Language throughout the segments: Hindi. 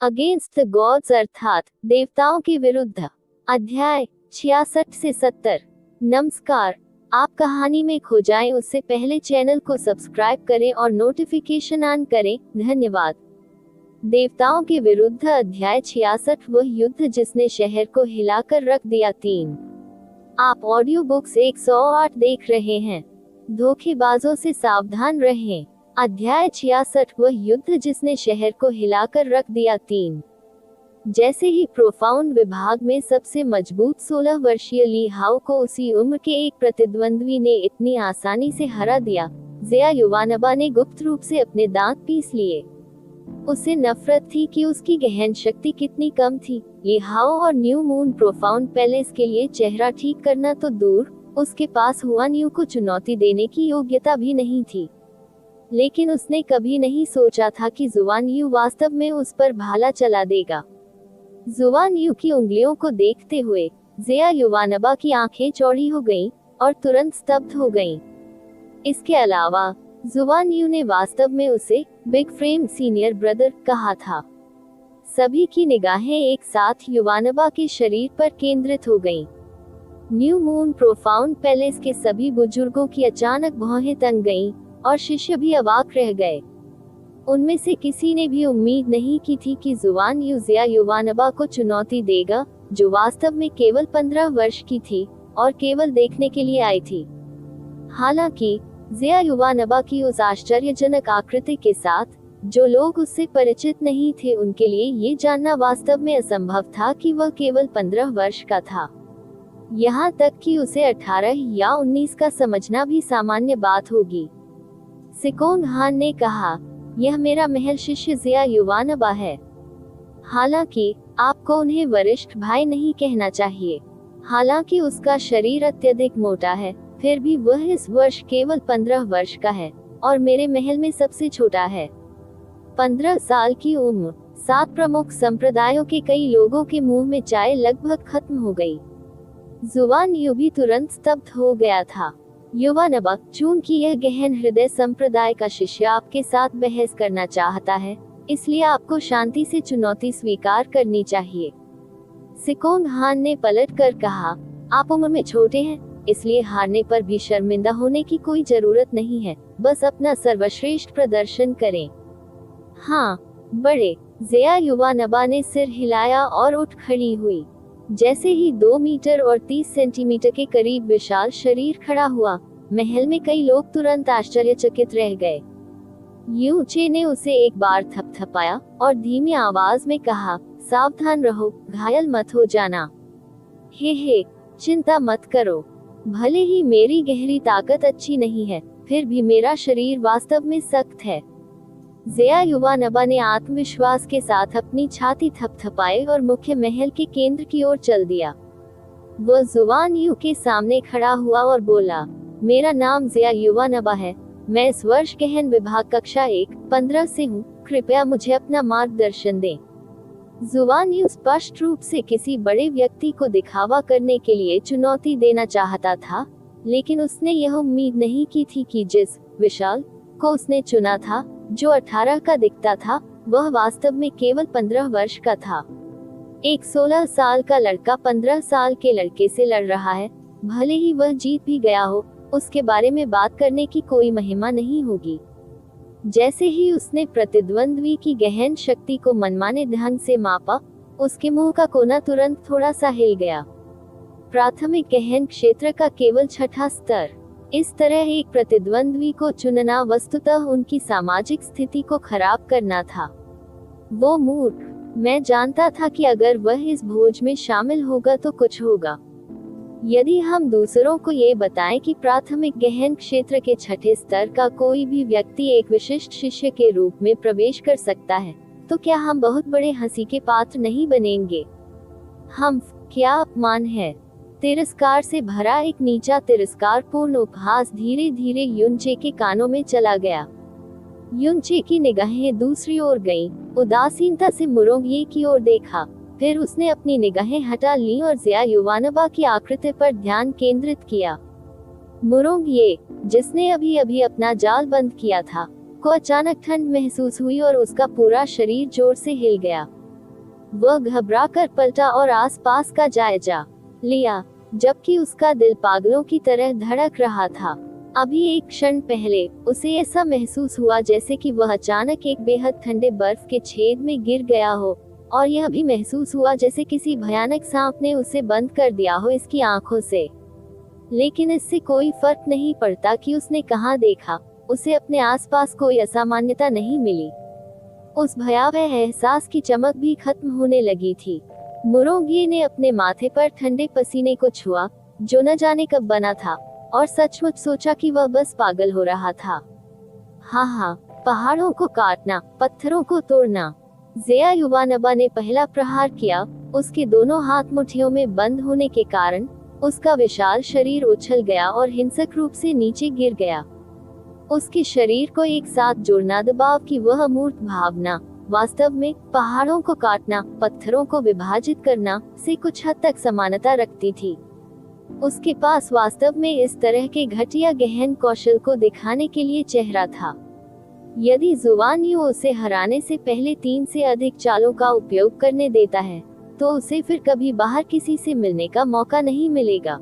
अगेंस्ट द गॉड्स अर्थात देवताओं के विरुद्ध। अध्याय 66 से 70। नमस्कार। आप कहानी में खो जाएं उससे पहले चैनल को सब्सक्राइब करें और नोटिफिकेशन ऑन करें। धन्यवाद। देवताओं के विरुद्ध अध्याय 66। वह युद्ध जिसने शहर को हिलाकर रख दिया। 3। आप ऑडियो बुक्स 108 देख रहे हैं। धोखेबाजों से सावधान रहें। अध्याय 66। वह युद्ध जिसने शहर को हिलाकर रख दिया। 3। जैसे ही प्रोफाउंड विभाग में सबसे मजबूत 16 वर्षीय ली हाउ को उसी उम्र के एक प्रतिद्वंद्वी ने इतनी आसानी से हरा दिया, ज़िया युवानबा ने गुप्त रूप से अपने दांत पीस लिए। उसे नफरत थी कि उसकी गहन शक्ति कितनी कम थी। ली हाउ और न्यू मून प्रोफाउंड पैलेस के लिए चेहरा ठीक करना तो दूर, उसके पास हुआन यू को चुनौती देने की योग्यता भी नहीं थी। लेकिन उसने कभी नहीं सोचा था कि जुआन यू वास्तव में उस पर भाला चला देगा। जुआन यू की उंगलियों को देखते हुए ज़िया युवानबा की आंखें चौड़ी हो गईं और तुरंत स्तब्ध हो गईं। इसके अलावा जुआन यू ने वास्तव में उसे बिग फ्रेम सीनियर ब्रदर कहा था। सभी की निगाहें एक साथ युवानबा के शरीर पर केंद्रित हो गईं। न्यू मून प्रोफाउंड पैलेस के सभी बुजुर्गों की अचानक भौहें तन गईं और शिष्य भी अवाक रह गए। उनमें से किसी ने भी उम्मीद नहीं की थी कि जुआन यू ज़िया युवानबा को चुनौती देगा, जो वास्तव में केवल 15 वर्ष की थी और केवल देखने के लिए आई थी। हालांकि ज़िया युवानबा की उस आश्चर्यजनक आकृति के साथ जो लोग उससे परिचित नहीं थे, उनके लिए ये जानना वास्तव में असंभव था कि वह केवल 15 वर्ष का था। यहाँ तक कि उसे 18 या 19 का समझना भी सामान्य बात होगी। सिकोंग हान ने कहा, यह मेरा महल शिष्य ज़िया युवानबा है। हालांकि आपको उन्हें वरिष्ठ भाई नहीं कहना चाहिए। हालांकि उसका शरीर अत्यधिक मोटा है, फिर भी वह इस वर्ष केवल 15 वर्ष का है और मेरे महल में सबसे छोटा है। 15 साल की उम्र। 7 प्रमुख संप्रदायों के कई लोगों के मुंह में चाय लगभग खत्म हो गई। जुआन यू भी तुरंत स्तब्ध हो गया था। युवानबा, चूंकि यह गहन हृदय संप्रदाय का शिष्य आपके साथ बहस करना चाहता है, इसलिए आपको शांति से चुनौती स्वीकार करनी चाहिए। सिकोंग हान ने पलट कर कहा, आप उम्र में छोटे हैं, इसलिए हारने पर भी शर्मिंदा होने की कोई जरूरत नहीं है, बस अपना सर्वश्रेष्ठ प्रदर्शन करें। हाँ, बड़े। ज़िया युवानबा ने सिर हिलाया और उठ खड़ी हुई। जैसे ही 2 मीटर और 30 सेंटीमीटर के करीब विशाल शरीर खड़ा हुआ, महल में कई लोग तुरंत आश्चर्यचकित रह गए। यू चे ने उसे एक बार थपथपाया और धीमी आवाज में कहा, सावधान रहो, घायल मत हो जाना। हे, चिंता मत करो। भले ही मेरी गहरी ताकत अच्छी नहीं है, फिर भी मेरा शरीर वास्तव में सख्त है। ज़िया युवानबा ने आत्मविश्वास के साथ अपनी छाती थपथपाई और मुख्य महल के केंद्र की ओर चल दिया। वह जुआन यू के सामने खड़ा हुआ और बोला, मेरा नाम ज़िया युवानबा है। मैं इस वर्ष गहन विभाग कक्षा 1-15 से हूँ। कृपया मुझे अपना मार्गदर्शन दें। जुआन यू स्पष्ट रूप से किसी बड़े व्यक्ति को दिखावा करने के लिए चुनौती देना चाहता था, लेकिन उसने यह उम्मीद नहीं की थी कि जिस विशाल को उसने चुना था, जो 18 का दिखता था, वह वास्तव में केवल 15 वर्ष का था। एक 16 साल का लड़का 15 साल के लड़के से लड़ रहा है। भले ही वह जीत भी गया हो, उसके बारे में बात करने की कोई महिमा नहीं होगी। जैसे ही उसने प्रतिद्वंद्वी की गहन शक्ति को मनमाने ढंग से मापा, उसके मुंह का कोना तुरंत थोड़ा सा हिल गया। प्राथमिक गहन क्षेत्र का केवल 6ठा स्तर। इस तरह एक प्रतिद्वंद्वी को चुनना वस्तुतः उनकी सामाजिक स्थिति को खराब करना था। वो मूर्ख। मैं जानता था कि अगर वह इस भोज में शामिल होगा तो कुछ होगा। यदि हम दूसरों को ये बताएं कि प्राथमिक गहन क्षेत्र के 6ठे स्तर का कोई भी व्यक्ति एक विशिष्ट शिष्य के रूप में प्रवेश कर सकता है, तो क्या हम बहुत बड़े हंसी के पात्र नहीं बनेंगे? क्या अपमान है। तिरस्कार से भरा एक नीचा तिरस्कारपूर्ण उपहास धीरे धीरे युनचे के कानों में चला गया। युनचे की निगाहें दूसरी ओर गईं। उदासीनता से मुरोंग की ओर देखा, फिर उसने अपनी निगाहें हटा ली और ज़िया युवानबा की आकृति पर ध्यान केंद्रित किया। मुरोंग जिसने अभी अभी अपना जाल बंद किया था, को अचानक ठंड महसूस हुई और उसका पूरा शरीर जोर से हिल गया। वह घबराकर पलटा और आसपास का जायजा लिया, जबकि उसका दिल पागलों की तरह धड़क रहा था। अभी एक क्षण पहले उसे ऐसा महसूस हुआ जैसे कि वह अचानक एक बेहद ठंडे बर्फ के छेद में गिर गया हो, और यह भी महसूस हुआ जैसे किसी भयानक सांप ने उसे बंद कर दिया हो इसकी आंखों से। लेकिन इससे कोई फर्क नहीं पड़ता कि उसने कहाँ देखा, उसे अपने आसपास कोई असामान्यता नहीं मिली। उस भयावह एहसास की चमक भी खत्म होने लगी थी। मुरोंगिये ने अपने माथे पर ठंडे पसीने को छुआ, जो न जाने कब बना था, और सचमुच सोचा कि वह बस पागल हो रहा था। हाँ, पहाड़ों को काटना, पत्थरों को तोड़ना। ज़िया युवानबा ने पहला प्रहार किया। उसके दोनों हाथ मुट्ठियों में बंद होने के कारण उसका विशाल शरीर उछल गया और हिंसक रूप से नीचे गिर गया। उसके शरीर को एक साथ जोड़ना, दबाव की वह अमूर्त भावना, वास्तव में पहाड़ों को काटना, पत्थरों को विभाजित करना से कुछ हद तक समानता रखती थी। उसके पास वास्तव में इस तरह के घटिया गहन कौशल को दिखाने के लिए चेहरा था। यदि जुवान यू उसे हराने से पहले 3 से अधिक चालों का उपयोग करने देता है, तो उसे फिर कभी बाहर किसी से मिलने का मौका नहीं मिलेगा।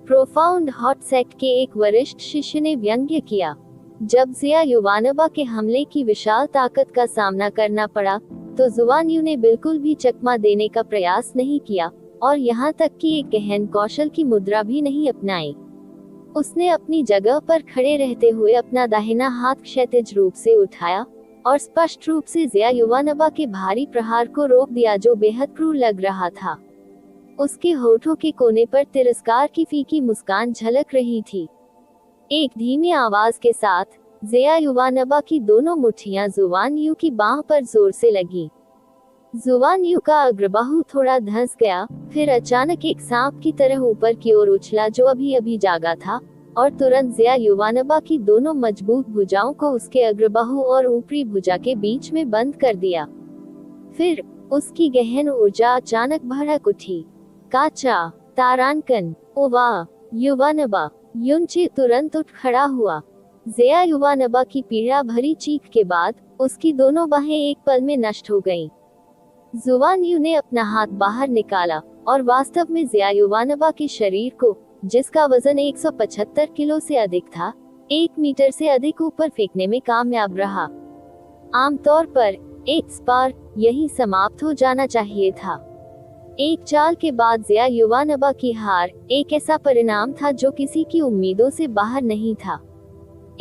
प्रोफाउंड हॉट सेक्ट के एक वरिष्ठ शिष्य ने व्यंग्य किया। जब ज़िया युवानबा के हमले की विशाल ताकत का सामना करना पड़ा, तो जुवान यू ने बिल्कुल भी चकमा देने का प्रयास नहीं किया, और यहाँ तक कि एक गहन कौशल की मुद्रा भी नहीं अपनाई। उसने अपनी जगह पर खड़े रहते हुए अपना दाहिना हाथ क्षैतिज रूप से उठाया और स्पष्ट रूप से ज़िया युवानबा के भारी प्रहार को रोक दिया, जो बेहद क्रूर लग रहा था। उसके होठों के कोने पर तिरस्कार की फीकी मुस्कान झलक रही थी। एक धीमी आवाज के साथ ज़िया युवानबा की दोनों मुट्ठियां जुवान यू की बांह पर जोर से लगी। जुवान यू का अग्रबाहु थोड़ा धंस गया, फिर अचानक एक सांप की तरह ऊपर की ओर उछला, जो अभी अभी जागा था, और तुरंत ज़िया युवानबा की दोनों मजबूत भुजाओं को उसके अग्रबाहु और ऊपरी भुजा के बीच में बंद कर दिया। फिर उसकी गहन ऊर्जा अचानक भड़क उठी। काचा, तारांकन, ओवा, युवानबा। युनचे तुरंत उठ खड़ा हुआ। ज़िया युवानबा की पीड़ा भरी चीख के बाद उसकी दोनों बाहें एक पल में नष्ट हो गईं। जुवान यू ने अपना हाथ बाहर निकाला और वास्तव में ज़िया युवानबा के शरीर को, जिसका वजन 175 किलो से अधिक था, 1 मीटर से अधिक ऊपर फेंकने में कामयाब रहा। आमतौर पर एक स्पार यही समाप्त हो जाना चाहिए था। एक चाल के बाद ज़िया युवानबा की हार एक ऐसा परिणाम था जो किसी की उम्मीदों से बाहर नहीं था।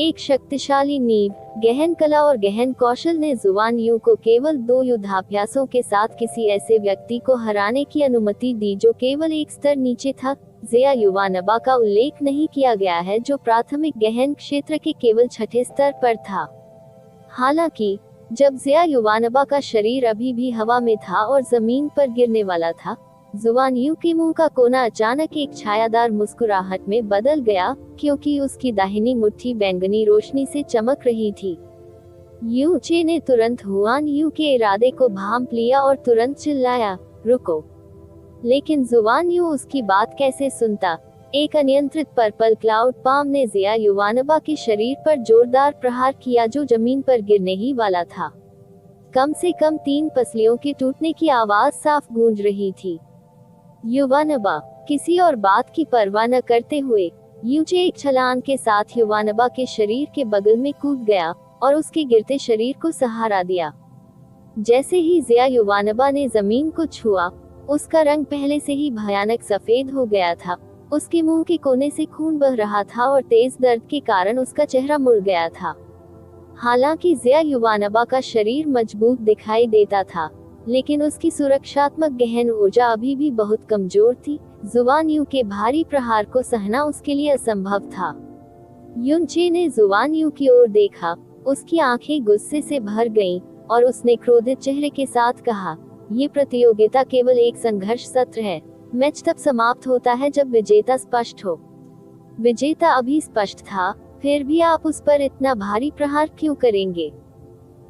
एक शक्तिशाली नींव, गहन कला और गहन कौशल ने जुवान यू को केवल 2 युद्धाभ्यासों के साथ किसी ऐसे व्यक्ति को हराने की अनुमति दी जो केवल एक स्तर नीचे था। ज़िया युवानबा का उल्लेख नहीं किया गया है, जो प्राथमिक गहन क्षेत्र के केवल 6ठे स्तर पर था। हालांकि जब ज़िया युवानबा का शरीर अभी भी हवा में था और जमीन पर गिरने वाला था, जुवान यू के मुंह का कोना अचानक एक छायादार मुस्कुराहट में बदल गया, क्योंकि उसकी दाहिनी मुट्ठी बैंगनी रोशनी से चमक रही थी। यू चे ने तुरंत हुआन यू के इरादे को भांप लिया और तुरंत चिल्लाया, रुको। लेकिन जुवान यू उसकी बात कैसे सुनता। एक अनियंत्रित पर्पल क्लाउड पाम ने ज़िया युवानबा के शरीर पर जोरदार प्रहार किया, जो जमीन पर गिरने ही वाला था। कम से कम 3 पसलियों के टूटने की आवाज साफ गूंज रही थी। युवानबा किसी और बात की परवाह न करते हुए यूचे एक छलांग के साथ युवानबा के शरीर के बगल में कूद गया और उसके गिरते शरीर को सहारा दिया। जैसे ही ज़िया युवानबा ने जमीन को छुआ, उसका रंग पहले से ही भयानक सफेद हो गया था। उसके मुंह के कोने से खून बह रहा था और तेज दर्द के कारण उसका चेहरा मुड़ गया था। हालांकि ज़िया युवानबा का शरीर मजबूत दिखाई देता था, लेकिन उसकी सुरक्षात्मक गहन ऊर्जा अभी भी बहुत कमजोर थी। जुवान यू के भारी प्रहार को सहना उसके लिए असंभव था। युनचे ने जुवान यू की ओर देखा, उसकी आंखें गुस्से से भर गईं, और उसने क्रोधित चेहरे के साथ कहा, ये प्रतियोगिता केवल एक संघर्ष सत्र है। मैच तब समाप्त होता है जब विजेता स्पष्ट हो। विजेता अभी स्पष्ट था, फिर भी आप उस पर इतना भारी प्रहार क्यों करेंगे?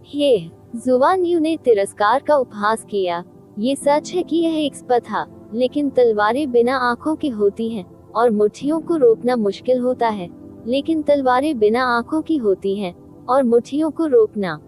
हे, जुवान यू ने तिरस्कार का उपहास किया। ये सच है कि यह एक स्पा था, लेकिन तलवारें बिना आंखों की होती हैं, और मुट्ठियों को रोकना मुश्किल होता है। लेकिन तलवारें बिना आंखों की होती हैं, और मुट्ठियों को रोकना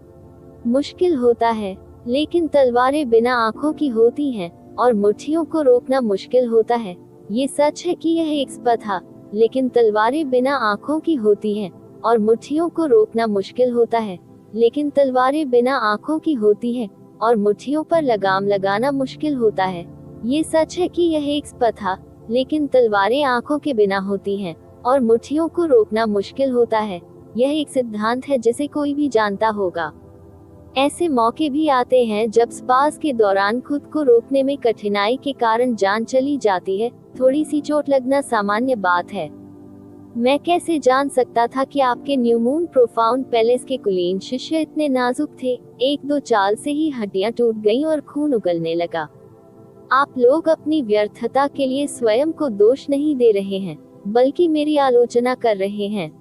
मुश्किल होता है। लेकिन तलवारें बिना आंखों की होती हैं और मुट्ठियों को रोकना मुश्किल होता है। ये सच है कि यह एक स्पा था, लेकिन तलवारें बिना आंखों की होती हैं और मुट्ठियों को रोकना मुश्किल होता है। लेकिन तलवारें बिना आंखों की होती हैं और मुट्ठियों पर लगाम लगाना मुश्किल होता है। ये सच है कि यह एक स्पा था, लेकिन तलवारें आंखों के बिना होती हैं और मुट्ठियों को रोकना मुश्किल होता है। यह एक सिद्धांत है जिसे कोई भी जानता होगा। ऐसे मौके भी आते हैं जब स्पास के दौरान खुद को रोकने में कठिनाई के कारण जान चली जाती है। थोड़ी सी चोट लगना सामान्य बात है। मैं कैसे जान सकता था कि आपके न्यू मून प्रोफाउंड पैलेस के कुलीन शिष्य इतने नाजुक थे? एक दो चाल से ही हड्डियां टूट गईं और खून उगलने लगा। आप लोग अपनी व्यर्थता के लिए स्वयं को दोष नहीं दे रहे हैं, बल्कि मेरी आलोचना कर रहे हैं।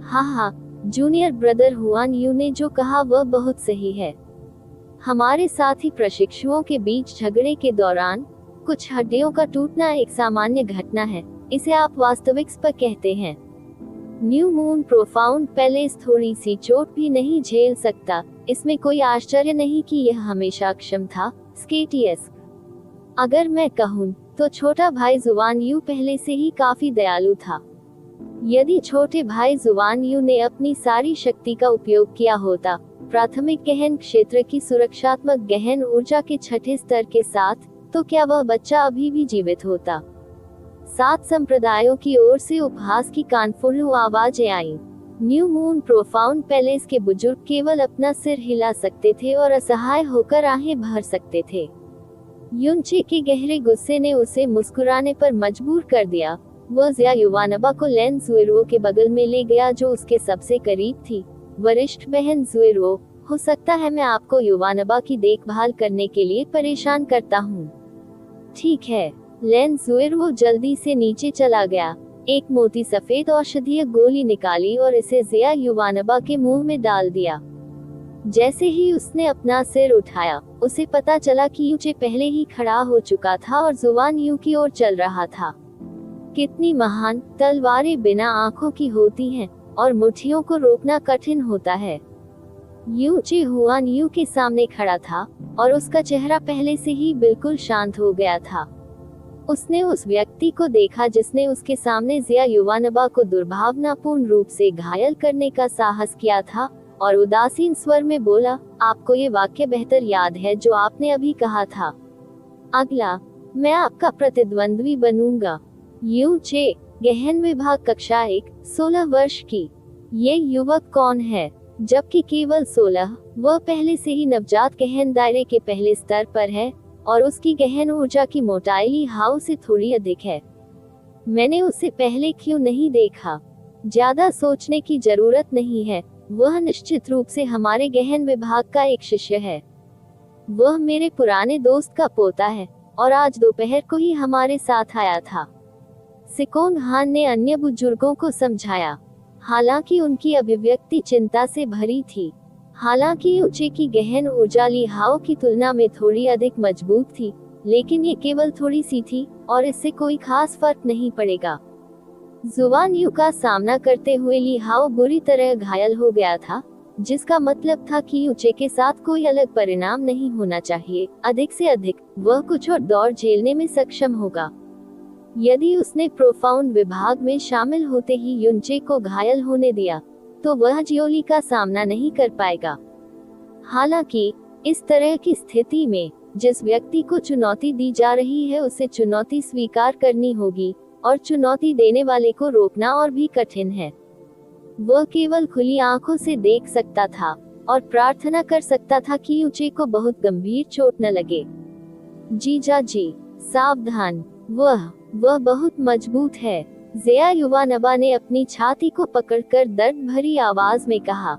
हाँ, जूनियर ब्रदर हुआन यू ने जो कहा वह बहुत सही है। हमारे साथी प्रशिक्षुओं के बीच झगड़े के दौरान कुछ हड्डियों का टूटना एक सामान्य घटना है। इसे आप वास्तविक स्पा कहते हैं। न्यू मून प्रोफाउंड पैलेस थोड़ी सी चोट भी नहीं झेल सकता। इसमें कोई आश्चर्य नहीं कि यह हमेशा अक्षम था। स्केटियस, अगर मैं कहूँ तो छोटा भाई जुवान यू पहले से ही काफी दयालु था। यदि छोटे भाई जुवान यू ने अपनी सारी शक्ति का उपयोग किया होता, प्राथमिक गहन क्षेत्र की सुरक्षात्मक गहन ऊर्जा के छठे स्तर के साथ, तो क्या वह बच्चा अभी भी जीवित होता? 7 संप्रदायों की ओर से उपहास की कानफुल्लू आवाजें आईं। न्यू मून प्रोफाउंड पैलेस के बुजुर्ग केवल अपना सिर हिला सकते थे और असहाय होकर आहें भर सकते थे। युनचे के गहरे गुस्से ने उसे मुस्कुराने पर मजबूर कर दिया। वह ज़िया युवानबा को लेन जुएरो के बगल में ले गया, जो उसके सबसे करीब थी। वरिष्ठ बहन जुएरो, हो सकता है मैं आपको युवानबा की देखभाल करने के लिए परेशान करता हूँ। ठीक है। लेन जुएरो जल्दी से नीचे चला गया, एक मोटी सफेद औषधीय गोली निकाली और इसे ज़िया युवानबा के मुंह में डाल दिया। जैसे ही उसने अपना सिर उठाया, उसे पता चला कि यूचे पहले ही खड़ा हो चुका था और जुवान यू की ओर चल रहा था। कितनी महान! तलवारें बिना आंखों की होती हैं और मुट्ठियों को रोकना कठिन होता है। यूचे हुआन यू के सामने खड़ा था और उसका चेहरा पहले से ही बिल्कुल शांत हो गया था। उसने उस व्यक्ति को देखा जिसने उसके सामने ज़िया युवानबा को दुर्भावनापूर्ण रूप से घायल करने का साहस किया था, और उदासीन स्वर में बोला, आपको ये वाक्य बेहतर याद है जो आपने अभी कहा था। अगला, मैं आपका प्रतिद्वंद्वी बनूंगा। यूचे, गहन विभाग कक्षा 1, 16 वर्ष की। ये युवक कौन है? जबकि केवल 16, वह पहले से ही नवजात गहन दायरे के पहले स्तर पर है और उसकी गहन ऊर्जा की मोटाई ली हाउ से थोड़ी अधिक है। मैंने उसे पहले क्यों नहीं देखा? ज्यादा सोचने की जरूरत नहीं है। वह निश्चित रूप से हमारे गहन विभाग का एक शिष्य है। वह मेरे पुराने दोस्त का पोता है और आज दोपहर को ही हमारे साथ आया था। सिकोन हान ने अन्य बुजुर्गों को समझाया, हालांकि उनकी अभिव्यक्ति चिंता से भरी थी। हालांकि ऊंचे की गहन ऊर्जा ली हाओ की तुलना में थोड़ी अधिक मजबूत थी, लेकिन ये केवल थोड़ी सी थी और इससे कोई खास फर्क नहीं पड़ेगा। जुवान यू का सामना करते हुए ली हाओ बुरी तरह घायल हो गया था, जिसका मतलब था कि ऊंचे के साथ कोई अलग परिणाम नहीं होना चाहिए। अधिक से अधिक वह कुछ और दौर झेलने में सक्षम होगा। यदि उसने प्रोफाउंड विभाग में शामिल होते ही युनचे को घायल होने दिया, तो वह जियोली का सामना नहीं कर पाएगा। हालांकि इस तरह की स्थिति में जिस व्यक्ति को चुनौती दी जा रही है, उसे चुनौती स्वीकार करनी होगी, और चुनौती देने वाले को रोकना और भी कठिन है। वह केवल खुली आंखों से देख सकता था और प्रार्थना कर सकता था कि यूचे को बहुत गंभीर चोट न लगे। जीजा जी, सावधान, वह बहुत मजबूत है। ज़िया युवानबा ने अपनी छाती को पकड़कर दर्द भरी आवाज में कहा।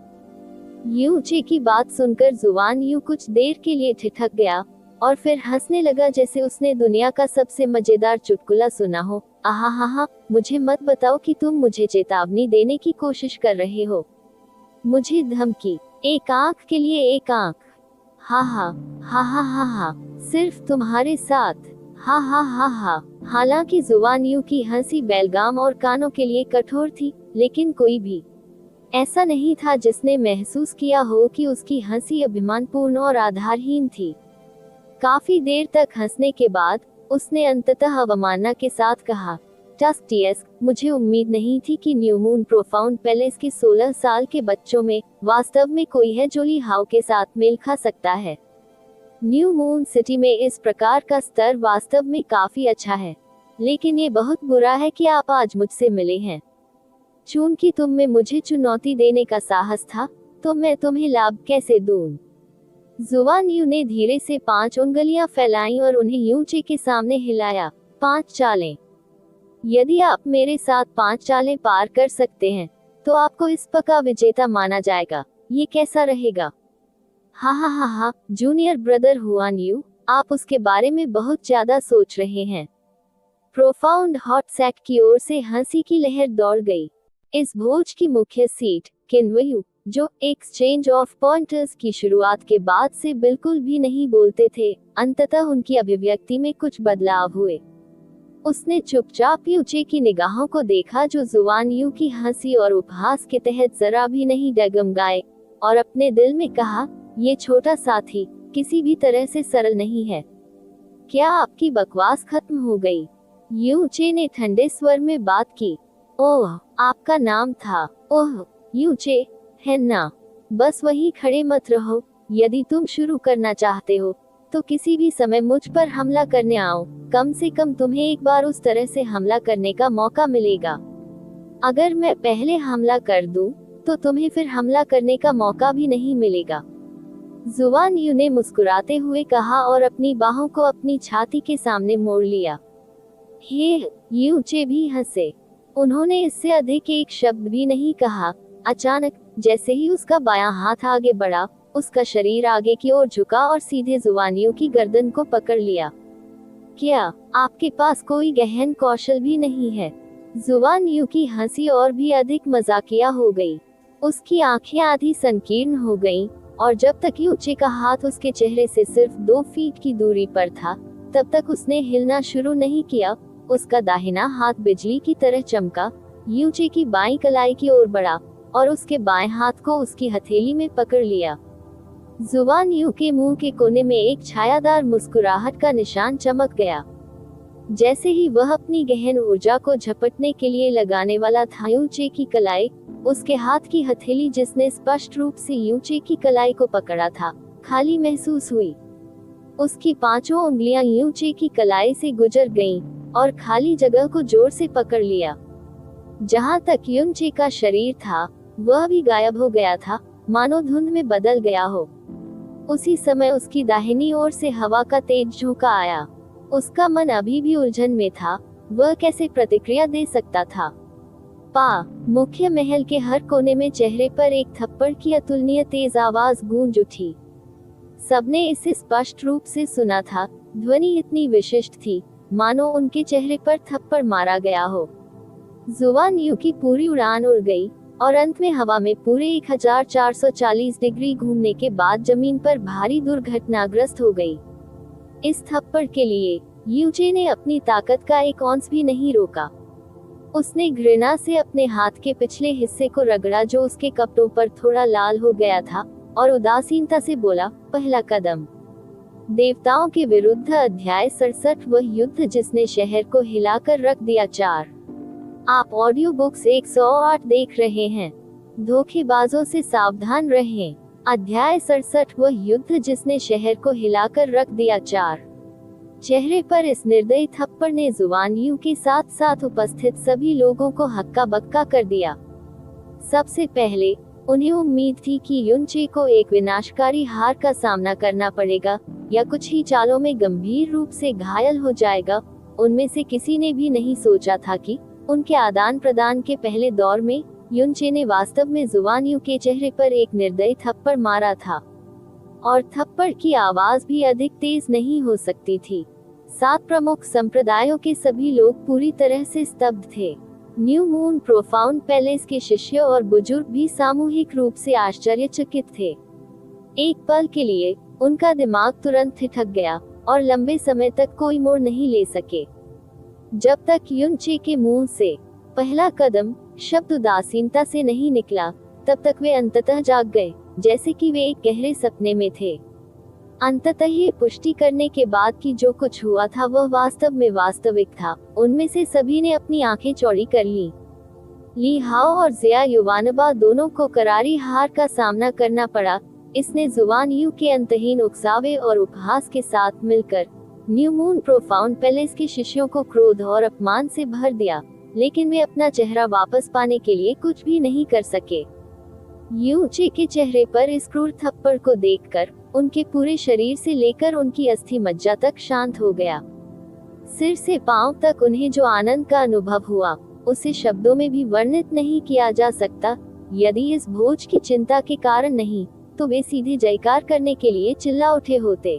यूचे की बात सुनकर जुवान यू कुछ देर के लिए ठिठक गया और फिर हंसने लगा जैसे उसने दुनिया का सबसे मजेदार चुटकुला सुना हो। आहा, मुझे मत बताओ कि तुम मुझे चेतावनी देने की कोशिश कर रहे हो। मुझे धमकी? एक आंख के लिए एक आंख? हा, सिर्फ तुम्हारे साथ। हा। हालांकि जुवान यू की हंसी बेलगाम और कानों के लिए कठोर थी, लेकिन कोई भी ऐसा नहीं था जिसने महसूस किया हो कि उसकी हंसी अभिमानपूर्ण और आधारहीन थी। काफी देर तक हंसने के बाद उसने अंततः अवमानना के साथ कहा, टस्टियस, मुझे उम्मीद नहीं थी कि न्यू मून प्रोफाउंड पैलेस के 16 साल के बच्चों में वास्तव में कोई है जो ली हाउ के साथ मेल खा सकता है। न्यू मून सिटी में इस प्रकार का स्तर वास्तव में काफी अच्छा है, लेकिन ये बहुत बुरा है कि आप आज मुझसे मिले हैं। चूंकि तुम में मुझे चुनौती देने का साहस था, तो मैं तुम्हें लाभ कैसे दूं? जुआन यू ने धीरे से 5 उंगलियां फैलाईं और उन्हें यूचे के सामने हिलाया। 5 चालें। यदि आप मेरे साथ 5 चालें पार कर सकते हैं, तो आपको इस पक्का विजेता माना जाएगा। ये कैसा रहेगा? हा हा हा हा, जूनियर ब्रदर हुआन यू, आप उसके बारे में बहुत ज्यादा सोच रहे हैं। प्रोफाउंड हॉट सैक की ओर से हंसी की लहर दौड़ गई। इस भोज की मुख्य सीट, किन्वयू, जो एक्सचेंज ऑफ पॉइंटर्स की शुरुआत के बाद से बिल्कुल भी नहीं बोलते थे, अंततः उनकी अभिव्यक्ति में कुछ बदलाव हुए। उसने चुपचाप यूचे की निगाहों को देखा, जो जुआन यू की हंसी और उपहास के तहत जरा भी नहीं डगमगाए, और अपने दिल में कहा, ये छोटा साथी किसी भी तरह से सरल नहीं है। क्या आपकी बकवास खत्म हो गई? यूचे ने ठंडे स्वर में बात की। ओह, आपका नाम था? ओह, यूचे, है ना? बस वहीं खड़े मत रहो। यदि तुम शुरू करना चाहते हो, तो किसी भी समय मुझ पर हमला करने आओ। कम से कम तुम्हें एक बार उस तरह से हमला करने का मौका मिलेगा। अगर मैं पहले हमला कर दूं, तो तुम्हें फिर हमला करने का मौका भी नहीं मिलेगा। जुआन यू ने मुस्कुराते हुए कहा और अपनी बाहों को अपनी छाती के सामने मोड़ लिया। हे, यूचे भी हंसे। उन्होंने इससे अधिक एक शब्द भी नहीं कहा। अचानक, जैसे ही उसका बायां हाथ आगे बढ़ा, उसका शरीर आगे की ओर झुका और सीधे जुआन यू की गर्दन को पकड़ लिया। क्या आपके पास कोई गहन कौशल भी नहीं है? जुआन यू की हंसी और भी अधिक मजाकिया हो गई। उसकी आंखें आधी संकीर्ण हो गईं, और जब तक यूचे का हाथ उसके चेहरे से सिर्फ 2 फीट की दूरी पर था, तब तक उसने हिलना शुरू नहीं किया। उसका दाहिना हाथ बिजली की तरह चमका, यूचे की बाईं कलाई की ओर बढ़ा, और उसके बाएं हाथ को उसकी हथेली में पकड़ लिया। जुआन यू के मुंह के कोने में एक छायादार मुस्कुराहट का निशान चमक गया। जैसे ही वह अपनी गहन ऊर्जा को झपटने के लिए लगाने वाला था, यूचे की कलाई, उसके हाथ की हथेली जिसने स्पष्ट रूप से यूचे की कलाई को पकड़ा था, खाली महसूस हुई। उसकी 5 उंगलियां यूचे की कलाई से गुजर गईं, और खाली जगह को जोर से पकड़ लिया। जहां तक यूचे का शरीर था, वह भी गायब हो गया था, मानो धुंध में बदल गया हो। उसी समय उसकी दाहिनी ओर से हवा का तेज झोंका आया। उसका मन अभी भी उलझन में था, वह कैसे प्रतिक्रिया दे सकता था। मुख्य महल के हर कोने में चेहरे पर एक थप्पड़ की अतुलनीय तेज आवाज गूंज उठी। सबने इसे स्पष्ट रूप से सुना था। ध्वनि इतनी विशिष्ट थी, मानो उनके चेहरे पर थप्पड़ मारा गया हो। जुआन यू की पूरी उड़ान उड़ गई, और अंत में हवा में पूरे 1440 डिग्री घूमने के बाद जमीन पर भारी दुर्घटनाग्रस्त हो गई। इस थप्पड़ के लिए यूचे ने अपनी ताकत का एक औंस भी नहीं रोका। उसने घृणा से अपने हाथ के पिछले हिस्से को रगड़ा जो उसके कपड़ों पर थोड़ा लाल हो गया था, और उदासीनता से बोला, पहला कदम। देवताओं के विरुद्ध अध्याय 67, वह युद्ध जिसने शहर को हिलाकर रख दिया। 4। आप ऑडियो बुक्स 108 देख रहे हैं। धोखेबाजों से सावधान रहें। अध्याय 67, वह युद्ध जिसने शहर को हिलाकर रख दिया। 4। चेहरे पर इस निर्दयी थप्पड़ ने जुआन यू के साथ साथ उपस्थित सभी लोगों को हक्का बक्का कर दिया। सबसे पहले उन्हें उम्मीद थी कि यूचे को एक विनाशकारी हार का सामना करना पड़ेगा, या कुछ ही चालों में गंभीर रूप से घायल हो जाएगा। उनमें से किसी ने भी नहीं सोचा था कि उनके आदान प्रदान के पहले दौर में यूचे ने वास्तव में जुआन यू के चेहरे पर एक निर्दयी थप्पड़ मारा था, और थप्पड़ की आवाज भी अधिक तेज नहीं हो सकती थी। 7 प्रमुख संप्रदायों के सभी लोग पूरी तरह से स्तब्ध थे। न्यू मून प्रोफाउंड पैलेस के शिष्य और बुजुर्ग भी सामूहिक रूप से आश्चर्यचकित थे। एक पल के लिए उनका दिमाग तुरंत ठिठक गया, और लंबे समय तक कोई मोड़ नहीं ले सके। जब तक यूचे के मुंह से पहला कदम शब्द उदासीनता से नहीं निकला, तब तक वे अंततः जाग गए, जैसे कि वे एक गहरे सपने में थे। अंततः ये पुष्टि करने के बाद कि जो कुछ हुआ था वह वास्तव में वास्तविक था, उनमें से सभी ने अपनी आंखें चौड़ी कर ली। ली हाओ और जिया युवानबा दोनों को करारी हार का सामना करना पड़ा। इसने जुवान यू के अंतहीन उकसावे और उपहास के साथ मिलकर न्यू मून प्रोफाउंड पैलेस के शिष्यों को क्रोध और अपमान से भर दिया, लेकिन वे अपना चेहरा वापस पाने के लिए कुछ भी नहीं कर सके। यू चे के चेहरे पर इस क्रूर थप्पड़ को देखकर उनके पूरे शरीर से लेकर उनकी अस्थि मज्जा तक शांत हो गया। सिर से पांव तक उन्हें जो आनंद का अनुभव हुआ उसे शब्दों में भी वर्णित नहीं किया जा सकता। यदि इस भोज की चिंता के कारण नहीं तो वे सीधे जयकार करने के लिए चिल्ला उठे होते।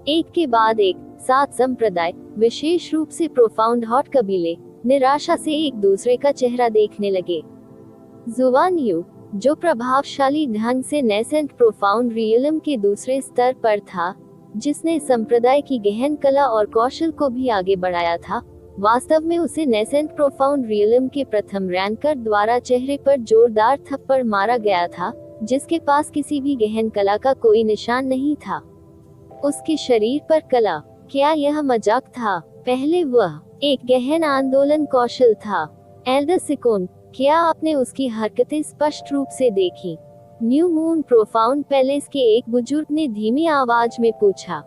एक के बाद एक 7 संप्रदाय, विशेष रूप से प्रोफाउंड हॉट कबीले, निराशा से एक दूसरे का चेहरा देखने लगे। जुवान यू, जो प्रभावशाली ढंग से नेसेंट प्रोफाउंड रियलम के दूसरे स्तर पर था, जिसने संप्रदाय की गहन कला और कौशल को भी आगे बढ़ाया था, वास्तव में उसे नेसेंट प्रोफाउंड रियलम के प्रथम रैंकर द्वारा चेहरे पर जोरदार थप्पड़ मारा गया था, जिसके पास किसी भी गहन कला का कोई निशान नहीं था। उसके शरीर पर कला, क्या यह मजाक था? पहले वह एक गहन आंदोलन कौशल था। एल्डर सिकोन, क्या आपने उसकी हरकतें स्पष्ट रूप से देखी? न्यू मून प्रोफाउंड पैलेस के एक बुजुर्ग ने धीमी आवाज में पूछा।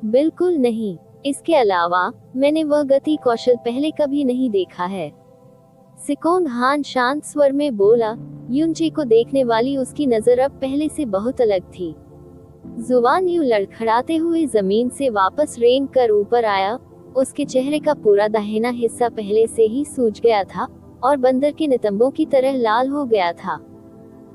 बिल्कुल नहीं, इसके अलावा मैंने वह गति कौशल पहले कभी नहीं देखा है। सिकोन हान शांत स्वर में बोला। युनचे को देखने वाली उसकी नजर अब पहले से बहुत अलग थी। जुवान यू लड़खड़ाते हुए जमीन से वापस रेंग कर ऊपर आया। उसके चेहरे का पूरा दाहिना हिस्सा पहले से ही सूज गया था और बंदर के नितंबों की तरह लाल हो गया था।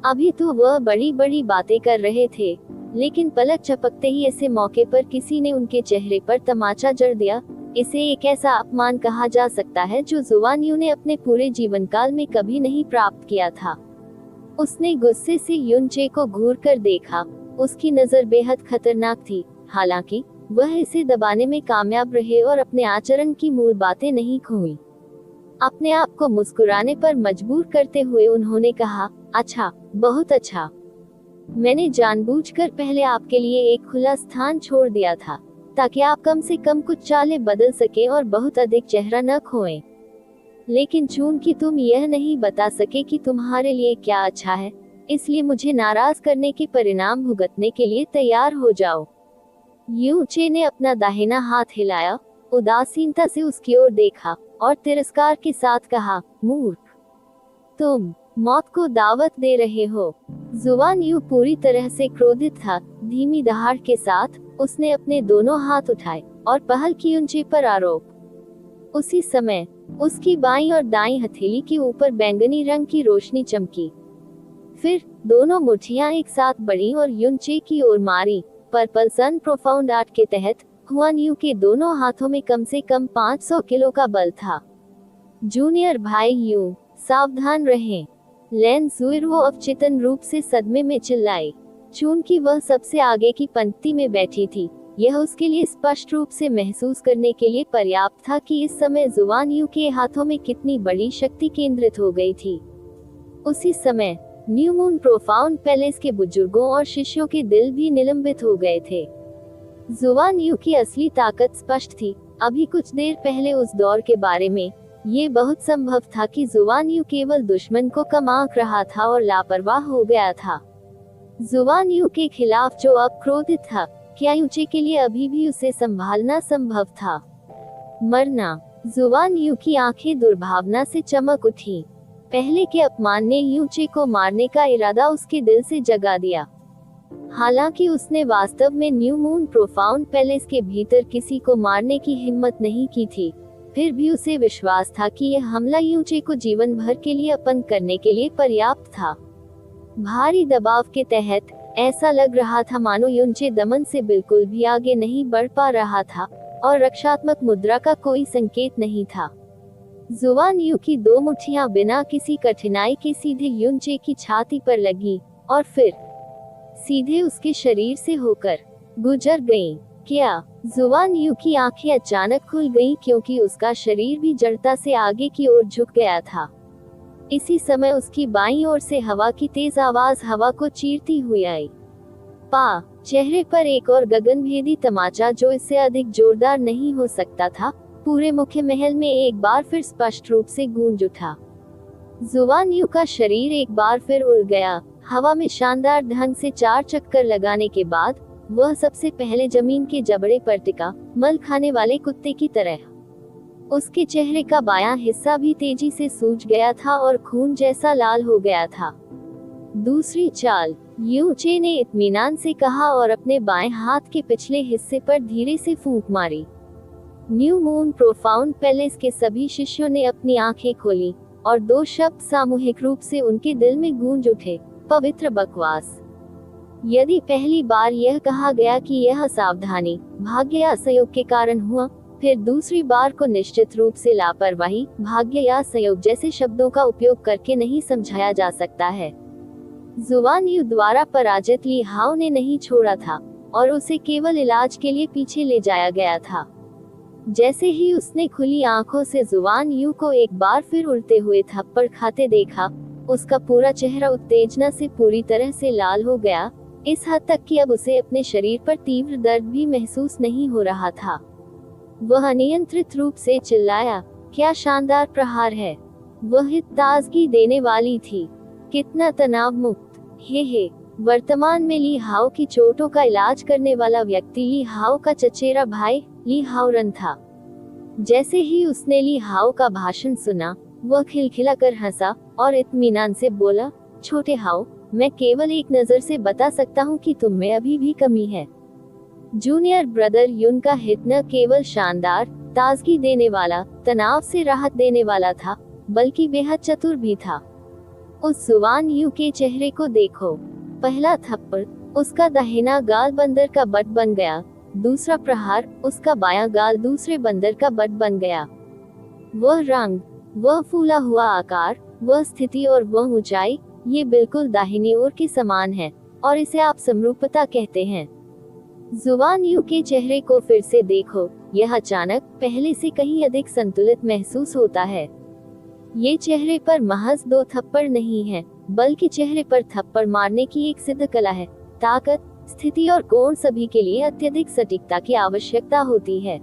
अभी तो वह बड़ी बड़ी बातें कर रहे थे, लेकिन पलक झपकते ही ऐसे मौके पर किसी ने उनके चेहरे पर तमाचा जड़ दिया। इसे एक ऐसा अपमान कहा जा सकता है जो जुवान यू ने अपने पूरे जीवन काल में कभी नहीं प्राप्त किया था। उसने गुस्से से युनचे को घूर कर देखा। उसकी नजर बेहद खतरनाक थी। हालांकि वह इसे दबाने में कामयाब रहे और अपने आचरण की मूल बातें नहीं खोई। अपने आप को मुस्कुराने पर मजबूर करते हुए उन्होंने कहा, अच्छा, बहुत अच्छा। मैंने जानबूझकर पहले आपके लिए एक खुला स्थान छोड़ दिया था, ताकि आप कम से कम कुछ चालें बदल सके और बहुत अधिक चेहरा न खोएं। लेकिन चूंकि तुम यह नहीं बता सके कि तुम्हारे लिए क्या अच्छा है, इसलिए मुझे नाराज करने के परिणाम भुगतने के लिए तैयार हो जाओ। यू चे ने अपना दाहिना हाथ हिलाया, उदासीनता से उसकी ओर देखा और तिरस्कार के साथ कहा, मूर्ख, तुम मौत को दावत दे रहे हो। जुवान यू पूरी तरह से क्रोधित था। धीमी दहाड़ के साथ उसने अपने दोनों हाथ उठाए और पहल की युनचे पर आरोप। उसी समय उसकी बाईं और दाईं हथेली के ऊपर बैंगनी रंग की रोशनी चमकी। फिर दोनों मुट्ठियां एक साथ बढ़ी और युनचे की ओर मारी। पर्पल सन प्रोफाउंड आर्ट के तहत हुआन यू के दोनों हाथों में कम से कम 500 किलो का बल था। जूनियर भाई यू, सावधान रहें। लेन जुइरो अवचेतन रूप से सदमे में चिल्लाई। चूंकि वह सबसे आगे की पंक्ति में बैठी थी, यह उसके लिए स्पष्ट रूप से महसूस करने के लिए पर्याप्त था कि इस समय जुवान यू के हाथों में कितनी बड़ी शक्ति केंद्रित हो गई थी। उसी समय न्यू मून प्रोफाउंड पैलेस के बुजुर्गों और शिष्यों के दिल भी निलंबित हो गए थे। जुवान यू की असली ताकत स्पष्ट थी। अभी कुछ देर पहले उस दौर के बारे में ये बहुत संभव था कि जुवान यू केवल दुश्मन को कम आंक रहा था और लापरवाह हो गया था। जुवान यू के खिलाफ जो अब क्रोधित था, क्या युचे के लिए अभी भी उसे संभालना संभव था? मरना। जुवान यू की आंखें दुर्भावना से चमक उठी। पहले के अपमान ने युचे को मारने का इरादा उसके दिल से जगा दिया। हालांकि उसने वास्तव में न्यू मून प्रोफाउंड पैलेस के भीतर किसी को मारने की हिम्मत नहीं की थी, फिर भी उसे विश्वास था कि यह हमला युचे को जीवन भर के लिए अपंग करने के लिए पर्याप्त था। भारी दबाव के तहत ऐसा लग रहा था मानो युचे दमन से बिल्कुल भी आगे नहीं बढ़ पा रहा था और रक्षात्मक मुद्रा का कोई संकेत नहीं था। जुवान यू की दो मुट्ठियां बिना किसी कठिनाई के सीधे युचे की छाती पर लगी और फिर सीधे उसके शरीर से होकर गुजर गईं। क्या? जुवान यू की आंखें अचानक खुल गईं क्योंकि उसका शरीर भी जड़ता से आगे की ओर झुक गया था। इसी समय उसकी बाईं ओर से हवा की तेज आवाज हवा को चीरती हुई आई। पा चेहरे पर एक और गगनभेदी तमाचा जो इससे अधिक जोरदार नहीं हो सकता था, पूरे मुख्य महल में एक बार फिर स्पष्ट रूप से गूंज उठा। जुआन यू का शरीर एक बार फिर उड़ गया। हवा में शानदार ढंग से 4 चक्कर लगाने के बाद वह सबसे पहले जमीन के जबड़े पर टिका, मल खाने वाले कुत्ते की तरह। उसके चेहरे का बायां हिस्सा भी तेजी से सूज गया था और खून जैसा लाल हो गया था। दूसरी चाल, यू चे ने इत्मीनान से कहा और अपने बाएं हाथ के पिछले हिस्से पर धीरे से फूंक मारी। न्यू मून प्रोफाउंड पैलेस के सभी शिष्यों ने अपनी आंखें खोली और 2 शब्द सामूहिक रूप से उनके दिल में गूंज उठे, पवित्र बकवास। यदि पहली बार यह कहा गया कि यह असावधानी, भाग्य या संयोग के कारण हुआ, फिर दूसरी बार को निश्चित रूप से लापरवाही, भाग्य या संयोग जैसे शब्दों का उपयोग करके नहीं समझाया जा सकता है। जुआन यू द्वारा पराजित ली हाओ ने नहीं छोड़ा था और उसे केवल इलाज के लिए पीछे ले जाया गया था। जैसे ही उसने खुली आंखों से जुआन यू को एक बार फिर उड़ते हुए थप्पड़ खाते देखा, उसका पूरा चेहरा उत्तेजना से पूरी तरह से लाल हो गया, इस हद तक कि अब उसे अपने शरीर पर तीव्र दर्द भी महसूस नहीं हो रहा था। वह अनियंत्रित रूप से चिल्लाया, क्या शानदार प्रहार है! वह ताजगी देने वाली थी। कितना तनाव मुक्त। हे वर्तमान में ली हाओ की चोटों का इलाज करने वाला व्यक्ति ली हाओ का चचेरा भाई ली हाओरन था। जैसे ही उसने ली हाओ का भाषण सुना, वह खिलखिलाकर हंसा और इत्मीनान से बोला, छोटे हाओ, मैं केवल एक नजर से बता सकता हूँ कि तुम में अभी भी कमी है। जूनियर ब्रदर युन का हित न केवल शानदार, ताजगी देने वाला, तनाव से राहत देने वाला था, बल्कि बेहद चतुर भी था। उस जुआन यू के चेहरे को देखो। पहला थप्पड़, उसका दाहिना गाल बंदर का बट बन गया। दूसरा प्रहार, उसका बायां गाल दूसरे बंदर का बट बन गया। वह रंग, वह फूला हुआ आकार, वह स्थिति और वह ऊंचाई, ये बिल्कुल दाहिनी ओर के समान है और इसे आप समरूपता कहते हैं। जुआन यू के चेहरे को फिर से देखो, यह अचानक पहले से कहीं अधिक संतुलित महसूस होता है। ये चेहरे पर महज 2 थप्पड़ नहीं है, बल्कि चेहरे पर थप्पड़ मारने की एक सिद्ध कला है। ताकत, स्थिति और कोण सभी के लिए अत्यधिक सटीकता की आवश्यकता होती है।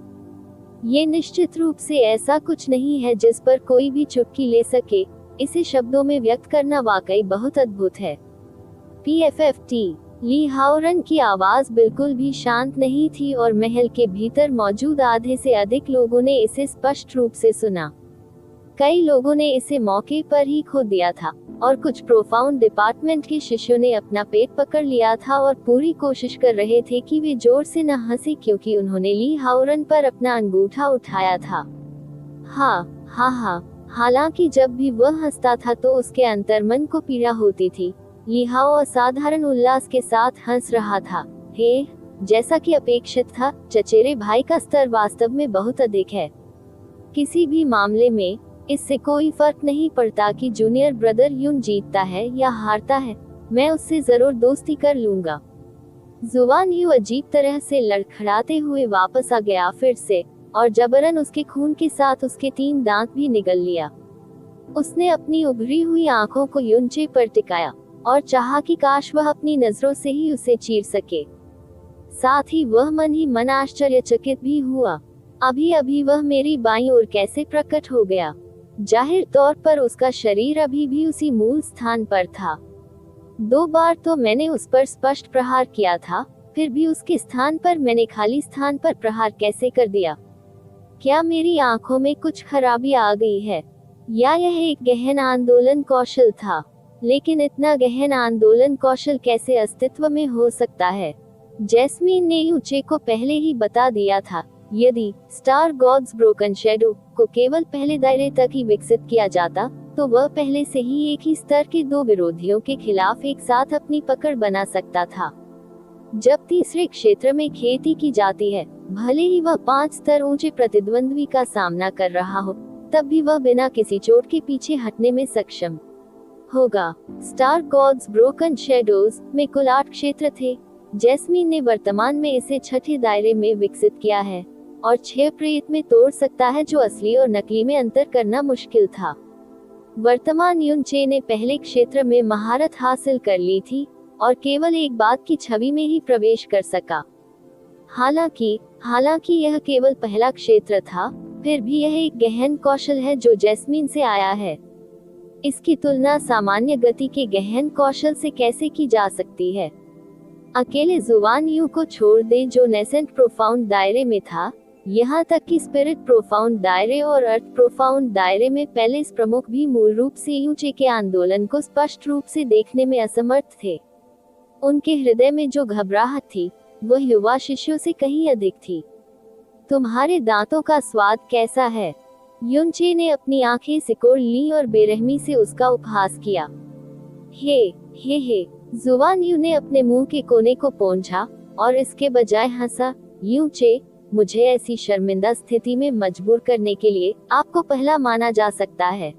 ये निश्चित रूप से ऐसा कुछ नहीं है जिस पर कोई भी चुटकी ले सके, इसे शब्दों में व्यक्त करना वाकई बहुत अद्भुत है। PFFT ली हाओरन की आवाज बिल्कुल भी शांत नहीं थी और महल के भीतर मौजूद आधे से अधिक लोगों ने इसे स्पष्ट रूप से सुना। कई लोगों ने इसे मौके पर ही खो दिया था और कुछ प्रोफाउंड डिपार्टमेंट के शिष्यों ने अपना पेट पकड़ लिया था और पूरी कोशिश कर रहे थे कि वे जोर से न हंसे, क्योंकि उन्होंने ली हाओरन पर अपना अंगूठा उठाया था। हाँ, हालांकि जब भी वह हंसता था तो उसके अंतर्मन को पीड़ा होती थी। ली हाओ असाधारण उल्लास के साथ हंस रहा था। जैसा कि अपेक्षित था, चचेरे भाई का स्तर वास्तव में बहुत अधिक है। किसी भी मामले में इससे कोई फर्क नहीं पड़ता कि जूनियर ब्रदर युन जीतता है या हारता है, मैं उससे जरूर दोस्ती कर लूंगा। जुआन यू अजीब तरह से लड़खड़ाते हुए वापस आ गया फिर से, और जबरन उसके खून के साथ उसके 3 दांत भी निगल लिया। उसने अपनी उभरी हुई आंखों को युनचे पर टिकाया और चाहा कि काश वह अपनी नजरों से ही उसे चीर सके। साथ ही वह मन ही मन आश्चर्यचकित भी हुआ। अभी वह मेरी बाईं ओर कैसे प्रकट हो गया? जाहिर तौर पर उसका शरीर अभी भी उसी मूल स्थान पर था। 2 बार तो मैंने उस पर स्पष्ट प्रहार किया था, फिर भी उसके स्थान पर मैंने खाली स्थान पर प्रहार कैसे कर दिया? क्या मेरी आंखों में कुछ खराबी आ गई है, या यह एक गहन आंदोलन कौशल था? लेकिन इतना गहन आंदोलन कौशल कैसे अस्तित्व में हो सकता है? जैस्मीन ने यूचे को पहले ही बता दिया था, यदि स्टार गॉड्स ब्रोकन शैडो को केवल पहले दायरे तक ही विकसित किया जाता, तो वह पहले से ही एक ही स्तर के 2 विरोधियों के खिलाफ एक साथ अपनी पकड़ बना सकता था। जब तीसरे क्षेत्र में खेती की जाती है, भले ही वह 5 स्तर ऊंचे प्रतिद्वंद्वी का सामना कर रहा हो, तब भी वह बिना किसी चोट के पीछे हटने में सक्षम होगा। स्टार गॉड्स ब्रोकन शैडोज में कुल 8 क्षेत्र थे। जैस्मीन ने वर्तमान में इसे 6ठे दायरे में विकसित किया है और 6 प्रेत में तोड़ सकता है, जो असली और नकली में अंतर करना मुश्किल था। वर्तमान युनचे ने पहले क्षेत्र में महारत हासिल कर ली थी और केवल एक बात की छवि में ही प्रवेश कर सका। हालांकि यह केवल पहला क्षेत्र था, फिर भी यह एक गहन कौशल है जो जैस्मीन से आया है। इसकी तुलना सामान्य गति के गहन कौशल से कैसे की जा सकती है? अकेले जुवान यू को छोड़ दे जो नेसेंट प्रोफाउंड दायरे में था, यहाँ तक कि स्पिरिट प्रोफाउंड दायरे और अर्थ प्रोफाउंड दायरे में पैलेस प्रमुख भी मूल रूप से यूचे के आंदोलन को स्पष्ट रूप से देखने में असमर्थ थे। उनके हृदय में जो घबराहट थी वह युवा शिष्यों से कहीं अधिक थी। तुम्हारे दांतों का स्वाद कैसा है? युनचे ने अपनी आंखें सिकोड़ ली और बेरहमी से उसका उपहास किया। हे, जुवान यू ने अपने मुंह के कोने को पोंछा और इसके बजाय हंसा। यूचे, मुझे ऐसी शर्मिंदा स्थिति में मजबूर करने के लिए आपको पहला माना जा सकता है,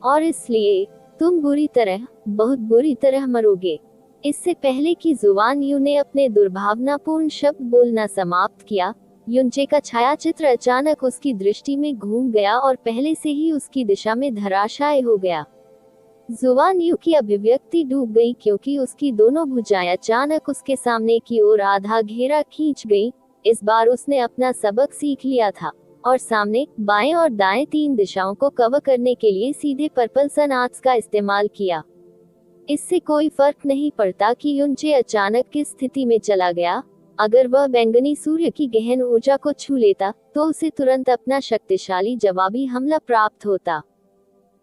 और इसलिए तुम बहुत बुरी तरह मरोगे। इससे पहले कि जुवान यू ने अपने दुर्भावनापूर्ण शब्द बोलना समाप्त किया, युनचे का छायाचित्र अचानक उसकी दृष्टि में घूम गया और पहले से ही उसकी दिशा में धराशायी हो गया। जुवान यू की अभिव्यक्ति डूब गई क्योंकि उसकी दोनों भुजाएं अचानक उसके सामने की ओर आधा घेरा खींच गई। इस बार उसने अपना सबक सीख लिया था और सामने, बाएं और दाएं 3 दिशाओं को कवर करने के लिए सीधे पर्पल सन आर्ट्स का इस्तेमाल किया। इससे कोई फर्क नहीं पड़ता कि युनचे अचानक किस स्थिति में चला गया। अगर वह बैंगनी सूर्य की गहन ऊर्जा को छू लेता तो उसे तुरंत अपना शक्तिशाली जवाबी हमला प्राप्त होता।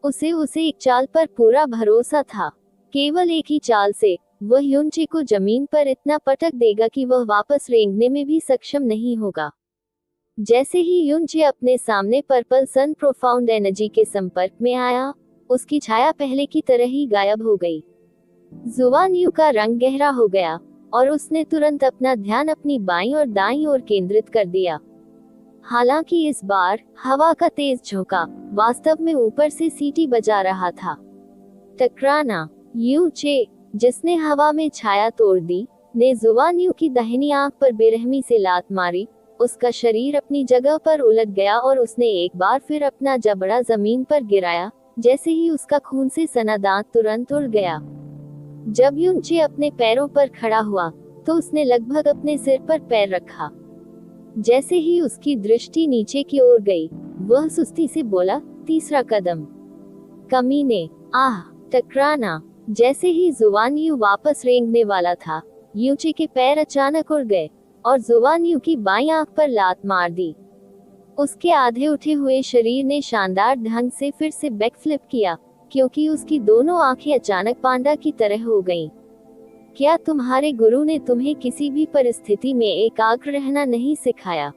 उसे एक चाल पर पूरा भरोसा था। केवल एक ही चाल से वह युनचे को जमीन पर इतना पटक देगा कि वह वापस रेंगने में भी सक्षम नहीं होगा। जैसे ही युनचे अपने सामने पर्पल सन प्रोफाउंड एनर्जी के संपर्क में आया, उसकी छाया पहले की तरह ही गायब हो गई। जुवान यू का रंग गहरा हो गया और उसने तुरंत अपना ध्यान अपनी बाईं और दाईं ओर केंद्रित कर दिया। हालांकि इस बार हवा का तेज झोंका वास्तव में ऊपर से सीटी बजा रहा था। टकराना। यूचे, जिसने हवा में छाया तोड़ दी, ने जुवान यू की दाहिनी आंख पर बेरहमी से लात मारी। उसका शरीर अपनी जगह पर उलट गया और उसने एक बार फिर अपना जबड़ा जमीन पर गिराया। जैसे ही उसका खून से सना दांत तुरंत उड़ गया। जब युनचे अपने पैरों पर खड़ा हुआ तो उसने लगभग अपने सिर पर पैर रखा। जैसे ही उसकी दृष्टि नीचे की ओर गई, वह सुस्ती से बोला, तीसरा कदम। कमीने। टकराना। जैसे ही जुवान यू वापस रेंगने वाला था, यूचे के पैर अचानक उड़ गए और जुवान यू की बाईं आंख पर लात मार दी। उसके आधे उठे हुए शरीर ने शानदार ढंग से फिर से बैकफ्लिप किया क्योंकि उसकी दोनों आंखें अचानक पांडा की तरह हो गईं। क्या तुम्हारे गुरु ने तुम्हें किसी भी परिस्थिति में एकाग्र रहना नहीं सिखाया?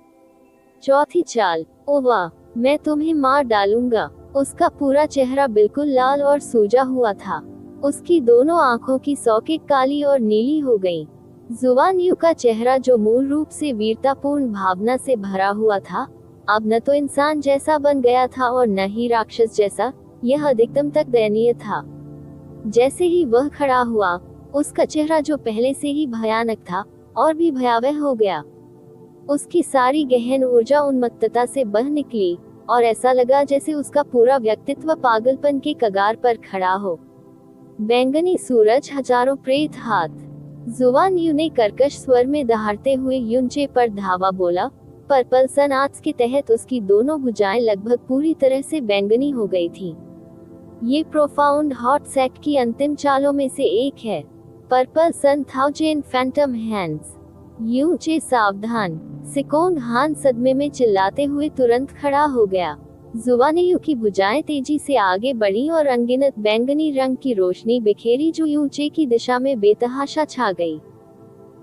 चौथी चाल। ओ वाह, मैं तुम्हें मार डालूंगा। उसका पूरा चेहरा बिल्कुल लाल और सूजा हुआ था। उसकी दोनों आंखों की सॉकेट काली और नीली हो गईं। जुवान यू का चेहरा, जो मूल रूप से वीरतापूर्ण भावना से भरा हुआ था, अब न तो इंसान जैसा बन गया था और न ही राक्षस जैसा। यह अधिकतम तक दयनीय था। जैसे ही वह खड़ा हुआ, उसका चेहरा, जो पहले से ही भयानक था, और भी भयावह हो गया। उसकी सारी गहन ऊर्जा उन्मत्तता से बह निकली और ऐसा लगा जैसे उसका पूरा व्यक्तित्व पागलपन के कगार पर खड़ा हो। बैंगनी सूरज, हजारों प्रेत हाथ। जुवान यू ने कर्कश स्वर में दहाड़ते हुए युनचे पर धावा बोला। पर्पल सन आर्ट्स के तहत उसकी दोनों भुजाएं लगभग पूरी तरह से बैंगनी हो गई थीं। ये प्रोफाउंड हॉट सेट की अंतिम चालों में से एक है। पर्पल सन थाउजेंड फैंटम हैंड्स। यूचे, सावधान। सिकोन हान सदमे में चिल्लाते हुए तुरंत खड़ा हो गया। जुवान यू की भुजाएं तेजी से आगे बढ़ी और अनगिनत बैंगनी रंग की रोशनी बिखेरी जो यूचे की दिशा में बेतहाशा छा गई।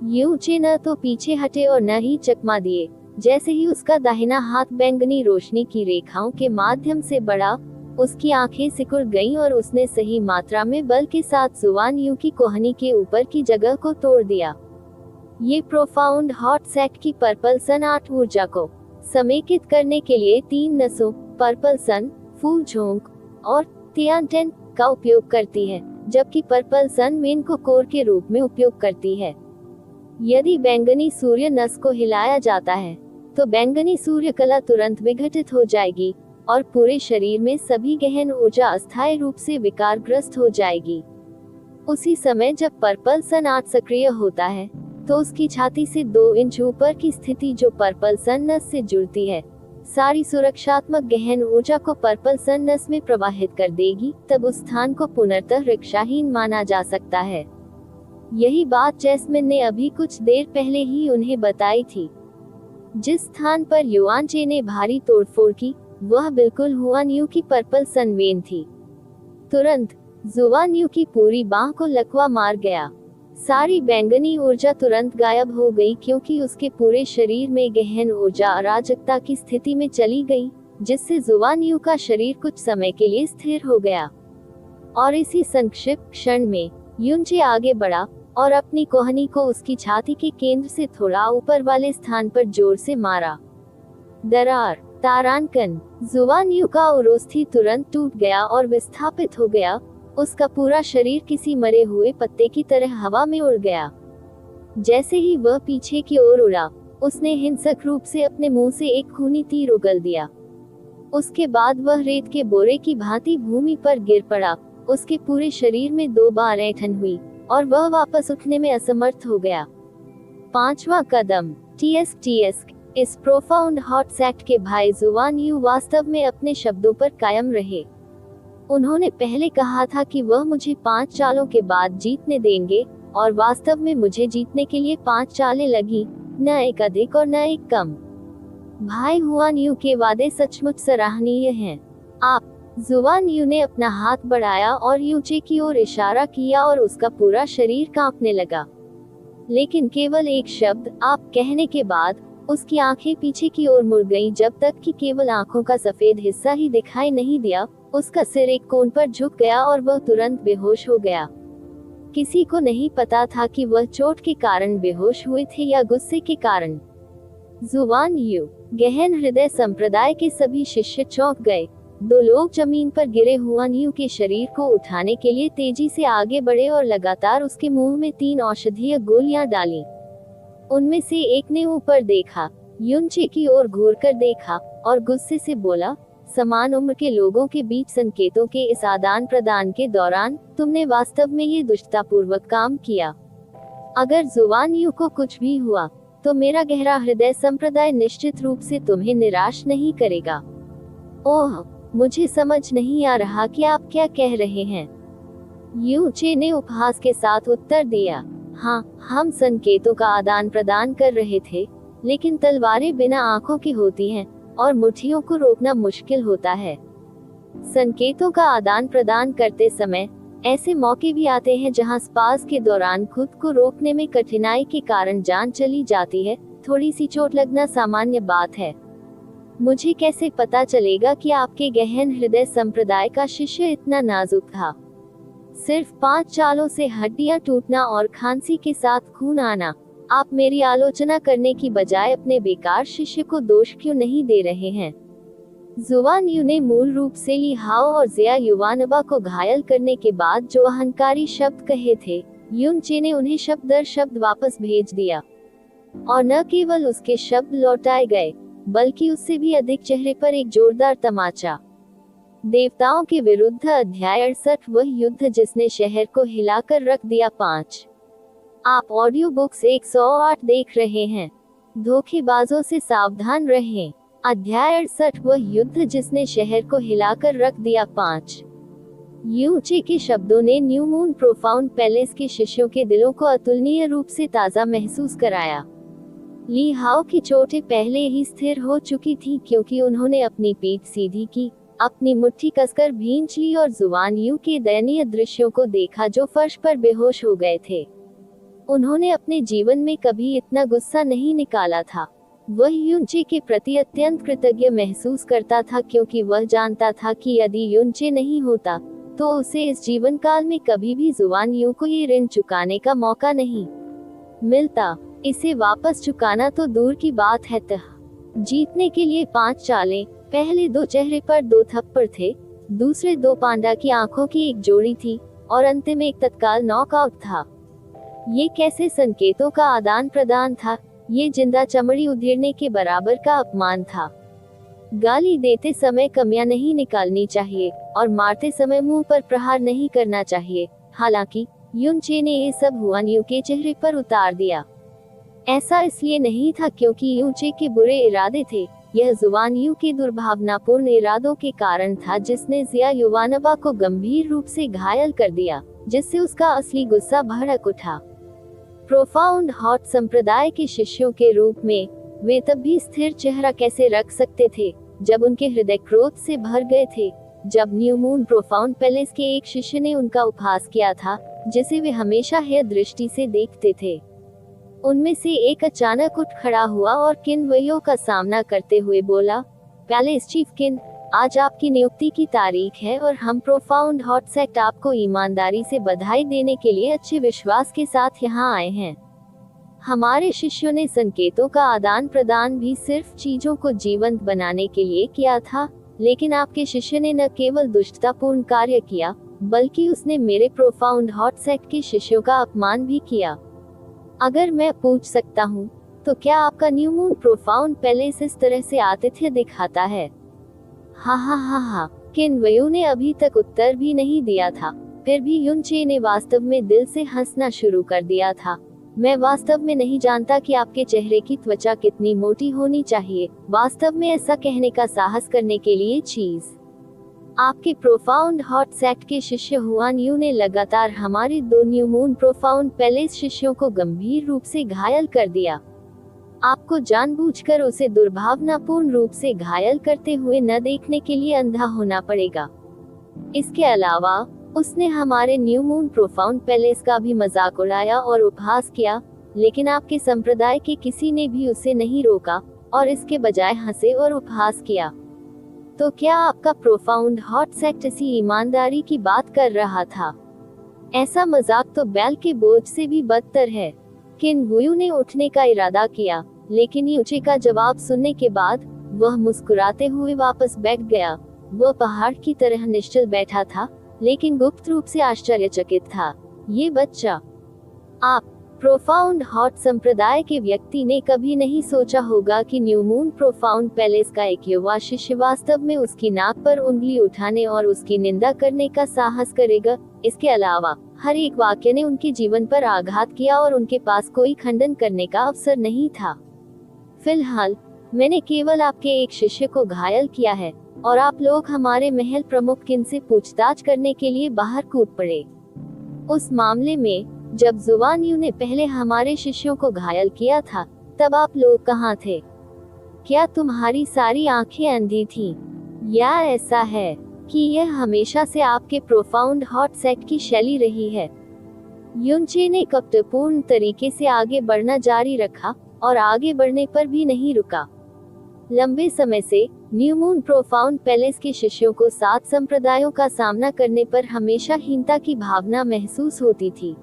यूचे न तो पीछे हटे और न ही चकमा दिए। जैसे ही उसका दाहिना हाथ बैंगनी रोशनी की रेखाओं के माध्यम से बढ़ा, उसकी आंखें सिकुड़ गईं और उसने सही मात्रा में बल के साथ जुवान यू की कोहनी के ऊपर की जगह को तोड़ दिया। ये प्रोफाउंड हॉट सेट की पर्पल सन आर्ट ऊर्जा को समेकित करने के लिए 3 नसों, पर्पल सन, फू झोंक और तियानटेन का उपयोग करती है, जबकि पर्पल सन मेन को कोर के रूप में उपयोग करती है। यदि बैंगनी सूर्य नस को हिलाया जाता है तो बैंगनी सूर्य कला तुरंत विघटित हो जाएगी। और पूरे शरीर में सभी गहन ऊर्जा अस्थायी रूप से विकारग्रस्त हो जाएगी। उसी समय जब पर्पल सन 8 सक्रिय होता है तो उसकी छाती से 2 इंच ऊपर की स्थिति जो पर्पल सन नस से जुड़ती है सारी सुरक्षात्मक गहन ऊर्जा को पर्पल सन नस में प्रवाहित कर देगी। तब उस स्थान को पुनर्तः रिक्षाहीन माना जा सकता है। यही बात जैस्मिन ने अभी कुछ देर पहले ही उन्हें बताई थी। जिस स्थान पर युआन चे ने भारी तोड़फोड़ की वह बिल्कुल हुआन यू की पर्पल सन वेन थी। तुरंत जुआन यू की पूरी बाह को लकवा मार गया। सारी बैंगनी ऊर्जा तुरंत गायब हो गई क्योंकि उसके पूरे शरीर में गहन ऊर्जा अराजकता की स्थिति में चली गई, जिससे जुआन यू का शरीर कुछ समय के लिए स्थिर हो गया। और इसी संक्षिप्त क्षण में युनचे आगे बढ़ा और अपनी कोहनी को उसकी छाती के केंद्र से थोड़ा ऊपर वाले स्थान पर जोर से मारा। दरार तारांकन जुआन यू का उरोस्थी तुरंत टूट गया और विस्थापित हो गया। उसका पूरा शरीर किसी मरे हुए पत्ते की तरह हवा में उड़ गया। जैसे ही वह पीछे की ओर उड़ा उसने हिंसक रूप से अपने मुंह से एक खूनी तीर उगल दिया। उसके बाद वह रेत के बोरे की भांति भूमि पर गिर पड़ा। उसके पूरे शरीर में 2 बार ऐंठन हुई और वह वापस उठने में असमर्थ हो गया। 5वां कदम टीएस इस प्रोफाउंड हॉट सेट के भाई जुआन यू वास्तव में अपने शब्दों पर कायम रहे। उन्होंने पहले कहा था कि वह मुझे 5 चालों के बाद जीतने देंगे और वास्तव में मुझे जीतने के लिए 5 चालें लगी, न एक अधिक और न एक कम। भाई हुआन यू के वादे सचमुच सराहनीय हैं। आप जुआन यू ने अपना हाथ बढ़ाया और यूचे की ओर इशारा किया और उसका पूरा शरीर कांपने लगा। लेकिन केवल एक शब्द आप कहने के बाद उसकी आंखें पीछे की ओर मुड़ गईं जब तक कि केवल आंखों का सफेद हिस्सा ही दिखाई नहीं दिया। उसका सिर एक कोण पर झुक गया और वह तुरंत बेहोश हो गया। किसी को नहीं पता था कि वह चोट के कारण बेहोश हुए थे या गुस्से के कारण। जुआन यू गहन हृदय संप्रदाय के सभी शिष्य चौंक गए। 2 लोग जमीन पर गिरे हुआन यू के शरीर को उठाने के लिए तेजी से आगे बढ़े और लगातार उसके मुंह में 3 औषधीय गोलियां डाली। उनमें से एक ने ऊपर देखा, युनचे की ओर घूरकर देखा और गुस्से से बोला, समान उम्र के लोगों के बीच संकेतों के इस आदान प्रदान के दौरान तुमने वास्तव में ये दुष्टतापूर्वक काम किया। अगर जुआन यू को कुछ भी हुआ तो मेरा गहरा हृदय संप्रदाय निश्चित रूप से तुम्हें निराश नहीं करेगा। ओह, मुझे समझ नहीं आ रहा कि आप क्या कह रहे हैं। यूचे ने उपहास के साथ उत्तर दिया, हाँ, हम संकेतों का आदान प्रदान कर रहे थे, लेकिन तलवारें बिना आंखों की होती हैं और मुट्ठियों को रोकना मुश्किल होता है। संकेतों का आदान प्रदान करते समय ऐसे मौके भी आते हैं जहां स्पास के दौरान खुद को रोकने में कठिनाई के कारण जान चली जाती है। थोड़ी सी चोट लगना सामान्य बात है। मुझे कैसे पता चलेगा कि आपके गहन हृदय संप्रदाय का शिष्य इतना नाजुक था। सिर्फ 5 चालों से हड्डियां टूटना और खांसी के साथ खून आना। आप मेरी आलोचना करने की बजाय अपने बेकार शिष्य को दोष क्यों नहीं दे रहे हैं। जुआन यू ने मूल रूप से ली हाओ और जिया युवानबा को घायल करने के बाद जो अहंकारी शब्द कहे थे, युनचे ने उन्हें शब्द दर शब्द वापस भेज दिया। और न केवल उसके शब्द लौटाए गए, बल्कि उससे भी अधिक चेहरे पर एक जोरदार तमाचा। देवताओं के विरुद्ध अध्याय 68, वह युद्ध जिसने शहर को हिलाकर रख दिया। 5। आप ऑडियो बुक्स 108 देख रहे हैं। धोखेबाजों से सावधान रहें। अध्याय 68, वह युद्ध जिसने शहर को हिलाकर रख दिया। 5। यूचे के शब्दों ने न्यू मून प्रोफाउंड पैलेस के शिष्यों के दिलों को अतुलनीय रूप से ताज़ा महसूस कराया। ली हाओ की चोटें पहले ही स्थिर हो चुकी थी क्योंकि उन्होंने अपनी पीठ सीधी की, अपनी मुट्ठी कसकर भींच ली और जुआन यू के दयनीय दृश्यों को देखा जो फर्श पर बेहोश हो गए थे। उन्होंने अपने जीवन में कभी इतना गुस्सा नहीं निकाला था। वह युनचे के प्रति अत्यंत कृतज्ञ महसूस करता था क्योंकि वह जानता था कि यदि युनचे नहीं होता तो उसे इस जीवन काल में कभी भी जुआन यू को ये ऋण चुकाने का मौका नहीं मिलता। इसे वापस चुकाना तो दूर की बात है। जीतने के लिए 5 चालें, पहले 2 चेहरे पर 2 थप्पड़ थे, दूसरे 2 पांडा की आंखों की एक जोड़ी थी और अंतिम एक तत्काल नॉकआउट था। ये कैसे संकेतों का आदान प्रदान था? ये जिंदा चमड़ी उधेड़ने के बराबर का अपमान था। गाली देते समय कमियां नहीं निकालनी चाहिए और मारते समय मुंह पर प्रहार नहीं करना चाहिए। हालांकि युनचे ने ये सब हुआन यू के चेहरे पर उतार दिया। ऐसा इसलिए नहीं था क्योंकि युनचे के बुरे इरादे थे, यह जुवान यू के दुर्भावनापूर्ण इरादों के कारण था जिसने जिया युवानवा को गंभीर रूप से घायल कर दिया, जिससे उसका असली गुस्सा भड़क उठा। प्रोफाउंड हॉट संप्रदाय के शिष्यों के रूप में वे तब भी स्थिर चेहरा कैसे रख सकते थे जब उनके हृदय क्रोध से भर गए थे। जब न्यू मून प्रोफाउंड पैलेस के एक शिष्य ने उनका उपहास किया था, जिसे वे हमेशा हेय दृष्टि से देखते थे, उनमें से एक अचानक उठ खड़ा हुआ और किनवइयों का सामना करते हुए बोला, पैलेस चीफ किन, आज आपकी नियुक्ति की तारीख है और हम प्रोफाउंड हॉट सेक्ट आपको ईमानदारी से बधाई देने के लिए अच्छे विश्वास के साथ यहाँ आए हैं। हमारे शिष्यों ने संकेतों का आदान प्रदान भी सिर्फ चीजों को जीवंत बनाने के लिए किया था, लेकिन आपके शिष्य ने न केवल दुष्टतापूर्ण कार्य किया, बल्कि उसने मेरे प्रोफाउंड हॉट सेक्ट के शिष्यों का अपमान भी किया। अगर मैं पूछ सकता हूँ, तो क्या आपका न्यू मून प्रोफाउंड पैलेस इस तरह से आतिथ्य दिखाता है? हा, किनवयू ने अभी तक उत्तर भी नहीं दिया था, फिर भी युनचे ने वास्तव में दिल से हंसना शुरू कर दिया था। मैं वास्तव में नहीं जानता कि आपके चेहरे की त्वचा कितनी मोटी होनी चाहिए वास्तव में ऐसा कहने का साहस करने के लिए चीज। आपके प्रोफाउंड हॉट सेक्ट के शिष्य हुआन यू ने लगातार हमारे 2 न्यू मून प्रोफाउंड पैलेस शिष्यों को गंभीर रूप से घायल कर दिया। आपको जानबूझकर उसे दुर्भावनापूर्ण रूप से घायल करते हुए न देखने के लिए अंधा होना पड़ेगा। इसके अलावा उसने हमारे न्यू मून प्रोफाउंड पैलेस का भी मजाक उड़ाया और उपहास किया, लेकिन आपके संप्रदाय के किसी ने भी उसे नहीं रोका और इसके बजाय हंसे और उपहास किया। तो क्या आपका प्रोफाउंड हॉट सेक्ट इसी ईमानदारी की बात कर रहा था? ऐसा मजाक तो बैल के बोझ से भी बदतर है। किनवुयू ने उठने का इरादा किया, लेकिन युचे का जवाब सुनने के बाद वह मुस्कुराते हुए वापस बैठ गया। वह पहाड़ की तरह निश्चल बैठा था, लेकिन गुप्त रूप से आश्चर्यचकित था। ये बच्चा, आप प्रोफाउंड हॉट संप्रदाय के व्यक्ति ने कभी नहीं सोचा होगा कि न्यू मून प्रोफाउंड पैलेस का एक युवा शिष्य वास्तव में उसकी नाक पर उंगली उठाने और उसकी निंदा करने का साहस करेगा। इसके अलावा हर एक वाक्य ने उनके जीवन पर आघात किया और उनके पास कोई खंडन करने का अवसर नहीं था। फिलहाल मैंने केवल आपके एक शिष्य को घायल किया है और आप लोग हमारे महल प्रमुख किन से पूछताछ करने के लिए बाहर कूद पड़े। उस मामले में जब जुवान यू ने पहले हमारे शिष्यों को घायल किया था, तब आप लोग कहाँ थे? क्या तुम्हारी सारी आंखें अंधी थीं? या ऐसा है कि यह हमेशा से आपके प्रोफाउंड हॉट सेक्ट की शैली रही है? युनचे ने कपटपूर्ण तरीके से आगे बढ़ना जारी रखा और आगे बढ़ने पर भी नहीं रुका। लंबे समय से न्यू मून प्रोफाउंड पैलेस के शिष्यों को 7 संप्रदायों का सामना करने पर हमेशा हीनता की भावना महसूस होती थी।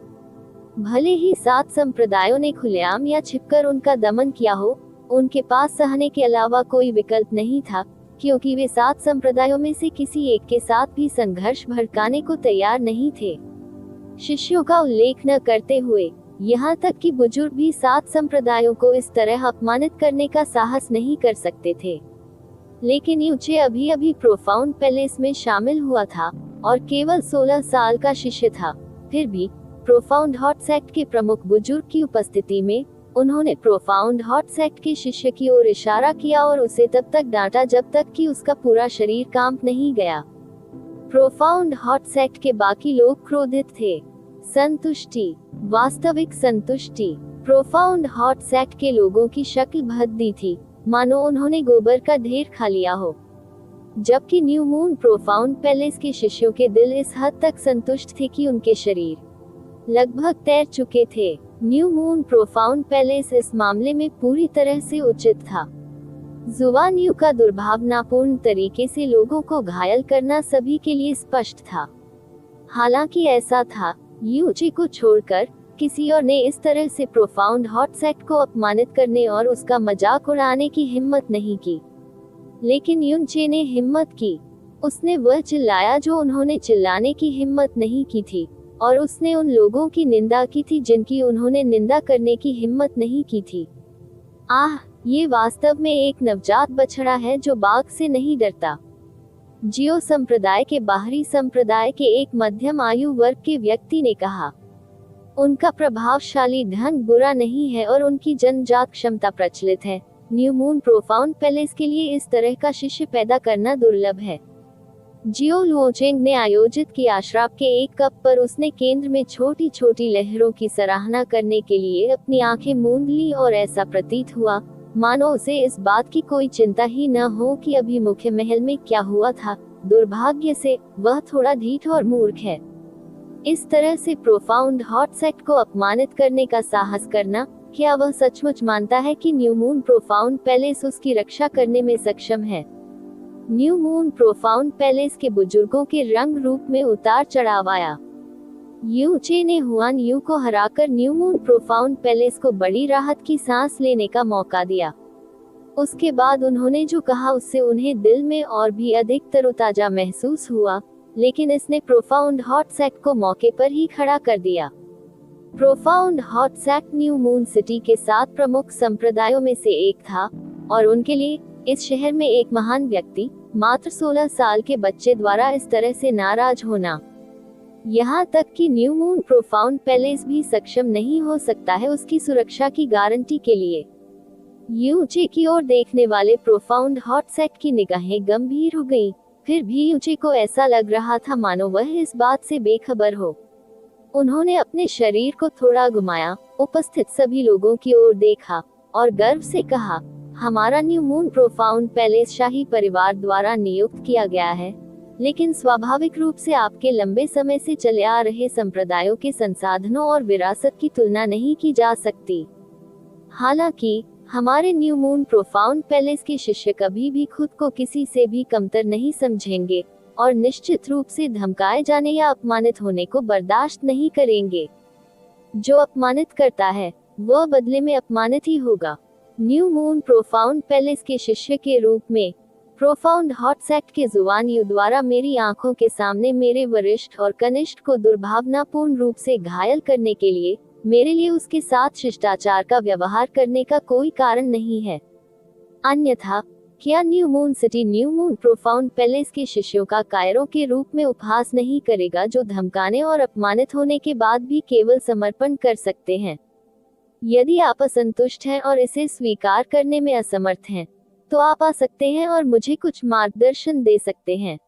भले ही 7 संप्रदायों ने खुलेआम या छिपकर उनका दमन किया हो, उनके पास सहने के अलावा कोई विकल्प नहीं था, क्योंकि वे 7 संप्रदायों में से किसी एक के साथ भी संघर्ष भड़काने को तैयार नहीं थे। शिष्यों का उल्लेख न करते हुए यहाँ तक कि बुजुर्ग भी 7 संप्रदायों को इस तरह अपमानित करने का साहस नहीं कर सकते थे। लेकिन युचे अभी अभी प्रोफाउंड पैलेस में शामिल हुआ था और केवल 16 साल का शिष्य था। फिर भी प्रोफाउंड हॉट सेक्ट के प्रमुख बुजुर्ग की उपस्थिति में उन्होंने प्रोफाउंड हॉट सेक्ट के शिष्य की ओर इशारा किया और उसे तब तक डांटा जब तक कि उसका पूरा शरीर कांप नहीं गया। प्रोफाउंड हॉट सेक्ट के बाकी लोग क्रोधित थे। संतुष्टि, वास्तविक संतुष्टि। प्रोफाउंड हॉट सेक्ट के लोगों की शक्ल भद्दी थी, मानो उन्होंने गोबर का ढेर खा लिया हो, जबकि न्यू मून प्रोफाउंड पैलेस के शिष्यों के दिल इस हद तक संतुष्ट थे कि उनके शरीर लगभग तैर चुके थे। न्यू मून प्रोफाउंड पैलेस इस मामले में पूरी तरह से उचित था। जुवान यू का दुर्भावनापूर्ण तरीके से लोगों को घायल करना सभी के लिए स्पष्ट था। हालांकि ऐसा था, युचे को छोड़कर किसी और ने इस तरह से प्रोफाउंड हॉट सेक्ट को अपमानित करने और उसका मजाक उड़ाने की हिम्मत नहीं की। लेकिन युनचे ने हिम्मत की। उसने वह चिल्लाया जो उन्होंने चिल्लाने की हिम्मत नहीं की थी, और उसने उन लोगों की निंदा की थी जिनकी उन्होंने निंदा करने की हिम्मत नहीं की थी। आह, ये वास्तव में एक नवजात बछड़ा है जो बाघ से नहीं डरता। जियो संप्रदाय के बाहरी संप्रदाय के एक मध्यम आयु वर्ग के व्यक्ति ने कहा, उनका प्रभावशाली ढंग बुरा नहीं है और उनकी जन्मजात क्षमता प्रचलित है। न्यू मून प्रोफाउंड पैलेस के लिए इस तरह का शिष्य पैदा करना दुर्लभ है। जियो लुओचेंग ने आयोजित किया शराब के एक कप पर उसने केंद्र में छोटी छोटी लहरों की सराहना करने के लिए अपनी आंखें मूंद ली और ऐसा प्रतीत हुआ मानो उसे इस बात की कोई चिंता ही न हो कि अभी मुख्य महल में क्या हुआ था। दुर्भाग्य से वह थोड़ा ढीठ और मूर्ख है। इस तरह से प्रोफाउंड हॉट सेट को अपमानित करने का साहस करना, क्या वह सचमुच मानता है कि न्यू मून प्रोफाउंड पैलेस उसकी रक्षा करने में सक्षम है? न्यू मून प्रोफाउंड पैलेस के बुजुर्गों के रंग रूप में उतार चढ़ाव आया। यू चे ने हुआन यू को हराकर न्यू मून प्रोफाउंड पैलेस को बड़ी राहत की सांस लेने का मौका दिया। उसके बाद उन्होंने जो कहा उससे उन्हें दिल में और भी अधिक तरोताजा महसूस हुआ, लेकिन इसने प्रोफाउंड हॉट सेट को मौके पर ही खड़ा कर दिया। Profound hot set new moon city के 7 प्रमुख संप्रदायों में से एक था और उनके लिए इस शहर में एक महान व्यक्ति, मात्र 16 साल के बच्चे द्वारा इस तरह से नाराज होना, यहाँ तक कि न्यू मून प्रोफाउंड पैलेस भी सक्षम नहीं हो सकता है उसकी सुरक्षा की गारंटी के लिए। यूचे की ओर देखने वाले प्रोफाउंड हॉट सेट की निगाहें गंभीर हो गईं। फिर भी यूचे को ऐसा लग रहा था मानो वह इस बात से बेखबर हो। उन्होंने अपने शरीर को थोड़ा घुमाया, उपस्थित सभी लोगों की ओर देखा और गर्व से कहा, हमारा न्यू मून प्रोफाउंड पैलेस शाही परिवार द्वारा नियुक्त किया गया है, लेकिन स्वाभाविक रूप से आपके लंबे समय से चले आ रहे संप्रदायों के संसाधनों और विरासत की तुलना नहीं की जा सकती। हालांकि हमारे न्यू मून प्रोफाउंड पैलेस के शिष्य कभी भी खुद को किसी से भी कमतर नहीं समझेंगे और निश्चित रूप से धमकाए जाने या अपमानित होने को बर्दाश्त नहीं करेंगे। जो अपमानित करता है वह बदले में अपमानित ही होगा। न्यू मून प्रोफाउंड पैलेस के शिष्य के रूप में प्रोफाउंड हॉट सेट के जुबान यू द्वारा मेरी आंखों के सामने मेरे वरिष्ठ और कनिष्ठ को दुर्भावनापूर्ण रूप से घायल करने के लिए मेरे लिए उसके साथ शिष्टाचार का व्यवहार करने का कोई कारण नहीं है। अन्यथा क्या new moon city new moon profound palace के शिष्यों का कायरों के रूप में उपहास नहीं करेगा, जो धमकाने और अपमानित होने के बाद भी केवल समर्पण कर सकते हैं? यदि आप असंतुष्ट हैं और इसे स्वीकार करने में असमर्थ हैं, तो आप आ सकते हैं और मुझे कुछ मार्गदर्शन दे सकते हैं।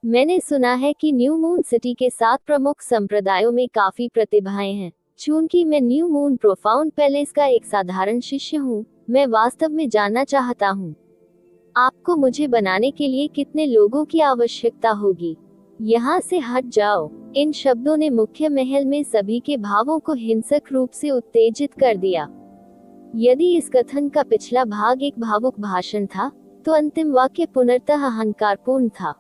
मैंने सुना है कि न्यू मून सिटी के 7 प्रमुख संप्रदायों में काफी प्रतिभाएं हैं। चूंकि मैं न्यू मून प्रोफाउंड पैलेस का एक साधारण शिष्य हूँ, मैं वास्तव में जानना चाहता हूँ, आपको मुझे बनाने के लिए कितने लोगों की आवश्यकता होगी? यहाँ से हट जाओ। इन शब्दों ने मुख्य महल में सभी के भावों को हिंसक रूप से उत्तेजित कर दिया। यदि इस कथन का पिछला भाग एक भावुक भाषण था, तो अंतिम वाक्य पूर्णतः अहंकारपूर्ण था,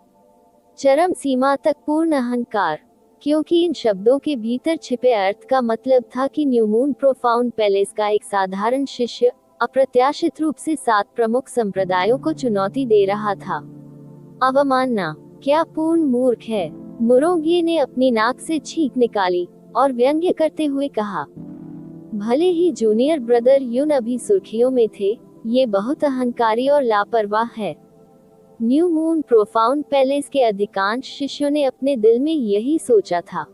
चरम सीमा तक पूर्ण अहंकार, क्योंकि इन शब्दों के भीतर छिपे अर्थ का मतलब था कि न्यू मून प्रोफाउंड पैलेस का एक साधारण शिष्य अप्रत्याशित रूप से 7 प्रमुख संप्रदायों को चुनौती दे रहा था। अवमानना, क्या पूर्ण मूर्ख है। मुरोंगिये ने अपनी नाक से छींक निकाली और व्यंग्य करते हुए कहा, भले ही जूनियर ब्रदर यून अभी सुर्खियों में थे, ये बहुत अहंकारी और लापरवाह है। न्यू मून प्रोफाउंड पैलेस के अधिकांश शिष्यों ने अपने दिल में यही सोचा था।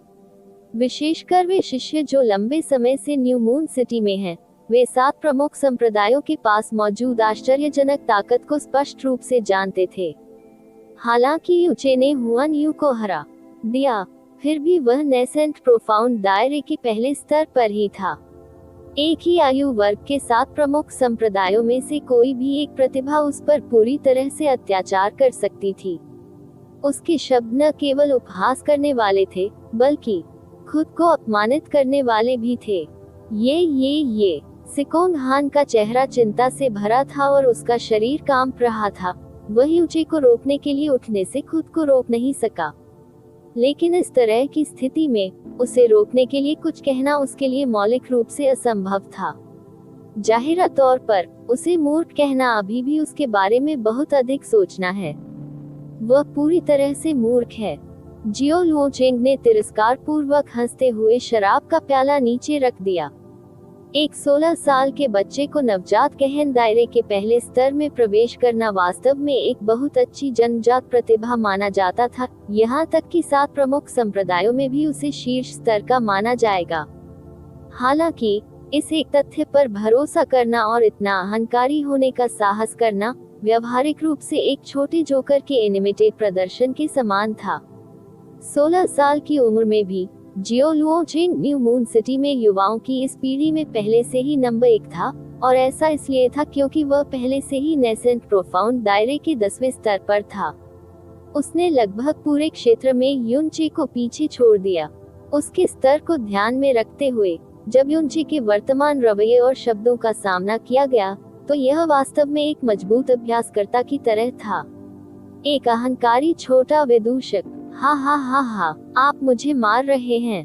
विशेषकर वे शिष्य जो लंबे समय से न्यू मून सिटी में हैं, वे 7 प्रमुख संप्रदायों के पास मौजूद आश्चर्यजनक ताकत को स्पष्ट रूप से जानते थे। हालांकि यूचे ने हुआन यू को हरा दिया, फिर भी वह नेसेंट प्रोफाउंड दायरे के पहले स्तर पर ही था। एक ही आयु वर्ग के 7 प्रमुख संप्रदायों में से कोई भी एक प्रतिभा उस पर पूरी तरह से अत्याचार कर सकती थी। उसके शब्द न केवल उपहास करने वाले थे, बल्कि खुद को अपमानित करने वाले भी थे। ये सिकोंग हान का चेहरा चिंता से भरा था और उसका शरीर कांप रहा था। वह यूचे को रोकने के लिए उठने से खुद को रोक नहीं सका, लेकिन इस तरह की स्थिति में उसे रोकने के लिए कुछ कहना उसके लिए मौलिक रूप से असंभव था। जाहिर तौर पर उसे मूर्ख कहना अभी भी उसके बारे में बहुत अधिक सोचना है। वह पूरी तरह से मूर्ख है। जियो लुओचेंग ने तिरस्कार पूर्वक हंसते हुए शराब का प्याला नीचे रख दिया। एक 16 साल के बच्चे को नवजात गहन दायरे के पहले स्तर में प्रवेश करना वास्तव में एक बहुत अच्छी जन्मजात प्रतिभा माना जाता था, यहाँ तक कि 7 प्रमुख संप्रदायों में भी उसे शीर्ष स्तर का माना जाएगा। हालांकि इस एक तथ्य पर भरोसा करना और इतना अहंकारी होने का साहस करना व्यवहारिक रूप से एक छोटे जोकर के एनिमेटेड प्रदर्शन के समान था। 16 साल की उम्र में भी जियो लुओचेन न्यू मून सिटी में युवाओं की इस पीढ़ी में पहले से ही नंबर 1 था, और ऐसा इसलिए था क्योंकि वह पहले से ही नेसेंट प्रोफाउंड दायरे के 10वें स्तर पर था। उसने लगभग पूरे क्षेत्र में युनचे को पीछे छोड़ दिया। उसके स्तर को ध्यान में रखते हुए जब युनचे के वर्तमान रवैये और शब्दों का सामना किया गया, तो यह वास्तव में एक मजबूत अभ्यासकर्ता की तरह था। एक अहंकारी छोटा विदूषक, हा हा हा हा, आप मुझे मार रहे हैं।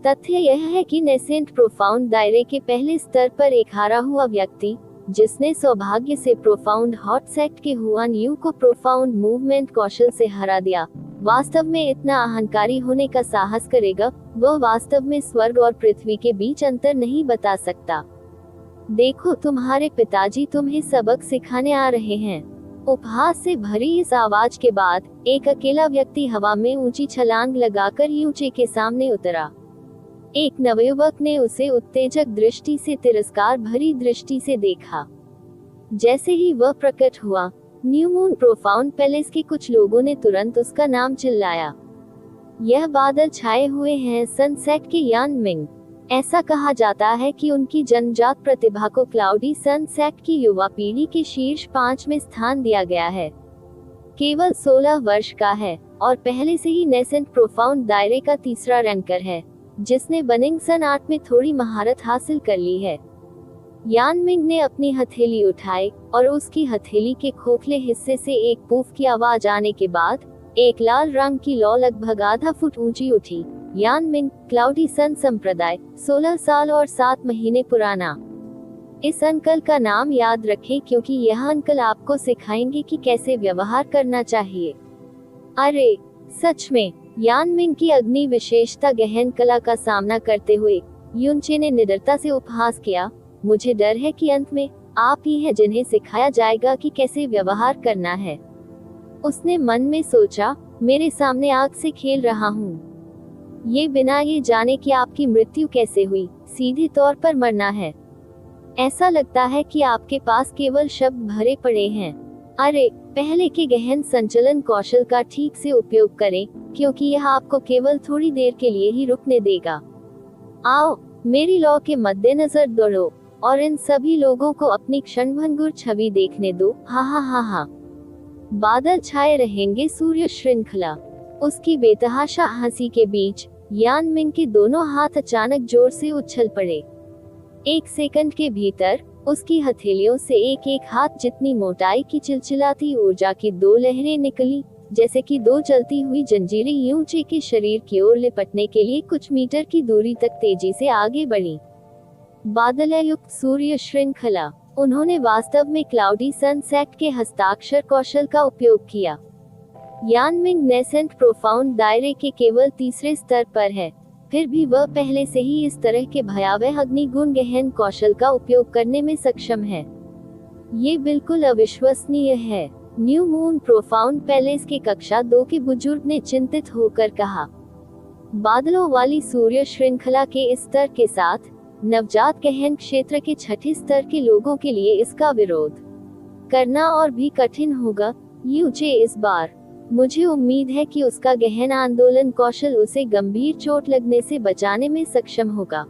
तथ्य यह है कि नेसेंट प्रोफाउंड दायरे के पहले स्तर पर एक हारा हुआ व्यक्ति, जिसने सौभाग्य से प्रोफाउंड हॉट सेक्ट के हुआन यू को प्रोफाउंड मूवमेंट कौशल से हरा दिया, वास्तव में इतना अहंकारी होने का साहस करेगा। वह वास्तव में स्वर्ग और पृथ्वी के बीच अंतर नहीं बता सकता। देखो, तुम्हारे पिताजी तुम्हें सबक सिखाने आ रहे हैं। उपहास से भरी इस आवाज के बाद एक अकेला व्यक्ति हवा में ऊंची छलांग लगाकर यूचे के सामने उतरा। एक नवयुवक ने उसे उत्तेजक दृष्टि से, तिरस्कार भरी दृष्टि से देखा। जैसे ही वह प्रकट हुआ, न्यू मून प्रोफाउंड पैलेस के कुछ लोगों ने तुरंत उसका नाम चिल्लाया। यह बादल छाए हुए हैं सनसेट के यान मिंग। ऐसा कहा जाता है कि उनकी जन्मजात प्रतिभा को क्लाउडी सनसेट की युवा पीढ़ी के शीर्ष 5 में स्थान दिया गया है। केवल 16 वर्ष का है और पहले से ही नेसेंट प्रोफाउंड दायरे का तीसरा रैंकर है, जिसने बनिंग सन आर्ट में थोड़ी महारत हासिल कर ली है। यान मिंग ने अपनी हथेली उठाई और उसकी हथेली के खोखले हिस्से से एक पूफ की आवाज आने के बाद एक लाल रंग की लौ लगभग आधा फुट ऊंची उठी। यान मिंग, क्लाउडी सन संप्रदाय, 16 साल और 7 महीने पुराना। इस अंकल का नाम याद रखें क्योंकि यह अंकल आपको सिखाएंगे कि कैसे व्यवहार करना चाहिए। अरे सच में, यान मिंग की अग्नि विशेषता गहन कला का सामना करते हुए युनचे ने निडरता से उपहास किया। मुझे डर है कि अंत में आप ही हैं जिन्हें सिखाया जाएगा कि कैसे व्यवहार करना है। उसने मन में सोचा, मेरे सामने आग से खेल रहा हूँ, ये बिना ये जाने कि आपकी मृत्यु कैसे हुई, सीधे तौर पर मरना है। ऐसा लगता है कि आपके पास केवल शब्द भरे पड़े हैं। अरे, पहले के गहन संचलन कौशल का ठीक से उपयोग करें, क्योंकि यह आपको केवल थोड़ी देर के लिए ही रुकने देगा। आओ, मेरी लौ के मद्देनजर दौड़ो और इन सभी लोगों को अपनी क्षणभंगुर छवि देखने दो। हा हा हा हा। बादल छाए रहेंगे सूर्य श्रृंखला। उसकी बेतहाशा हंसी के बीच यान मिंग के दोनों हाथ अचानक जोर से उछल पड़े। एक सेकंड के भीतर उसकी हथेलियों से एक एक हाथ जितनी मोटाई की चिलचिलाती ऊर्जा की 2 लहरें निकली, जैसे कि 2 चलती हुई जंजीरें यूचे के शरीर की ओर लिपटने के लिए कुछ मीटर की दूरी तक तेजी से आगे बढ़ी। बादलयुक्त सूर्य श्रृंखला। उन्होंने वास्तव में क्लाउडी सनसेट के हस्ताक्षर कौशल का उपयोग किया। यान मिंग नेसेंट प्रोफाउंड दायरे के केवल तीसरे स्तर पर है, फिर भी वह पहले से ही इस तरह के भयावह अग्निगुण गहन कौशल का उपयोग करने में सक्षम है। ये बिल्कुल अविश्वसनीय है, न्यू मून प्रोफाउंड पैलेस के कक्षा 2 के बुजुर्ग ने चिंतित होकर कहा। बादलों वाली सूर्य श्रृंखला के इस स्तर के साथ नवजात गहन क्षेत्र के 6ठे स्तर के लोगों के लिए इसका विरोध करना और भी कठिन होगा। यूचे इस बार, मुझे उम्मीद है कि उसका गहन आंदोलन कौशल उसे गंभीर चोट लगने से बचाने में सक्षम होगा।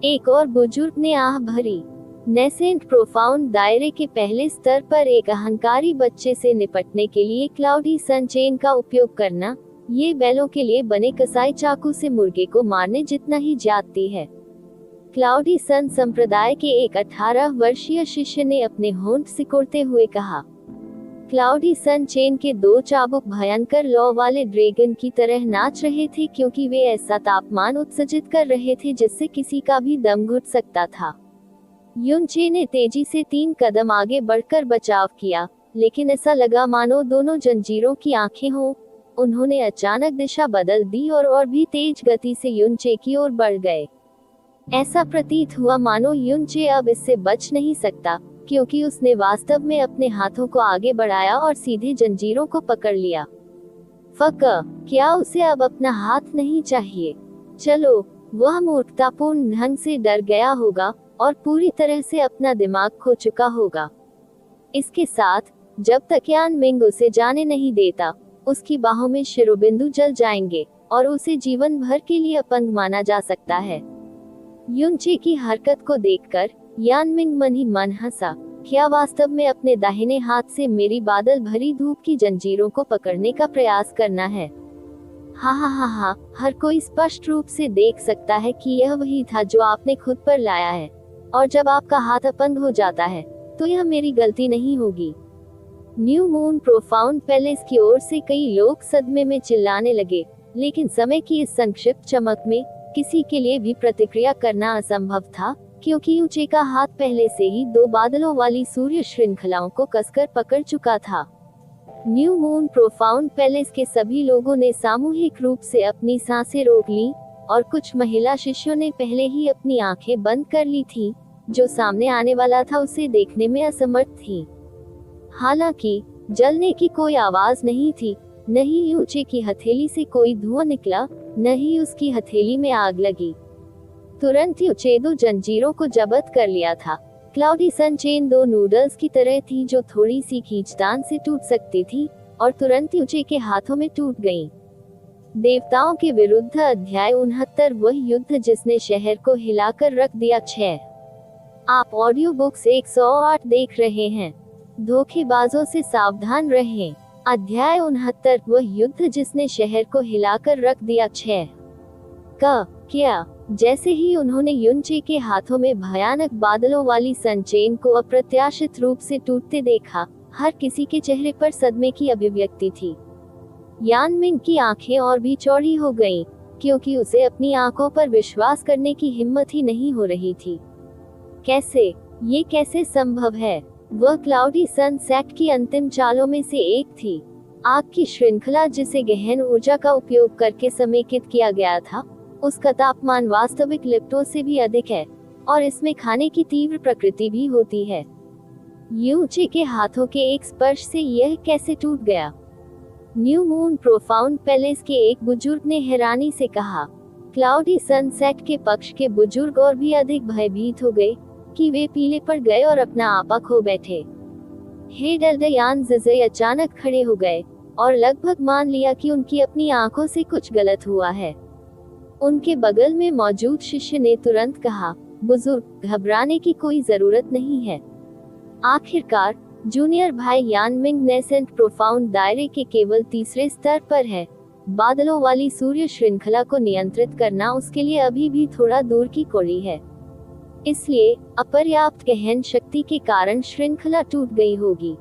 एक और बुजुर्ग ने आह भरी। नेसेंट प्रोफाउंड दायरे के पहले स्तर पर एक अहंकारी बच्चे से निपटने के लिए क्लाउडी सन चेन का उपयोग करना, ये बैलों के लिए बने कसाई चाकू से मुर्गे को मारने जितना ही ज्यादती है। क्लाउडी सन संप्रदाय के एक 18 वर्षीय शिष्य ने अपने होंठ सिकोड़ते हुए कहा। क्लाउडी सन चेन के 2 चाबुक भयंकर लौ वाले ड्रैगन की तरह नाच रहे थे, क्योंकि वे ऐसा तापमान उत्सर्जित कर रहे थे जिससे किसी का भी दम घुट सकता था। युनचे ने तेजी से 3 कदम आगे बढ़कर बचाव किया, लेकिन ऐसा लगा मानो दोनों जंजीरों की आंखें हों। उन्होंने अचानक दिशा बदल दी और भी तेज गति से युनचे की ओर बढ़ गए। ऐसा प्रतीत हुआ मानो युनचे अब इससे बच नहीं सकता, क्योंकि उसने वास्तव में अपने हाथों को आगे बढ़ाया और सीधे जंजीरों को पकड़ लिया। फक, क्या उसे अब अपना हाथ नहीं चाहिए? चलो, वह मूर्खतापूर्ण ढंग से डर गया होगा और पूरी तरह से अपना दिमाग खो चुका होगा। इसके साथ, जब तक यान मिंग उसे जाने नहीं देता, उसकी बाहों में शिरोबिंदु जल जाएंगे और उसे जीवन भर के लिए अपंग माना जा सकता है। युनचे की हरकत को देखकर यान मिंग मन ही मन हंसा। क्या वास्तव में अपने दाहिने हाथ से मेरी बादल भरी धूप की जंजीरों को पकड़ने का प्रयास करना है? हा हा हा हा, हर कोई स्पष्ट रूप से देख सकता है कि यह वही था जो आपने खुद पर लाया है, और जब आपका हाथ अपंग हो जाता है तो यह मेरी गलती नहीं होगी। न्यू मून प्रोफाउंड पैलेस की ओर से कई लोग सदमे में चिल्लाने लगे, लेकिन समय की इस संक्षिप्त चमक में किसी के लिए भी प्रतिक्रिया करना असंभव था, क्योंकि यूचे का हाथ पहले से ही 2 बादलों वाली सूर्य श्रृंखलाओं को कसकर पकड़ चुका था। न्यू मून प्रोफाउंड पैलेस के सभी लोगों ने सामूहिक रूप से अपनी सांसें रोक ली, और कुछ महिला शिष्यों ने पहले ही अपनी आंखें बंद कर ली थीं, जो सामने आने वाला था उसे देखने में असमर्थ थी। हालांकि जलने की कोई आवाज नहीं थी, न ही यूचे की हथेली से कोई धुआं निकला, न ही उसकी हथेली में आग लगी। तुरंत यूचे 2 जंजीरों को जब्त कर लिया था। क्लाउडी सन चेन 2 नूडल्स की तरह थी जो थोड़ी सी खींचतान से टूट सकती थी, और तुरंत यूचे के हाथों में टूट गईं। देवताओं के विरुद्ध अध्याय 69, वह युद्ध जिसने शहर को हिलाकर रख दिया 6। आप ऑडियो बुक्स 108 देख रहे हैं। धोखेबाजों से सावधान रहें। अध्याय 69, वह युद्ध जिसने शहर को हिलाकर रख दिया 6। क्या जैसे ही उन्होंने युनचे के हाथों में भयानक बादलों वाली सनचेन को अप्रत्याशित रूप से टूटते देखा, हर किसी के चेहरे पर सदमे की अभिव्यक्ति थी। यान मिंग की आंखें और भी चौड़ी हो गईं, क्योंकि उसे अपनी आंखों पर विश्वास करने की हिम्मत ही नहीं हो रही थी। ये कैसे संभव है? वह क्लाउडी सन सेक्ट की अंतिम चालों में से एक थी। आग की श्रृंखला जिसे गहन ऊर्जा का उपयोग करके समेकित किया गया था, उसका तापमान वास्तविक लिप्टों से भी अधिक है, और इसमें खाने की तीव्र प्रकृति भी होती है। यूचे के हाथों के एक स्पर्श से यह कैसे टूट गया? न्यू मून प्रोफाउंड पैलेस के एक बुजुर्ग ने हैरानी से कहा। क्लाउडी सनसेट के पक्ष के बुजुर्ग और भी अधिक भयभीत हो गए कि वे पीले पड़ गए और अपना आपा खो बैठे। हेडल्डयान जिजे अचानक खड़े हो गए और लगभग मान लिया कि उनकी अपनी आंखों से कुछ गलत हुआ है। उनके बगल में मौजूद शिष्य ने तुरंत कहा, बुजुर्ग, घबराने की कोई जरूरत नहीं है। आखिरकार जूनियर भाई यान मिंग नेसेंट प्रोफाउंड दायरे के केवल तीसरे स्तर पर है। बादलों वाली सूर्य श्रृंखला को नियंत्रित करना उसके लिए अभी भी थोड़ा दूर की कौड़ी है। इसलिए अपर्याप्त गहन शक्ति के कारण श्रृंखला टूट गई होगी।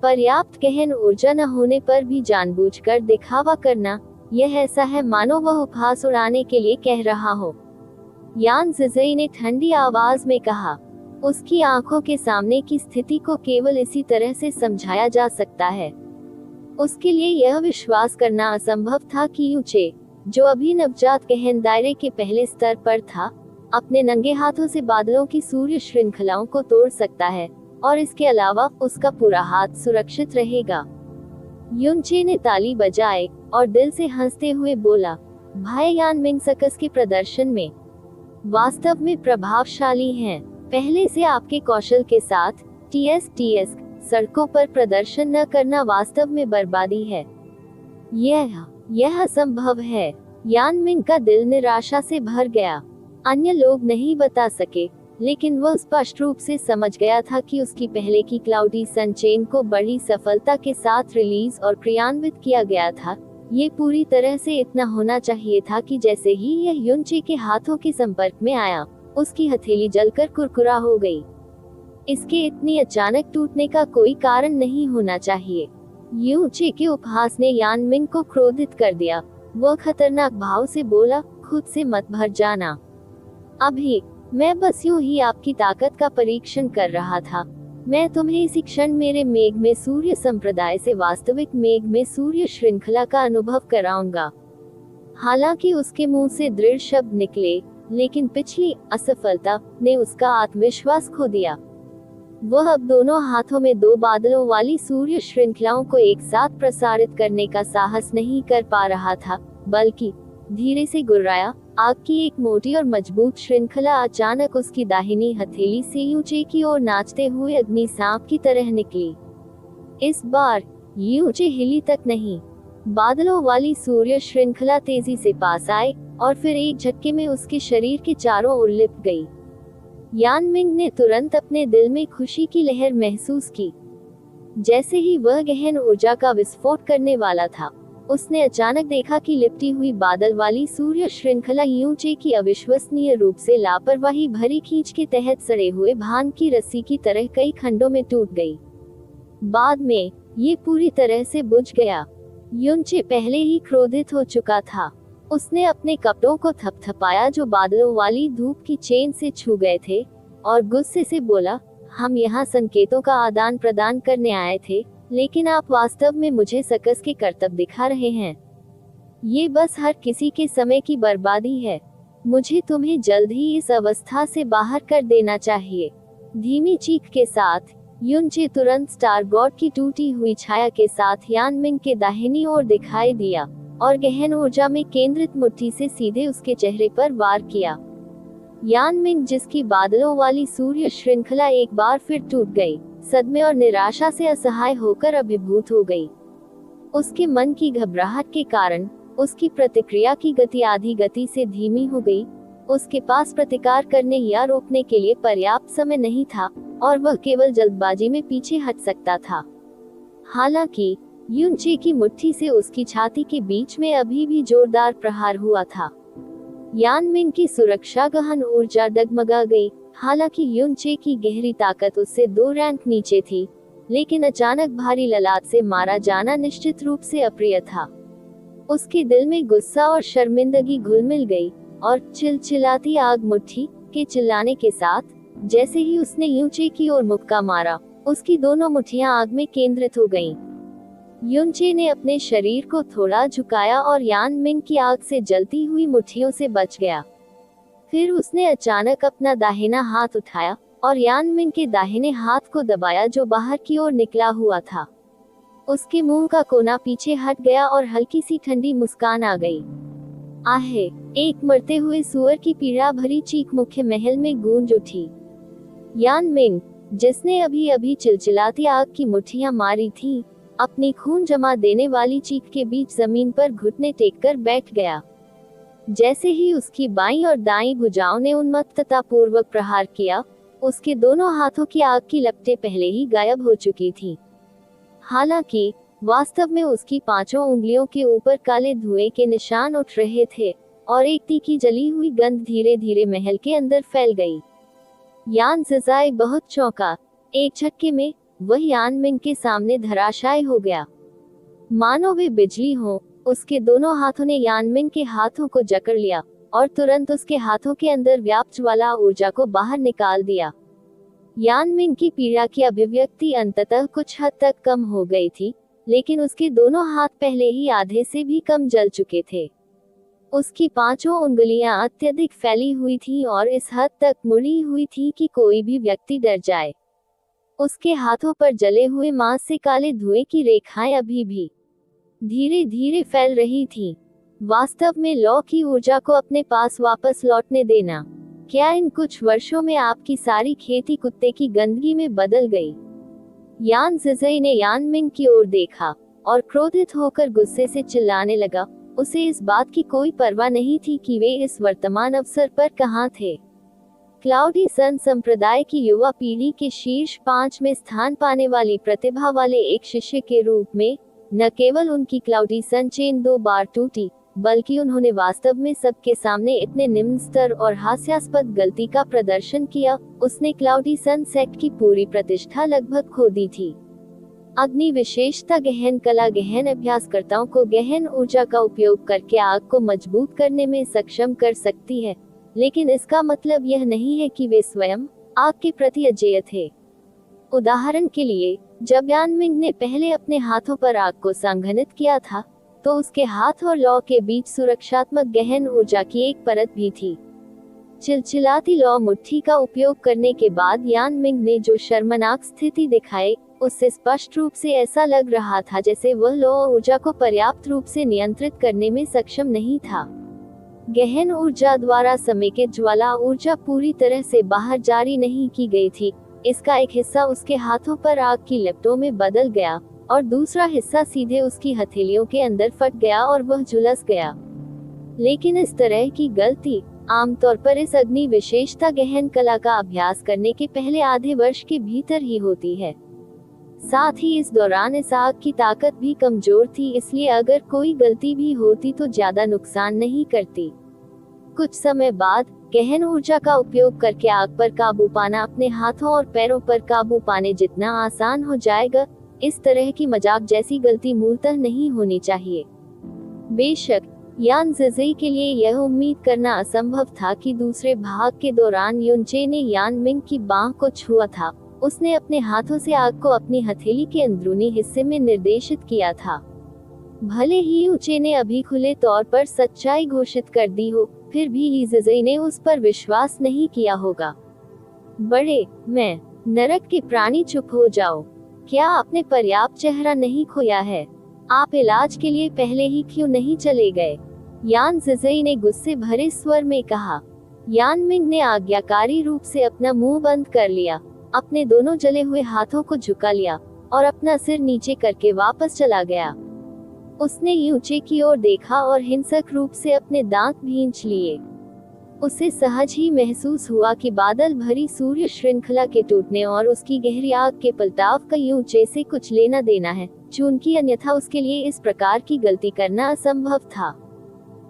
पर्याप्त गहन ऊर्जा न होने पर भी जानबूझकर दिखावा करना, यह ऐसा है मानो वह उपहास उड़ाने के लिए कह रहा हो। यान जिजे ने ठंडी आवाज में कहा। उसकी आंखों के सामने की स्थिति को केवल इसी तरह से समझाया जा सकता है। उसके लिए यह विश्वास करना असंभव था कि यूचे, जो अभी नवजात गहन दायरे के पहले स्तर पर था, अपने नंगे हाथों से बादलों की सूर्य श्रृंखलाओं को तोड़ सकता है, और इसके अलावा उसका पूरा हाथ सुरक्षित रहेगा। युनचे ने ताली बजाई और दिल से हंसते हुए बोला, भाई यान मिंग सर्कस के प्रदर्शन में वास्तव में प्रभावशाली हैं। पहले से आपके कौशल के साथ टीएस सड़कों पर प्रदर्शन न करना वास्तव में बर्बादी है। यह असंभव है। यान मिंग का दिल निराशा से भर गया। अन्य लोग नहीं बता सके, लेकिन वह स्पष्ट रूप से समझ गया था कि उसकी पहले की क्लाउडी सनचेन को बड़ी सफलता के साथ रिलीज और क्रियान्वित किया गया था। ये पूरी तरह से इतना होना चाहिए था कि जैसे ही यह युनचे के हाथों के संपर्क में आया, उसकी हथेली जलकर कुरकुरा हो गई। इसके इतनी अचानक टूटने का कोई कारण नहीं होना चाहिए। युनचे के उपहास ने यान मिंग को क्रोधित कर दिया। वह खतरनाक भाव से बोला, खुद से मत भर जाना। अभी मैं बस यूं ही आपकी ताकत का परीक्षण कर रहा था। मैं तुम्हें इसी क्षण मेरे मेघ में सूर्य संप्रदाय से वास्तविक मेघ में सूर्य श्रृंखला का अनुभव कराऊंगा। हालांकि उसके मुंह से दृढ़ शब्द निकले, लेकिन पिछली असफलता ने उसका आत्मविश्वास खो दिया। वह अब दोनों हाथों में 2 बादलों वाली सूर्य श्रृंखलाओं को एक साथ प्रसारित करने का साहस नहीं कर पा रहा था, बल्कि धीरे से गुर्राया। आग की एक मोटी और मजबूत श्रृंखला अचानक उसकी दाहिनी हथेली से यूचे की ओर नाचते हुए अग्नि सांप की तरह निकली। इस बार यूचे हिली तक नहीं। बादलों वाली सूर्य श्रृंखला तेजी से पास आए और फिर एक झटके में उसके शरीर के चारों ओर लिप गई। यानमिंग ने तुरंत अपने दिल में खुशी की लहर महसूस की। जैसे ही वह गहन ऊर्जा का विस्फोट करने वाला था, उसने अचानक देखा कि लिपटी हुई बादल वाली सूर्य श्रृंखला यूचे की अविश्वसनीय रूप से लापरवाही भरी खींच के तहत सड़े हुए भांग की रस्सी की तरह कई खंडों में टूट गई। बाद में ये पूरी तरह से बुझ गया। यूचे पहले ही क्रोधित हो चुका था। उसने अपने कपड़ों को थपथपाया जो बादलों वाली धूप की चेन से छू गए थे, और गुस्से से बोला, हम यहाँ संकेतों का आदान प्रदान करने आए थे, लेकिन आप वास्तव में मुझे सकस के करतब दिखा रहे हैं। ये बस हर किसी के समय की बर्बादी है। मुझे तुम्हें जल्द ही इस अवस्था से बाहर कर देना चाहिए। धीमी चीख के साथ यूचे तुरंत स्टार गॉड की टूटी हुई छाया के साथ यानमिंग के दाहिनी ओर दिखाई दिया और गहन ऊर्जा में केंद्रित मुट्ठी से सीधे उसके चेहरे पर वार किया। यानमिंग, जिसकी बादलों वाली सूर्य श्रृंखला एक बार फिर टूट गई, सदमे और निराशा से असहाय होकर अभिभूत हो गई। उसके मन की घबराहट के कारण उसकी प्रतिक्रिया की गति आधी गति से धीमी हो गई। उसके पास प्रतिकार करने या रोकने के लिए पर्याप्त समय नहीं था और वह केवल जल्दबाजी में पीछे हट सकता था। हालांकि यूचे की मुट्ठी से उसकी छाती के बीच में अभी भी जोरदार प्रहार हुआ था। यानमिंग की सुरक्षा गहन ऊर्जा डगमगा गई। हालांकि यूचे की गहरी ताकत उससे 2 रैंक नीचे थी, लेकिन अचानक भारी ललाट से मारा जाना निश्चित रूप से अप्रिय था। उसके दिल में गुस्सा और शर्मिंदगी घुल मिल गई और चिलचिलाती आग मुट्ठी के चिल्लाने के साथ जैसे ही उसने यूचे की ओर मुक्का मारा, उसकी दोनों मुट्ठियां आग में केंद्रित हो गईं। यूचे ने अपने शरीर को थोड़ा झुकाया और यानमिंग की आग से जलती हुई मुट्ठियों से बच गया। फिर उसने अचानक अपना दाहिना हाथ उठाया और यानमिंग के दाहिने हाथ को दबाया जो बाहर की ओर निकला हुआ था। उसके मुंह का कोना पीछे हट गया और हल्की सी ठंडी मुस्कान आ गई। आहे! एक मरते हुए सुअर की पीड़ा भरी चीख मुख्य महल में गूंज उठी। यानमिंग, जिसने अभी अभी चिलचिलाती आग की मुट्ठियां मारी थी, अपनी खून जमा देने वाली चीख के बीच जमीन पर घुटने टेककर बैठ गया। जैसे ही उसकी बाईं और दाईं भुजाओं ने उन्मत्तता पूर्वक प्रहार किया, उसके दोनों हाथों की आग की लपटें पहले ही गायब हो चुकी थीं। हालांकि वास्तव में उसकी 5 उंगलियों के ऊपर काले धुएं के निशान उठ रहे थे और एक तीखी जली हुई गंध धीरे धीरे महल के अंदर फैल गई। यान ज़िज़ाई बहुत चौंका। एक झटके में वह यानमिंग के सामने धराशायी हो गया, मानो वे बिजली हो। उसके दोनों हाथों ने यानमिंग के हाथों को जकड़ लिया और तुरंत उसके हाथों के अंदर व्याप्त ज्वाला ऊर्जा को बाहर निकाल दिया। यानमिंग की पीड़ा की अभिव्यक्ति अंततः कुछ हद तक कम हो गई थी, लेकिन उसके दोनों हाथ पहले ही आधे से भी कम जल चुके थे। उसकी 5 उंगलियां अत्यधिक फैली हुई थीं और इस हद तक मुड़ी हुई थी कि कोई भी व्यक्ति डर जाए। उसके हाथों पर जले हुए मांस से काले धुएं की रेखाएं अभी भी धीरे धीरे फैल रही थीं। वास्तव में लौ की ऊर्जा को अपने पास वापस लौटने देना। क्या इन कुछ वर्षों में आपकी सारी खेती कुत्ते की गंदगी में बदल गई? यान ज़िज़ाई ने यानमिंग की ओर देखा और क्रोधित होकर गुस्से से चिल्लाने लगा। उसे इस बात की कोई परवाह नहीं थी कि वे इस वर्तमान अवसर पर कहाँ थे। क्लाउडी सन संप्रदाय की युवा पीढ़ी के शीर्ष 5 में स्थान पाने वाली प्रतिभा वाले एक शिष्य के रूप में न केवल उनकी क्लाउडी सन चेन 2 बार टूटी, बल्कि उन्होंने वास्तव में सबके सामने इतने निम्न स्तर और हास्यास्पद गलती का प्रदर्शन किया। उसने क्लाउडी सन सेक्ट की पूरी प्रतिष्ठा लगभग खो दी थी। अग्नि विशेषता गहन कला गहन अभ्यासकर्ताओं को गहन ऊर्जा का उपयोग करके आग को मजबूत करने में सक्षम कर सकती है, लेकिन इसका मतलब यह नहीं है कि वे स्वयं आग के प्रति अजेय थे। उदाहरण के लिए, जब यानमिंग ने पहले अपने हाथों पर आग को संघनित किया था, तो उसके हाथ और लौ के बीच सुरक्षात्मक गहन ऊर्जा की एक परत भी थी। चिलचिलाती लौ मुट्ठी का उपयोग करने के बाद यान मिंग ने जो शर्मनाक स्थिति दिखाई, उससे स्पष्ट रूप से ऐसा लग रहा था जैसे वह लौ ऊर्जा को पर्याप्त रूप से नियंत्रित करने में सक्षम नहीं था। गहन ऊर्जा द्वारा समेकित ज्वाला ऊर्जा पूरी तरह से बाहर जारी नहीं की गई थी। इसका एक हिस्सा उसके हाथों पर आग की लपटों में बदल गया और दूसरा हिस्सा सीधे उसकी हथेलियों के अंदर फट गया और वह झुलस गया। लेकिन इस तरह की गलती आमतौर पर इस अग्नि विशेषता गहन कला का अभ्यास करने के पहले आधे वर्ष के भीतर ही होती है। साथ ही इस दौरान इस आग की ताकत भी कमजोर थी, इसलिए अगर कोई गलती भी होती तो ज्यादा नुकसान नहीं करती। कुछ समय बाद गहन ऊर्जा का उपयोग करके आग पर काबू पाना अपने हाथों और पैरों पर काबू पाने जितना आसान हो जाएगा। इस तरह की मजाक जैसी गलती मूलतः नहीं होनी चाहिए। बेशक यान ज़िज़ई के लिए यह उम्मीद करना असंभव था कि दूसरे भाग के दौरान युनचे ने यान मिंग की बांह को छुआ था। उसने अपने हाथों से आग को अपनी हथेली के अंदरूनी हिस्से में निर्देशित किया था। भले ही युनचे ने अभी खुले तौर पर सच्चाई घोषित कर दी हो, फिर भी ज़िज़ई ने उस पर विश्वास नहीं किया होगा। बड़े मैं नरक के प्राणी, चुप हो जाओ। क्या आपने पर्याप्त चेहरा नहीं खोया है? आप इलाज के लिए पहले ही क्यों नहीं चले गए? यान ज़िज़ई ने गुस्से भरे स्वर में कहा। यान मिंग ने आज्ञाकारी रूप से अपना मुंह बंद कर लिया, अपने दोनों जले हुए हाथों को झुका लिया और अपना सिर नीचे करके वापस चला गया। उसने युनचे की ओर देखा और हिंसक रूप से अपने दांत भींच लिए। उसे सहज ही महसूस हुआ कि बादल भरी सूर्य श्रृंखला के टूटने और उसकी गहरी आग के पलटाव का युनचे से कुछ लेना देना है, चूंकि अन्यथा उसके लिए इस प्रकार की गलती करना असंभव था।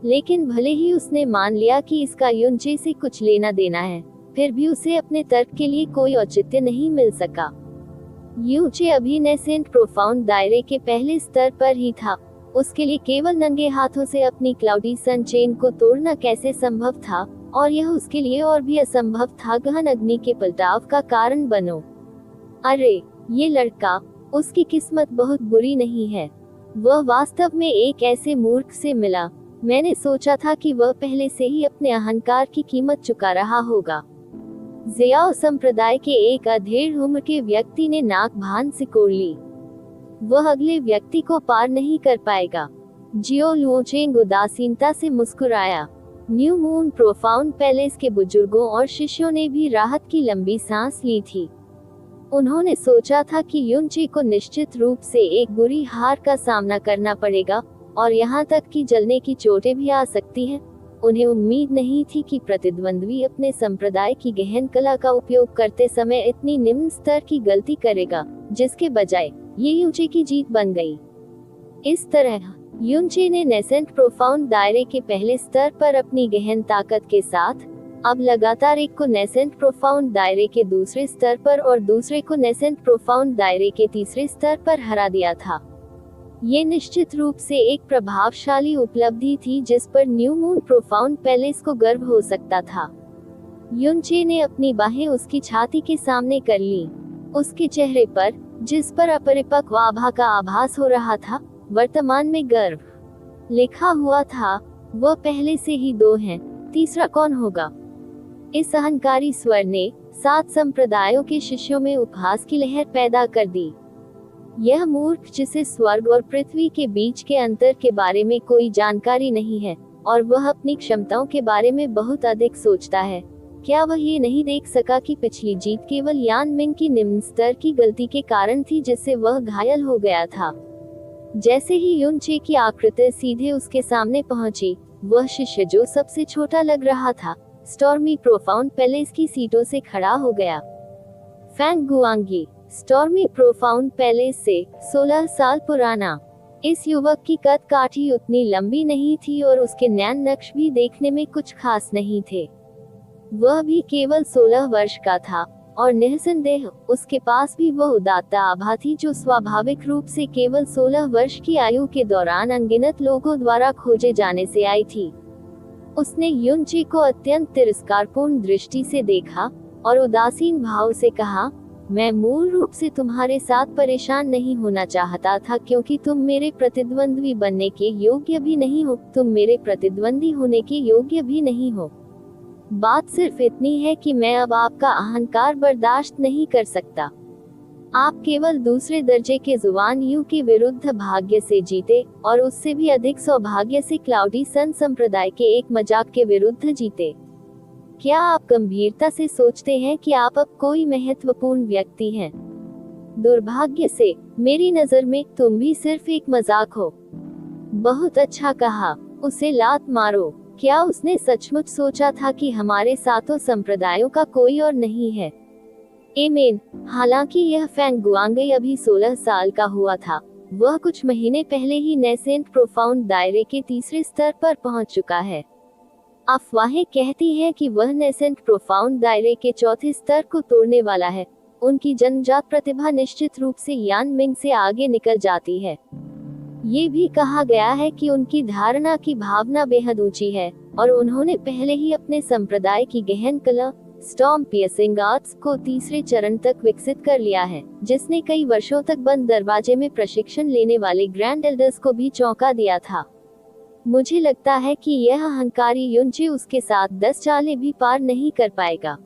लेकिन भले ही उसने मान लिया कि इसका युनचे से कुछ लेना देना है, फिर भी उसे अपने तर्क के लिए कोई औचित्य नहीं मिल सका। युनचे अभी नेसेंट प्रोफाउंड दायरे के पहले स्तर पर ही था। उसके लिए केवल नंगे हाथों से अपनी क्लाउडी सन चेन को तोड़ना कैसे संभव था, और यह उसके लिए और भी असंभव था गहन अग्नि के पलटाव का कारण बनो। अरे ये लड़का, उसकी किस्मत बहुत बुरी नहीं है। वह वास्तव में एक ऐसे मूर्ख से मिला। मैंने सोचा था कि वह पहले से ही अपने अहंकार की कीमत चुका रहा होगा। ज़ियाओ संप्रदाय के एक अधेड़ उम्र के व्यक्ति ने नाक भान सिकोड़ ली। वह अगले व्यक्ति को पार नहीं कर पाएगा। जियो लुओचेंग उदासीनता से मुस्कुराया। न्यू मून प्रोफाउंड पैलेस के बुजुर्गों और शिष्यों ने भी राहत की लंबी सांस ली थी। उन्होंने सोचा था कि युनचे को निश्चित रूप से एक बुरी हार का सामना करना पड़ेगा और यहाँ तक कि जलने की चोटें भी आ सकती हैं। उन्हें उम्मीद नहीं थी कि प्रतिद्वंद्वी अपने संप्रदाय की गहन कला का उपयोग करते समय इतनी निम्न स्तर की गलती करेगा, जिसके बजाय ये युनचे की जीत बन गई। इस तरह युनचे ने नेसेंट प्रोफाउंड दायरे के पहले स्तर पर अपनी गहन ताकत के साथ अब लगातार एक को नेसेंट प्रोफाउंड दायरे के दूसरे स्तर पर और दूसरे को नेसेंट प्रोफाउंड दायरे के तीसरे स्तर पर हरा दिया था। ये निश्चित रूप से एक प्रभावशाली उपलब्धि थी जिस पर न्यू मून प्रोफाउंड पैलेस को गर्व हो सकता था। युनचे ने अपनी बाहें उसकी छाती के सामने कर ली। उसके चेहरे पर, जिस पर अपरिपक्व आभा का आभास हो रहा था, वर्तमान में गर्व लिखा हुआ था। वह पहले से ही 2 हैं, तीसरा कौन होगा? इस अहंकारी स्वर ने 7 संप्रदायों के शिष्यों में उपहास की लहर पैदा कर दी। यह मूर्ख जिसे स्वर्ग और पृथ्वी के बीच के अंतर के बारे में कोई जानकारी नहीं है और वह अपनी क्षमताओं के बारे में बहुत अधिक सोचता है, क्या वह ये नहीं देख सका कि पिछली जीत केवल यान मिंग की निम्न स्तर की गलती के कारण थी जिससे वह घायल हो गया था? जैसे ही युनचे की आकृति सीधे उसके सामने पहुंची, वह शिष्य जो सबसे छोटा लग रहा था, स्टॉर्मी प्रोफाउंड पैलेस की सीटों से खड़ा हो गया। फैंग गुआंगी, स्टॉर्मी प्रोफाउंड पैलेस से 16 साल पुराना। इस युवक की कद काठी उतनी लंबी नहीं थी और उसके नैन नक्श भी देखने में कुछ खास नहीं थे। वह भी केवल 16 वर्ष का था और निःसंदेह उसके पास भी वह उदात्ता आभा थी जो स्वाभाविक रूप से केवल 16 वर्ष की आयु के दौरान अनगिनत लोगों द्वारा खोजे जाने से आई थी। उसने युनचे को अत्यंत तिरस्कारपूर्ण दृष्टि से देखा और उदासीन भाव से कहा, मैं मूल रूप से तुम्हारे साथ परेशान नहीं होना चाहता था क्योंकि तुम मेरे प्रतिद्वंद्वी बनने के योग्य भी नहीं हो। तुम मेरे प्रतिद्वंदी होने के योग्य भी नहीं हो। बात सिर्फ इतनी है कि मैं अब आपका अहंकार बर्दाश्त नहीं कर सकता। आप केवल दूसरे दर्जे के जुबान यू के विरुद्ध भाग्य से जीते, और उससे भी अधिक सौभाग्य से क्लाउडी सन संप्रदाय के एक मजाक के विरुद्ध जीते। क्या आप गंभीरता से सोचते हैं कि आप अब कोई महत्वपूर्ण व्यक्ति हैं? दुर्भाग्य से मेरी नजर में तुम भी सिर्फ एक मजाक हो। बहुत अच्छा कहा, उसे लात मारो। क्या उसने सचमुच सोचा था कि हमारे सातों संप्रदायों का कोई और नहीं है? एमेन। हालांकि यह फैंग गुआंगई अभी 16 साल का हुआ था, वह कुछ महीने पहले ही नेसेंट प्रोफाउंड दायरे के तीसरे स्तर पर पहुंच चुका है। अफवाहें कहती हैं कि वह नेसेंट प्रोफाउंड दायरे के चौथे स्तर को तोड़ने वाला है। उनकी जन्मजात प्रतिभा निश्चित रूप से यान मिंग से आगे निकल जाती है। ये भी कहा गया है कि उनकी धारणा की भावना बेहद ऊंची है, और उन्होंने पहले ही अपने संप्रदाय की गहन कला स्टॉर्म पियर्सिंग आर्ट्स को तीसरे चरण तक विकसित कर लिया है, जिसने कई वर्षों तक बंद दरवाजे में प्रशिक्षण लेने वाले ग्रैंड एल्डर्स को भी चौंका दिया था। मुझे लगता है कि यह अहंकारी युनचे उसके साथ 10 चालें भी पार नहीं कर पाएगा।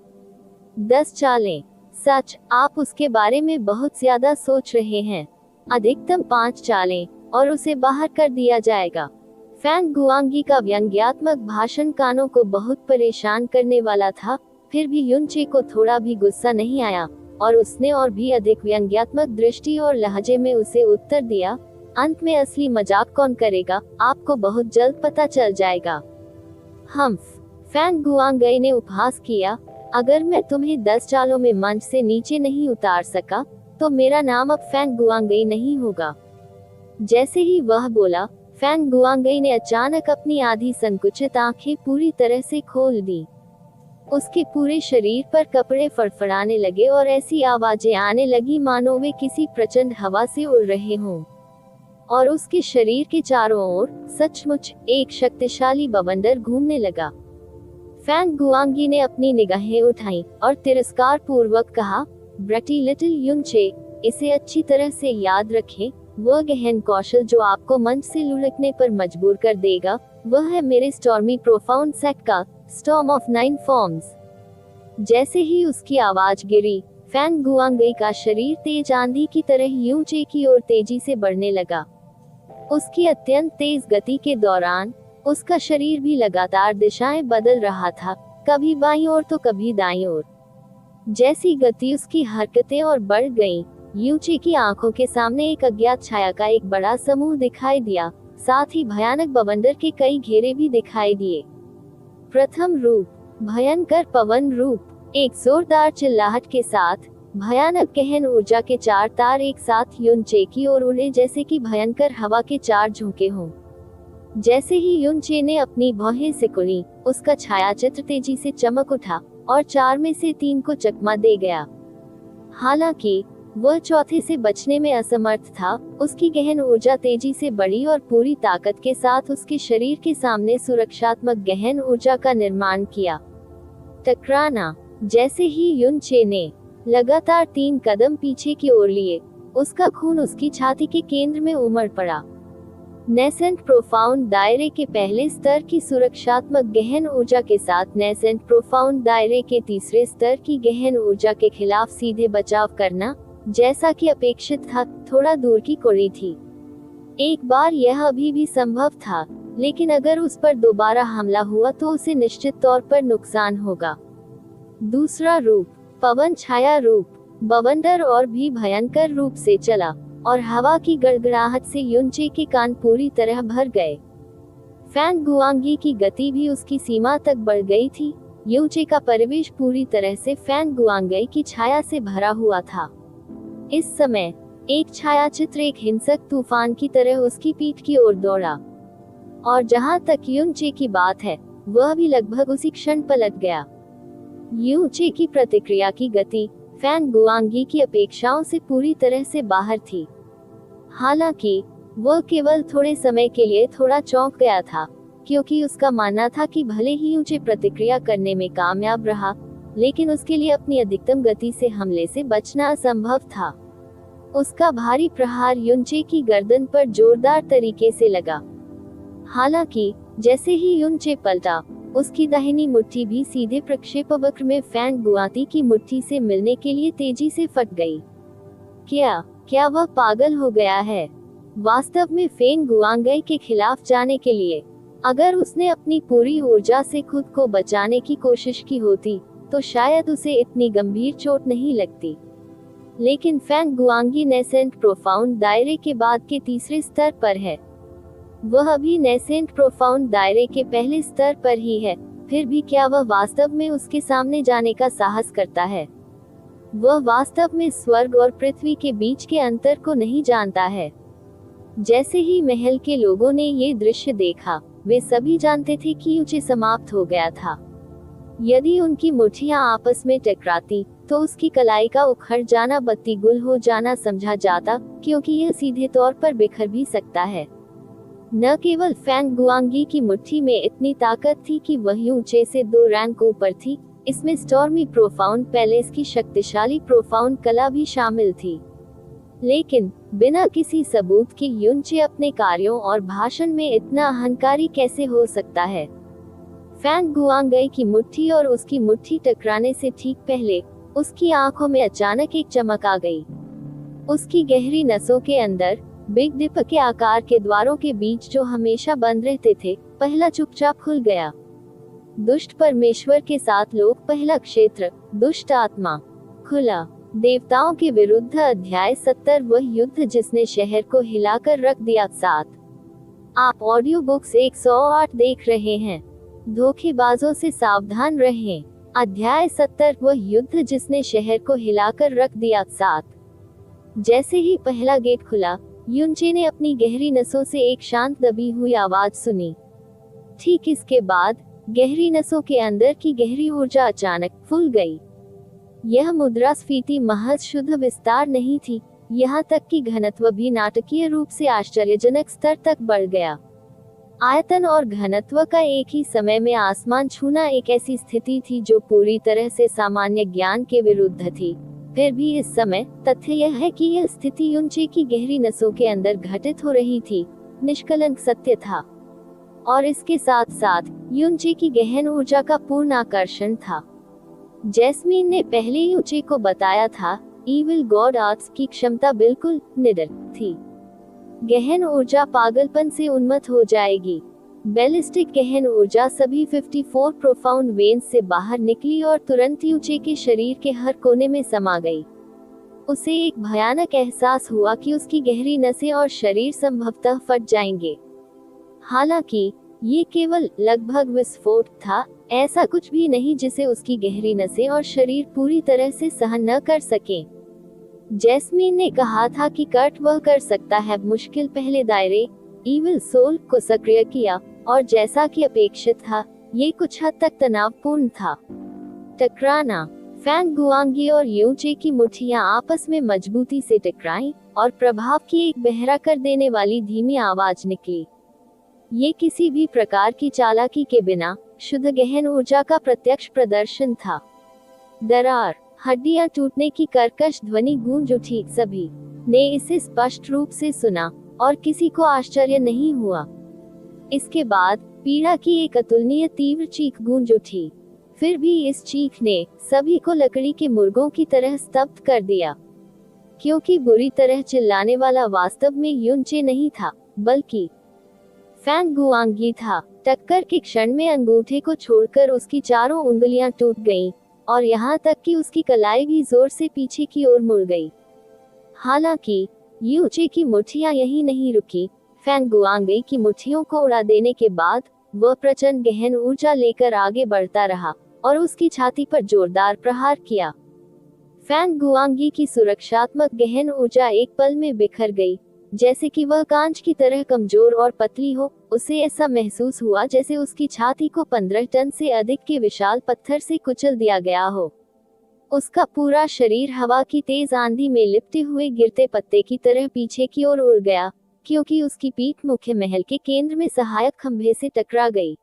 10 चालें? सच, आप उसके बारे में बहुत ज्यादा सोच रहे हैं। अधिकतम 5 चालें और उसे बाहर कर दिया जाएगा। फैंग गुआंगी का व्यंग्यात्मक भाषण कानों को बहुत परेशान करने वाला था, फिर भी युनचे को थोड़ा भी गुस्सा नहीं आया, और उसने और भी अधिक व्यंग्यात्मक दृष्टि और लहजे में उसे उत्तर दिया, अंत में असली मजाक कौन करेगा, आपको बहुत जल्द पता चल जाएगा। हम्फ, फैंग गुआंगई ने उपहास किया, अगर मैं तुम्हें 10 चालों में मंच से नीचे नहीं उतार सका, तो मेरा नाम अब फैंग गुआंगई नहीं होगा। जैसे ही वह बोला, फैंग गुआंगई ने अचानक अपनी आधी संकुचित आंखें पूरी तरह से खोल दी। उसके पूरे शरीर पर कपड़े फड़फड़ाने लगे और ऐसी आवाजें आने लगी मानो वे किसी प्रचंड हवा से उड़ रहे हों, और उसके शरीर के चारों ओर सचमुच एक शक्तिशाली बवंडर घूमने लगा। फैंग गुआंगी ने अपनी निगाहें उठाईं और तिरस्कार पूर्वक कहा, ब्रटी लिटिल युनचे, इसे अच्छी तरह से याद रखें, वह गहन कौशल जो आपको मंच से लुढ़कने पर मजबूर कर देगा, वह है मेरे स्टॉर्मी प्रोफाउंड सेट का स्टॉर्म ऑफ 9 फॉर्म्स। जैसे ही उसकी आवाज गिरी, फैंग गुआंगई का शरीर तेज आंधी की तरह युनचे की ओर तेजी से बढ़ने लगा। उसकी अत्यंत तेज गति के दौरान उसका शरीर भी लगातार दिशाएं बदल रहा था, कभी बाईं ओर तो कभी दाईं ओर। जैसी गति उसकी हरकतें और बढ़ गईं, युनचे की आंखों के सामने एक अज्ञात छाया का एक बड़ा समूह दिखाई दिया, साथ ही भयानक बवंडर के कई घेरे भी दिखाई दिए। प्रथम रूप, भयंकर पवन रूप। एक जोरदार चिल्लाहट के साथ भयानक गहन ऊर्जा के 4 तार एक साथ युनचे की ओर उड़े, जैसे कि भयंकर हवा के 4 झोंके हों। जैसे ही युनचे ने अपनी भौहें सिकुड़ी, उसका छायाचित्र तेजी से चमक उठा और 4 में से 3 को चकमा दे गया। हालांकि वह चौथे से बचने में असमर्थ था। उसकी गहन ऊर्जा तेजी से बढ़ी और पूरी ताकत के साथ उसके शरीर के सामने सुरक्षात्मक गहन ऊर्जा का निर्माण किया। टकराना। जैसे ही युनचे ने लगातार 3 कदम पीछे की ओर लिए, उसका खून उसकी छाती के केंद्र में उमड़ पड़ा। नेसेंट प्रोफाउंड दायरे के पहले स्तर की सुरक्षात्मक गहन ऊर्जा के साथ नेसेंट प्रोफाउंड दायरे के तीसरे स्तर की गहन ऊर्जा के खिलाफ सीधे बचाव करना, जैसा कि अपेक्षित था, थोड़ा दूर की कोड़ी थी। एक बार यह अभी भी संभव था, लेकिन अगर उस पर दोबारा हमला हुआ तो उसे निश्चित तौर पर नुकसान होगा। दूसरा रूप, पवन छाया रूप। बवंडर और भी भयंकर रूप से चला, और हवा की गड़गड़ाहट से युनचे के कान पूरी तरह भर गए। फैंग गुआंगी की गति भी उसकी सीमा तक बढ़ गई थी। युनचे का परिवेश पूरी तरह से फैंग गुआंगई की छाया से भरा हुआ था। इस समय एक छायाचित्र एक हिंसक तूफान की तरह उसकी पीठ की ओर दौड़ा, और जहां तक युनचे की बात है, वह भी लगभग उसी क्षण पलट गया। युनचे की प्रतिक्रिया की गति फैंग गुआंगी की अपेक्षाओं से पूरी तरह से बाहर थी। हालांकि वह केवल थोड़े समय के लिए थोड़ा चौंक गया था, क्योंकि उसका मानना था कि भले ही युनचे प्रतिक्रिया करने में कामयाब रहा, लेकिन उसके लिए अपनी अधिकतम गति से हमले से बचना असंभव था। उसका भारी प्रहार युनचे की गर्दन पर जोरदार तरीके से लगा। हालांकि जैसे ही युनचे पलटा, उसकी दाहिनी मुट्ठी भी सीधे प्रक्षेपवक्र में फैंग गुआती की मुट्ठी से मिलने के लिए तेजी से फट गई। क्या वह पागल हो गया है? वास्तव में फेंग गुआंगई के खिलाफ जाने के लिए अगर उसने अपनी पूरी ऊर्जा से खुद को बचाने की कोशिश की होती तो शायद उसे इतनी गंभीर चोट नहीं लगती। लेकिन फैंग गुआंगी नेसेंट प्रोफाउंड दायरे के बाद के तीसरे स्तर पर है। वह अभी नेसेंट प्रोफाउंड दायरे के पहले स्तर पर ही है, फिर भी क्या वह वास्तव में उसके सामने जाने का साहस करता है? वह वास्तव में स्वर्ग और पृथ्वी के बीच के अंतर को नहीं जानता है। जैसे ही महल के लोगों ने ये दृश्य देखा, वे सभी जानते थे कि युचे समाप्त हो गया था। यदि उनकी मुट्ठियां आपस में टकराती तो उसकी कलाई का उखड़ जाना, बत्ती गुल हो जाना समझा जाता, क्योंकि यह सीधे तौर पर बिखर भी सकता है। न केवल फैंग गुआंगी की मुट्ठी में इतनी ताकत थी कि वह यूचे से 2 रैंक ऊपर थी, इसमें स्टॉर्मी प्रोफाउंड पैलेस की शक्तिशाली प्रोफाउंड कला भी शामिल थी। लेकिन बिना किसी सबूत के युनचे अपने कार्यों और भाषण में इतना अहंकारी कैसे हो सकता है? फैंग गुआंगई की मुट्ठी और उसकी मुट्ठी टकराने से ठीक पहले उसकी आंखों में अचानक एक चमक आ गई। उसकी गहरी नसों के अंदर बिग डिप के आकार के द्वारों के बीच जो हमेशा बंद रहते थे, पहला चुपचाप खुल गया। दुष्ट परमेश्वर के साथ लोक पहला क्षेत्र, दुष्ट आत्मा, खुला। देवताओं के विरुद्ध अध्याय 70, वह युद्ध जिसने शहर को हिलाकर रख दिया। 7। आप ऑडियो बुक्स 108 देख रहे हैं। धोखेबाजों से सावधान रहें। अध्याय 70, वह युद्ध जिसने शहर को हिलाकर रख दिया। 7। जैसे ही पहला गेट खुला, युनचे ने अपनी गहरी नसों से एक शांत दबी हुई आवाज सुनी। ठीक इसके बाद गहरी नसों के अंदर की गहरी ऊर्जा अचानक फूल गई। यह मुद्रास्फीति महज शुद्ध विस्तार नहीं थी, यहाँ तक कि घनत्व भी नाटकीय रूप से आश्चर्यजनक स्तर तक बढ़ गया। आयतन और घनत्व का एक ही समय में आसमान छूना एक ऐसी स्थिति थी जो पूरी तरह से सामान्य ज्ञान के विरुद्ध थी। फिर भी इस समय तथ्य यह है कि यह स्थिति युनचे की गहरी नसों के अंदर घटित हो रही थी, निष्कलंक सत्य था। और इसके साथ साथ युनचे की गहन ऊर्जा का पूर्ण आकर्षण था। जैस्मीन ने पहले युनचे को बताया था, इविल गॉड आर्ट्स की क्षमता बिल्कुल निडर थी। गहन ऊर्जा पागलपन से उन्मत्त हो जाएगी। बैलिस्टिक गहन ऊर्जा सभी 54 प्रोफाउंड वेन्स से बाहर निकली और तुरंत युचे के शरीर के हर कोने में समा गई। उसे एक भयानक एहसास हुआ कि उसकी गहरी नसें और शरीर संभवतः फट जाएंगे। हालांकि ये केवल लगभग विस्फोट था, ऐसा कुछ भी नहीं जिसे उसकी गहरी नसें और शरीर पूरी तरह से सहन न कर सकें। जैस्मीन ने कहा था कि कर्ट वह कर सकता है। मुश्किल पहले दायरे इविल सोल को सक्रिय किया, और जैसा कि अपेक्षित था, ये कुछ हद तक तनावपूर्ण था। टकराना। फैंग गुआंगी और युचे की मुट्ठियां आपस में मजबूती से टकराईं, और प्रभाव की एक बहरा कर देने वाली धीमी आवाज निकली। ये किसी भी प्रकार की चालाकी के बिना शुद्ध गहन ऊर्जा का प्रत्यक्ष प्रदर्शन था। दरार, हड्डियां टूटने की कर्कश ध्वनि गूंज उठी। सभी ने इसे स्पष्ट रूप से सुना और किसी को आश्चर्य नहीं हुआ। इसके बाद पीड़ा की एक अतुलनीय तीव्र चीख गूंज उठी। फिर भी इस चीख ने सभी को लकड़ी के मुर्गों की तरह स्तब्ध कर दिया, क्योंकि बुरी तरह चिल्लाने वाला वास्तव में युनचे नहीं था, बल्कि फैंग गुआंगी था। टक्कर के क्षण में अंगूठे को छोड़कर उसकी चारों उंगलियां टूट गईं, और यहाँ तक कि उसकी कलाई भी जोर से पीछे की ओर मुड़ गई। हालांकि युचे की मुट्ठियां यहीं नहीं रुकी। फैंग गुआंगी की मुट्ठियों को उड़ा देने के बाद वह प्रचंड गहन ऊर्जा लेकर आगे बढ़ता रहा और उसकी छाती पर जोरदार प्रहार किया। फैंग गुआंगी की सुरक्षात्मक गहन ऊर्जा एक पल में बिखर गई, जैसे कि वह कांच की तरह कमजोर और पतली हो। उसे ऐसा महसूस हुआ जैसे उसकी छाती को 15 टन से अधिक के विशाल पत्थर से कुचल दिया गया हो। उसका पूरा शरीर हवा की तेज आंधी में लिपटे हुए गिरते पत्ते की तरह पीछे की ओर उड़ गया, क्योंकि उसकी पीठ मुख्य महल के केंद्र में सहायक खंभे से टकरा गई।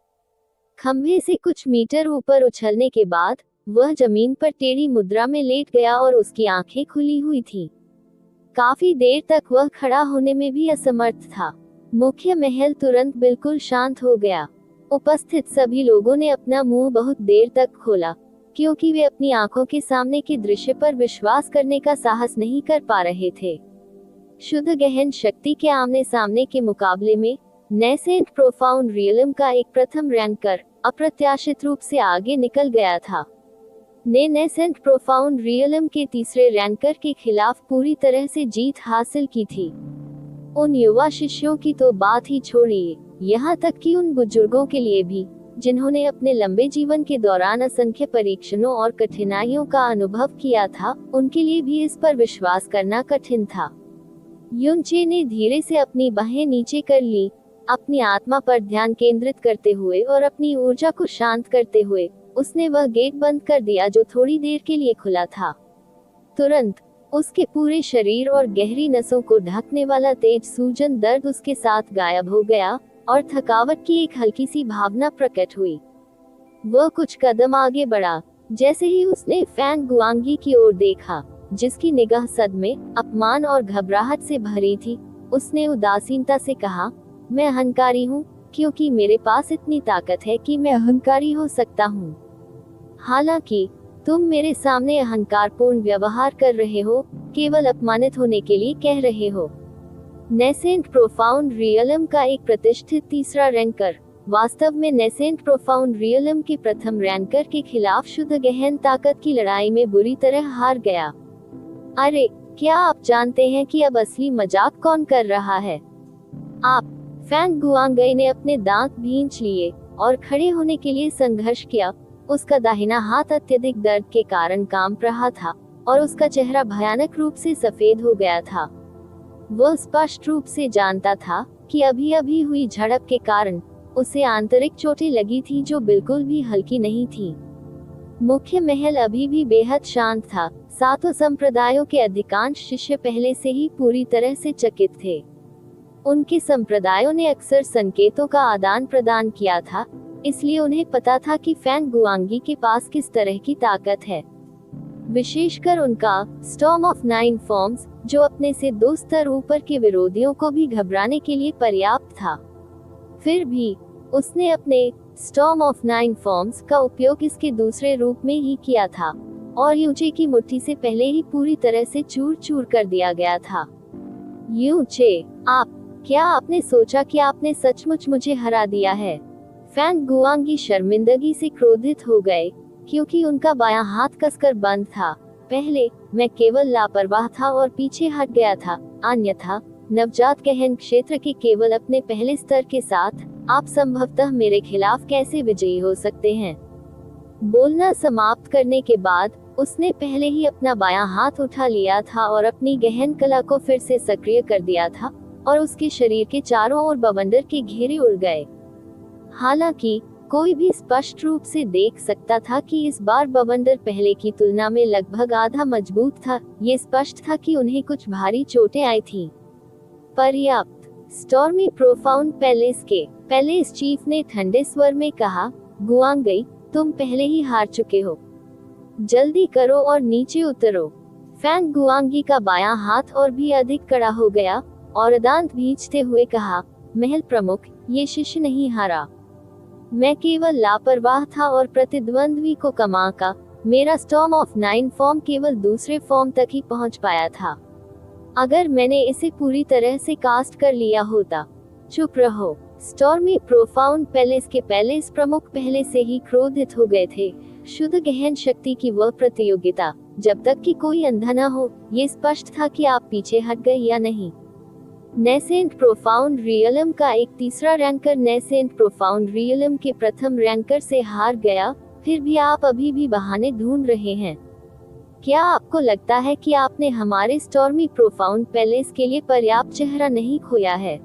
खंभे से कुछ मीटर ऊपर उछलने के बाद वह जमीन पर टेढ़ी मुद्रा में लेट गया और उसकी आंखें खुली हुई थीं। काफी देर तक वह खड़ा होने में भी असमर्थ था। मुख्य महल तुरंत बिल्कुल शांत हो गया। उपस्थित सभी लोगों ने अपना मुंह बहुत देर तक खोला, क्योंकि वे अपनी आंखों के सामने के दृश्य पर विश्वास करने का साहस नहीं कर पा रहे थे। शुद्ध गहन शक्ति के आमने सामने के मुकाबले में नेसेंट प्रोफाउंड रियलम का एक प्रथम रैंकर अप्रत्याशित रूप से आगे निकल गया था। ने नेसेंट प्रोफाउंड रियलम के तीसरे रैंकर के खिलाफ पूरी तरह से जीत हासिल की थी। उन युवा शिष्यों की तो बात ही छोड़िए, यहाँ तक कि उन बुजुर्गों के लिए भी, जिन्होंने अपने लंबे जीवन के दौरान असंख्य परीक्षणों और कठिनाइयों का अनुभव किया था, उनके लिए भी इस पर विश्वास करना कठिन था। युनचे ने धीरे से अपनी बाहें नीचे कर ली, अपनी आत्मा पर ध्यान केंद्रित करते हुए और अपनी ऊर्जा को शांत करते हुए उसने वह गेट बंद कर दिया जो थोड़ी देर के लिए खुला था। तुरंत उसके पूरे शरीर और गहरी नसों को ढकने वाला तेज सूजन दर्द उसके साथ गायब हो गया और थकावट की एक हल्की सी भावना प्रकट हुई। वह कुछ कदम आगे बढ़ा। जैसे ही उसने फैंग गुआंगी की ओर देखा, जिसकी निगाह सदमे, अपमान और घबराहट से भरी थी, उसने उदासीनता से कहा, मैं अहंकारी हूँ, क्योंकि मेरे पास इतनी ताकत है कि मैं अहंकारी हो सकता हूँ। हालांकि तुम मेरे सामने अहंकारपूर्ण व्यवहार कर रहे हो, केवल अपमानित होने के लिए कह रहे हो। नेसेंट प्रोफाउंड रियलम का एक प्रतिष्ठित तीसरा रैंकर वास्तव में नेसेंट प्रोफाउंड रियलम के प्रथम रैंकर के खिलाफ शुद्ध गहन ताकत की लड़ाई में बुरी तरह हार गया। अरे, क्या आप जानते हैं कि अब असली मजाक कौन कर रहा है? आप। फैंग गुआंगई ने अपने दांत भींच लिए और खड़े होने के लिए संघर्ष किया। उसका दाहिना हाथ अत्यधिक दर्द के कारण कांप रहा था और उसका चेहरा भयानक रूप से सफेद हो गया था। वह स्पष्ट रूप से जानता था कि अभी अभी हुई झड़प के कारण उसे आंतरिक चोटें लगी थी जो बिल्कुल भी हल्की नहीं थी। मुख्य महल अभी भी बेहद शांत था। सातों संप्रदायों के अधिकांश शिष्य पहले से ही पूरी तरह से चकित थे। उनके संप्रदायों ने अक्सर संकेतों का आदान प्रदान किया था, इसलिए उन्हें पता था कि फैंग गुआंगी के पास किस तरह की ताकत है। विशेषकर उनका स्टॉर्म ऑफ 9 फॉर्म्स, जो अपने से 2 स्तर ऊपर के विरोधियों को भी घबराने के लिए पर्याप्त था। फिर भी उसने अपने स्टॉर्म ऑफ 9 फॉर्म्स का उपयोग इसके दूसरे रूप में ही किया था और यूचे की मुट्ठी से पहले ही पूरी तरह से चूर चूर कर दिया गया था। यूचे, क्या आपने सोचा कि आपने सचमुच मुझे हरा दिया है? फैंग गुआंगी शर्मिंदगी से क्रोधित हो गए, क्योंकि उनका बायां हाथ कसकर बंद था। पहले मैं केवल लापरवाह था और पीछे हट गया था, अन्यथा नवजात गहन क्षेत्र के केवल अपने पहले स्तर के साथ आप संभवतः मेरे खिलाफ कैसे विजयी हो सकते हैं? बोलना समाप्त करने के बाद उसने पहले ही अपना बायां हाथ उठा लिया था और अपनी गहन कला को फिर से सक्रिय कर दिया था और उसके शरीर के चारों ओर बवंडर के घेरे उड़ गए। हालांकि कोई भी स्पष्ट रूप से देख सकता था कि इस बार बवंडर पहले की तुलना में लगभग आधा मजबूत था। ये स्पष्ट था कि उन्हें कुछ भारी चोटें आई थीं। पर्याप्त। स्टॉर्मी प्रोफाउंड पैलेस चीफ ने ठंडे स्वर में कहा, गुआंगई, तुम पहले ही हार चुके हो। जल्दी करो और नीचे उतरो। फैंग गुआंगी का बायां हाथ और भी अधिक कड़ा हो गया और दांत भींचते हुए कहा, महल प्रमुख, ये शिष्य नहीं हारा। मैं केवल लापरवाह था और प्रतिद्वंद्वी को कमा का मेरा स्टॉर्म ऑफ 9 फॉर्म केवल दूसरे फॉर्म तक ही पहुंच पाया था। अगर मैंने इसे पूरी तरह से कास्ट कर लिया होता। चुप रहो। स्टॉर्मी प्रोफाउंड पैलेस के पैलेस प्रमुख पहले से ही क्रोधित हो गए थे। शुद्ध गहन शक्ति की वह प्रतियोगिता, जब तक कि कोई अंधा न हो, ये स्पष्ट था कि आप पीछे हट गए या नहीं। नेसेंट प्रोफाउंड रियलम का एक तीसरा रैंकर नेसेंट प्रोफाउंड रियलम के प्रथम रैंकर से हार गया, फिर भी आप अभी भी बहाने ढूंढ रहे हैं। क्या आपको लगता है कि आपने हमारे स्टॉर्मी प्रोफाउंड पैलेस के लिए पर्याप्त चेहरा नहीं खोया है?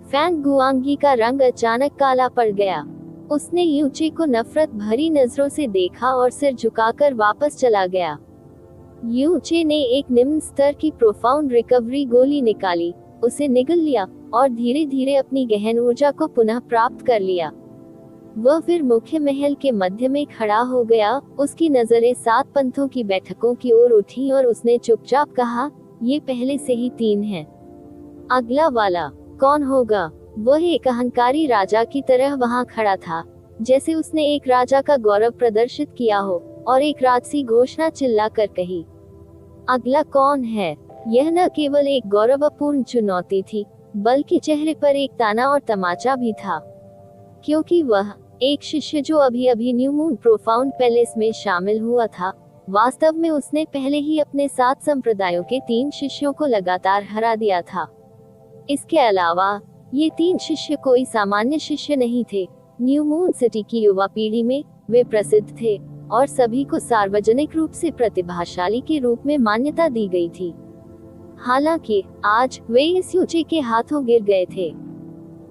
फैंग गुआंगी का रंग अचानक काला पड़ गया। उसने यूचे को नफरत भरी नजरों से देखा और सिर झुकाकर वापस चला गया। यूचे ने एक निम्न स्तर की प्रोफाउंड रिकवरी गोली निकाली, उसे निगल लिया और धीरे धीरे अपनी गहन ऊर्जा को पुनः प्राप्त कर लिया। वह फिर मुख्य महल के मध्य में खड़ा हो गया। उसकी नजरें 7 पंथों की बैठकों की ओर उठी और उसने चुपचाप कहा, ये पहले से ही 3 हैं। अगला वाला कौन होगा? वह एक अहंकारी राजा की तरह वहां खड़ा था, जैसे उसने एक राजा का गौरव प्रदर्शित किया हो, और एक राजसी घोषणा चिल्लाकर कही, अगला कौन है। यह न केवल एक गौरवपूर्ण चुनौती थी, बल्कि चेहरे पर एक ताना और तमाचा भी था, क्योंकि वह एक शिष्य जो अभी अभी न्यू मून प्रोफाउंड पैलेस में शामिल हुआ था, वास्तव में उसने पहले ही अपने 7 संप्रदायों के 3 शिष्यों को लगातार हरा दिया था। इसके अलावा ये 3 शिष्य कोई सामान्य शिष्य नहीं थे। न्यू मून सिटी की युवा पीढ़ी में वे प्रसिद्ध थे और सभी को सार्वजनिक रूप से प्रतिभाशाली के रूप में मान्यता दी गई थी। हालांकि आज वे इस यूचे के हाथों गिर गए थे।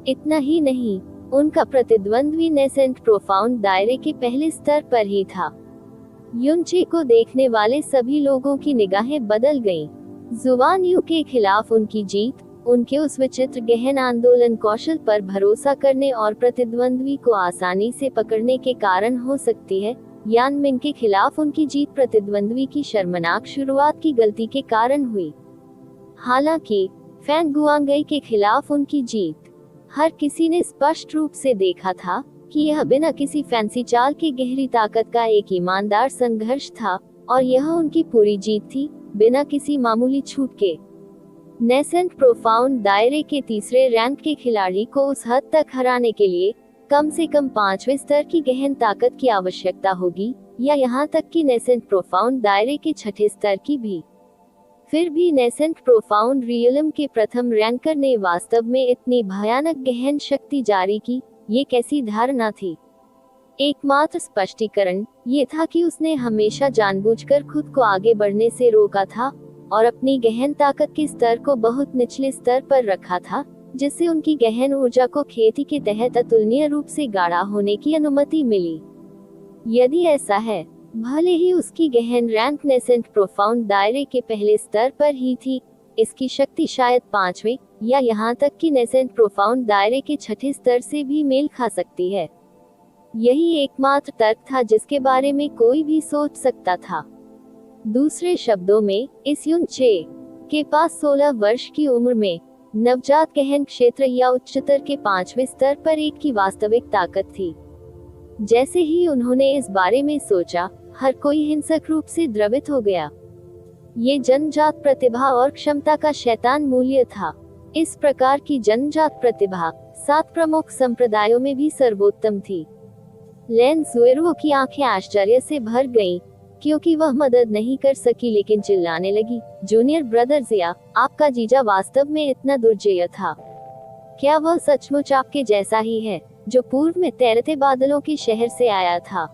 इतना ही नहीं, उनका प्रतिद्वंद्वी नेसेंट प्रोफाउंड दायरे के पहले स्तर पर ही था। युनचे को देखने वाले सभी लोगों की निगाहें बदल गईं। जुवान यू के खिलाफ उनकी जीत, उनके उस विचित्र गहन आंदोलन कौशल पर भरोसा करने और प्रतिद्वंद्वी को आसानी से पकड़ने के कारण हो सकती है। यान मिंग के खिलाफ उनकी जीत प्रतिद्वंद्वी की शर्मनाक शुरुआत की गलती के कारण हुई। हालांकि फैंग गुआंगई के खिलाफ उनकी जीत, हर किसी ने स्पष्ट रूप से देखा था कि यह बिना किसी फैंसी चाल के गहरी ताकत का एक ईमानदार संघर्ष था, और यह उनकी पूरी जीत थी, बिना किसी मामूली छूट के। नेसेंट प्रोफाउंड दायरे के तीसरे रैंक के खिलाड़ी को उस हद तक हराने के लिए कम से कम 5वें स्तर की गहन ताकत की आवश्यकता होगी, या यहाँ तक कि नेसेंट प्रोफाउंड दायरे के 6ठे स्तर की भी। फिर भी नेसेंट प्रोफाउंड रियलम के प्रथम रैंकर ने वास्तव में इतनी भयानक गहन शक्ति जारी की, ये कैसी धारणा थी। एकमात्र स्पष्टीकरण ये था कि उसने हमेशा जानबूझकर खुद को आगे बढ़ने से रोका था और अपनी गहन ताकत के स्तर को बहुत निचले स्तर पर रखा था, जिससे उनकी गहन ऊर्जा को खेती के तहत अतुलनीय रूप से गाढ़ा होने की अनुमति मिली। यदि ऐसा है, भले ही उसकी गहन रैंक नेसेंट प्रोफाउंड दायरे के पहले स्तर पर ही थी, इसकी शक्ति शायद 5वें या यहाँ तक कि नेसेंट प्रोफाउंड दायरे के 6ठे स्तर से भी मेल खा सकती है। यही एकमात्र तर्क था जिसके बारे में कोई भी सोच सकता था। दूसरे शब्दों में, इस युनचे के पास 16 वर्ष की उम्र में नवजात गहन क्षेत्र या उच्चतर के 5वें स्तर पर एक की वास्तविक ताकत थी। जैसे ही उन्होंने इस बारे में सोचा, हर कोई हिंसक रूप से द्रवित हो गया। ये जन्मजात प्रतिभा और क्षमता का शैतान मूल्य था। इस प्रकार की जन्मजात प्रतिभा 7 प्रमुख संप्रदायों में भी सर्वोत्तम थी। लेन जुएरो की आंखें आश्चर्य से भर गईं, क्योंकि वह मदद नहीं कर सकी, लेकिन चिल्लाने लगी, जूनियर ब्रदर जिया, आपका जीजा वास्तव में इतना दुर्जय था? क्या वह सचमुच आपके जैसा ही है, जो पूर्व में तैरते बादलों के शहर से आया था?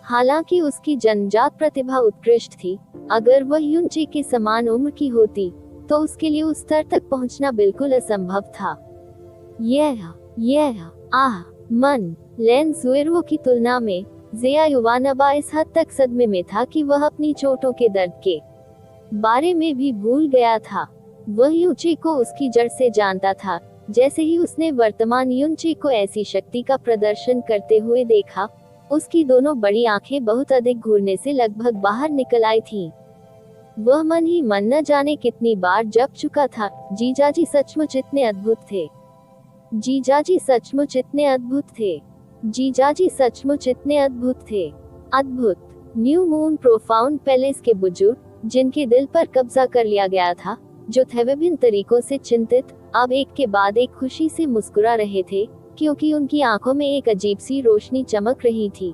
हालांकि उसकी जन्मजात प्रतिभा उत्कृष्ट थी, अगर वह युनचे के समान उम्र की होती, तो उसके लिए उस स्तर तक पहुंचना बिल्कुल असंभव था। मन लेन जुएरो की तुलना में जिया युवानबा इस हद तक सदमे में था कि वह अपनी चोटों के दर्द के बारे में भी भूल गया था। वह युनचे को उसकी जड़ से जानता था। जैसे ही उसने वर्तमान युनचे को ऐसी शक्ति का प्रदर्शन करते हुए देखा, उसकी दोनों बड़ी आंखें बहुत अधिक घूरने से लगभग बाहर निकल आई थीं। वह मन ही मन न जाने कितनी बार जप चुका था, जीजाजी सचमुच इतने अद्भुत थे, जीजाजी सचमुच इतने अद्भुत थे, जीजाजी सचमुच इतने अद्भुत थे। अद्भुत। न्यू मून प्रोफाउंड पैलेस के बुजुर्ग, जिनके दिल पर कब्जा कर लिया गया था, जो थे विभिन्न तरीकों से चिंतित, अब एक के बाद एक खुशी से मुस्कुरा रहे थे, क्योंकि उनकी आंखों में एक अजीब सी रोशनी चमक रही थी।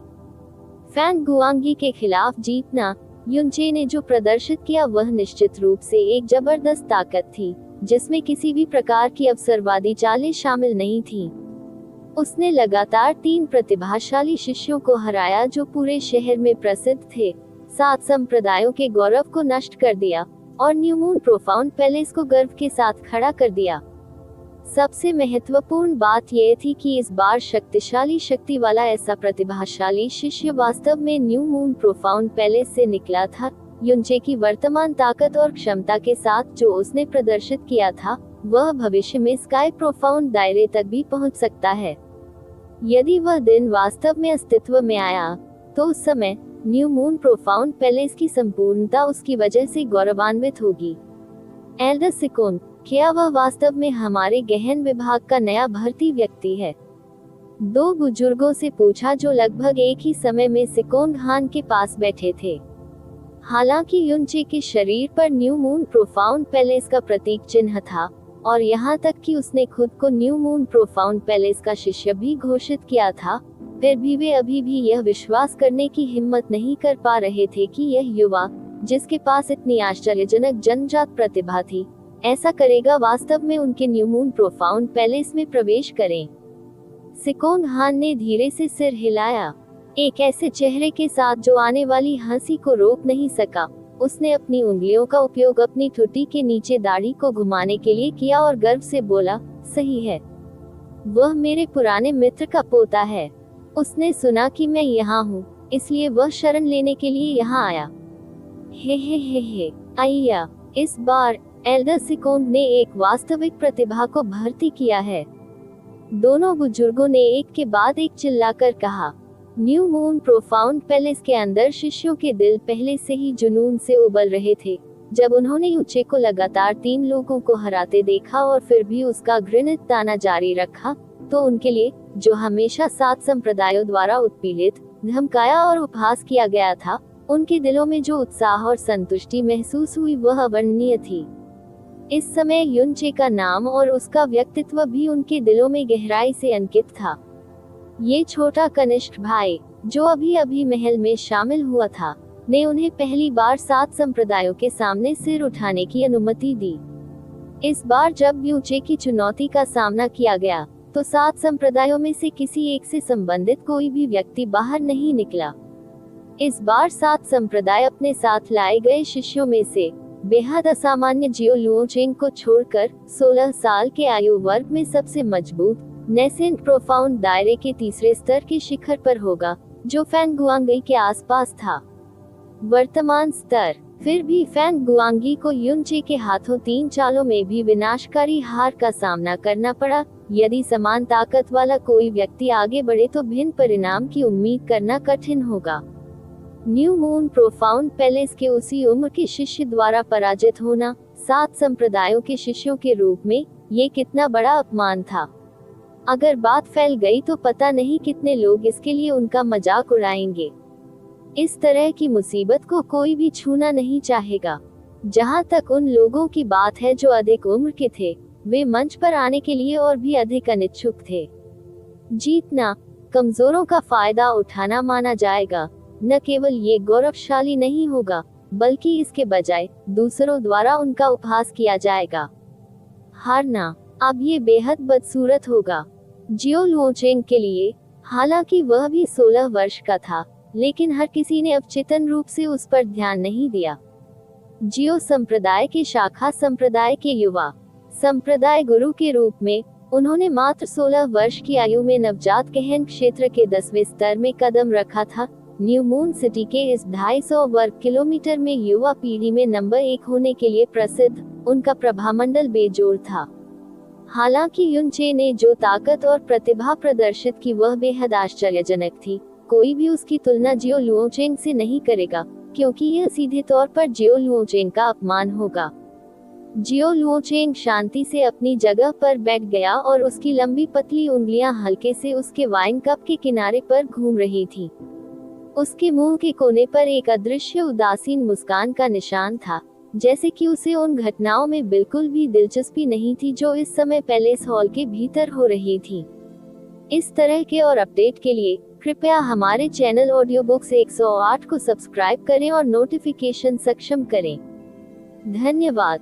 फैंग गुआंगी के खिलाफ जीतना, युनचे ने जो प्रदर्शित किया वह निश्चित रूप से एक जबरदस्त ताकत थी, जिसमें किसी भी प्रकार की अवसरवादी चालें शामिल नहीं थीं। उसने लगातार 3 प्रतिभाशाली शिष्यों को हराया जो पूरे शहर में प्रसिद्ध थे, 7 संप्रदायों के गौरव को नष्ट कर दिया और न्यू मून प्रोफाउंड पैलेस को गर्व के साथ खड़ा कर दिया। सबसे महत्वपूर्ण बात यह थी कि इस बार शक्तिशाली शक्ति वाला ऐसा प्रतिभाशाली शिष्य वास्तव में न्यू मून प्रोफाउंड पैलेस से निकला था। युनचे की वर्तमान ताकत और क्षमता के साथ जो उसने प्रदर्शित किया था, वह भविष्य में स्काई प्रोफाउंड दायरे तक भी पहुंच सकता है। यदि वह दिन वास्तव में अस्तित्व में आया, तो उस समय न्यू मून प्रोफाउंड पैलेस की संपूर्णता उसकी वजह से गौरवान्वित होगी। एल्डर सिकोन, क्या वह वास्तव में हमारे गहन विभाग का नया भर्ती व्यक्ति है? दो बुजुर्गों से पूछा जो लगभग एक ही समय में सिकोंग हान के पास बैठे थे। हालांकि युनचे के शरीर पर न्यू मून प्रोफाउंड पैलेस का प्रतीक चिन्ह था, और यहाँ तक कि उसने खुद को न्यू मून प्रोफाउंड पैलेस का शिष्य भी घोषित किया था, फिर भी वे अभी भी यह विश्वास करने की हिम्मत नहीं कर पा रहे थे कि यह युवा, जिसके पास इतनी आश्चर्यजनक जन्मजात प्रतिभा थी, ऐसा करेगा वास्तव में उनके न्यू मून प्रोफाउंड पैलेस में प्रवेश करें। सिकोंग हान ने धीरे से सिर हिलाया, एक ऐसे चेहरे के साथ जो आने वाली हंसी को रोक नहीं सका। उसने अपनी उंगलियों का उपयोग अपनी ठुड्डी के नीचे दाढ़ी को घुमाने के लिए किया और गर्व से बोला, सही है, वह मेरे पुराने मित्र का पोता है। उसने सुना कि मैं यहाँ हूँ, इसलिए वह शरण लेने के लिए यहाँ आया। हे, आइया, इस बार एल्डर सिकोंग ने एक वास्तविक प्रतिभा को भर्ती किया है। दोनों बुजुर्गों ने एक के बाद एक चिल्लाकर कहा। न्यू मून प्रोफाउंड पैलेस के अंदर शिष्यों के दिल पहले से ही जुनून से उबल रहे थे। जब उन्होंने युचे को लगातार 3 लोगों को हराते देखा और फिर भी उसका घृणित ताना जारी रखा, तो उनके लिए, जो हमेशा 7 संप्रदायों द्वारा उत्पीड़ित, धमकाया और उपहास किया गया था, उनके दिलों में जो उत्साह और संतुष्टि महसूस हुई वह अवर्णनीय थी। इस समय युनचे का नाम और उसका व्यक्तित्व भी उनके दिलों में गहराई से अंकित था। ये छोटा कनिष्ठ भाई, जो अभी अभी महल में शामिल हुआ था, ने उन्हें पहली बार 7 संप्रदायों के सामने सिर उठाने की अनुमति दी। इस बार जब युचे की चुनौती का सामना किया गया, तो 7 संप्रदायों में से किसी एक से संबंधित कोई भी व्यक्ति बाहर नहीं निकला। इस बार 7 संप्रदाय अपने साथ लाए गए शिष्यों में से बेहद असामान्य जियो लुओचेंग को छोड़कर 16 साल के आयु वर्ग में सबसे मजबूत नेसेंट प्रोफाउंड दायरे के तीसरे स्तर के शिखर पर होगा, जो फैंग गुआंगी के आसपास था। वर्तमान स्तर। फिर भी फैंग गुआंगी को युनचे के हाथों 3 चालों में भी विनाशकारी हार का सामना करना पड़ा। यदि समान ताकत वाला कोई व्यक्ति आगे बढ़े तो भिन्न परिणाम की उम्मीद करना कठिन होगा। न्यू मून प्रोफाउंड पैलेस के उसी उम्र के शिष्य द्वारा पराजित होना, 7 संप्रदायों के शिष्यों के रूप में, ये कितना बड़ा अपमान था। अगर बात फैल गई तो पता नहीं कितने लोग इसके लिए उनका मजाक उड़ाएंगे। इस तरह की मुसीबत को कोई भी छूना नहीं चाहेगा। जहां तक उन लोगों की बात है जो अधिक उम्र के थे, वे मंच पर आने के लिए और भी अधिक अनिच्छुक थे। जीतना कमजोरों का फायदा उठाना माना जाएगा। न केवल ये गौरवशाली नहीं होगा, बल्कि इसके बजाय दूसरों द्वारा उनका उपहास किया जाएगा। हारना अब ये बेहद बदसूरत होगा जियो लुओचेंग के लिए। हालांकि वह भी 16 वर्ष का था, लेकिन हर किसी ने अवचेतन रूप से उस पर ध्यान नहीं दिया। जियो संप्रदाय के शाखा संप्रदाय के युवा संप्रदाय गुरु के रूप में, उन्होंने मात्र 16 वर्ष की आयु में नवजात गहन क्षेत्र के 10वें स्तर में कदम रखा था। न्यू मून सिटी के इस 250 वर्ग किलोमीटर में युवा पीढ़ी में नंबर 1 होने के लिए प्रसिद्ध, उनका प्रभामंडल बेजोड़ था। हालांकि युनचे ने जो ताकत और प्रतिभा प्रदर्शित की वह बेहद आश्चर्यजनक थी। कोई भी उसकी तुलना जियो लुओचेंग से नहीं करेगा, क्योंकि यह सीधे तौर पर जियो लुओचेंग का अपमान होगा। जियो लुओचेंग शांति से अपनी जगह पर बैठ गया और उसकी लंबी पतली उंगलियां हल्के से उसके वाइन कप के किनारे पर घूम रही थी। उसके मुंह के कोने पर एक अदृश्य उदासीन मुस्कान का निशान था, जैसे कि उसे उन घटनाओं में बिल्कुल भी दिलचस्पी नहीं थी जो इस समय पैलेस हॉल के भीतर हो रही थी। इस तरह के और अपडेट के लिए कृपया हमारे चैनल ऑडियो बुक्स 108 को सब्सक्राइब करें और नोटिफिकेशन सक्षम करें। धन्यवाद।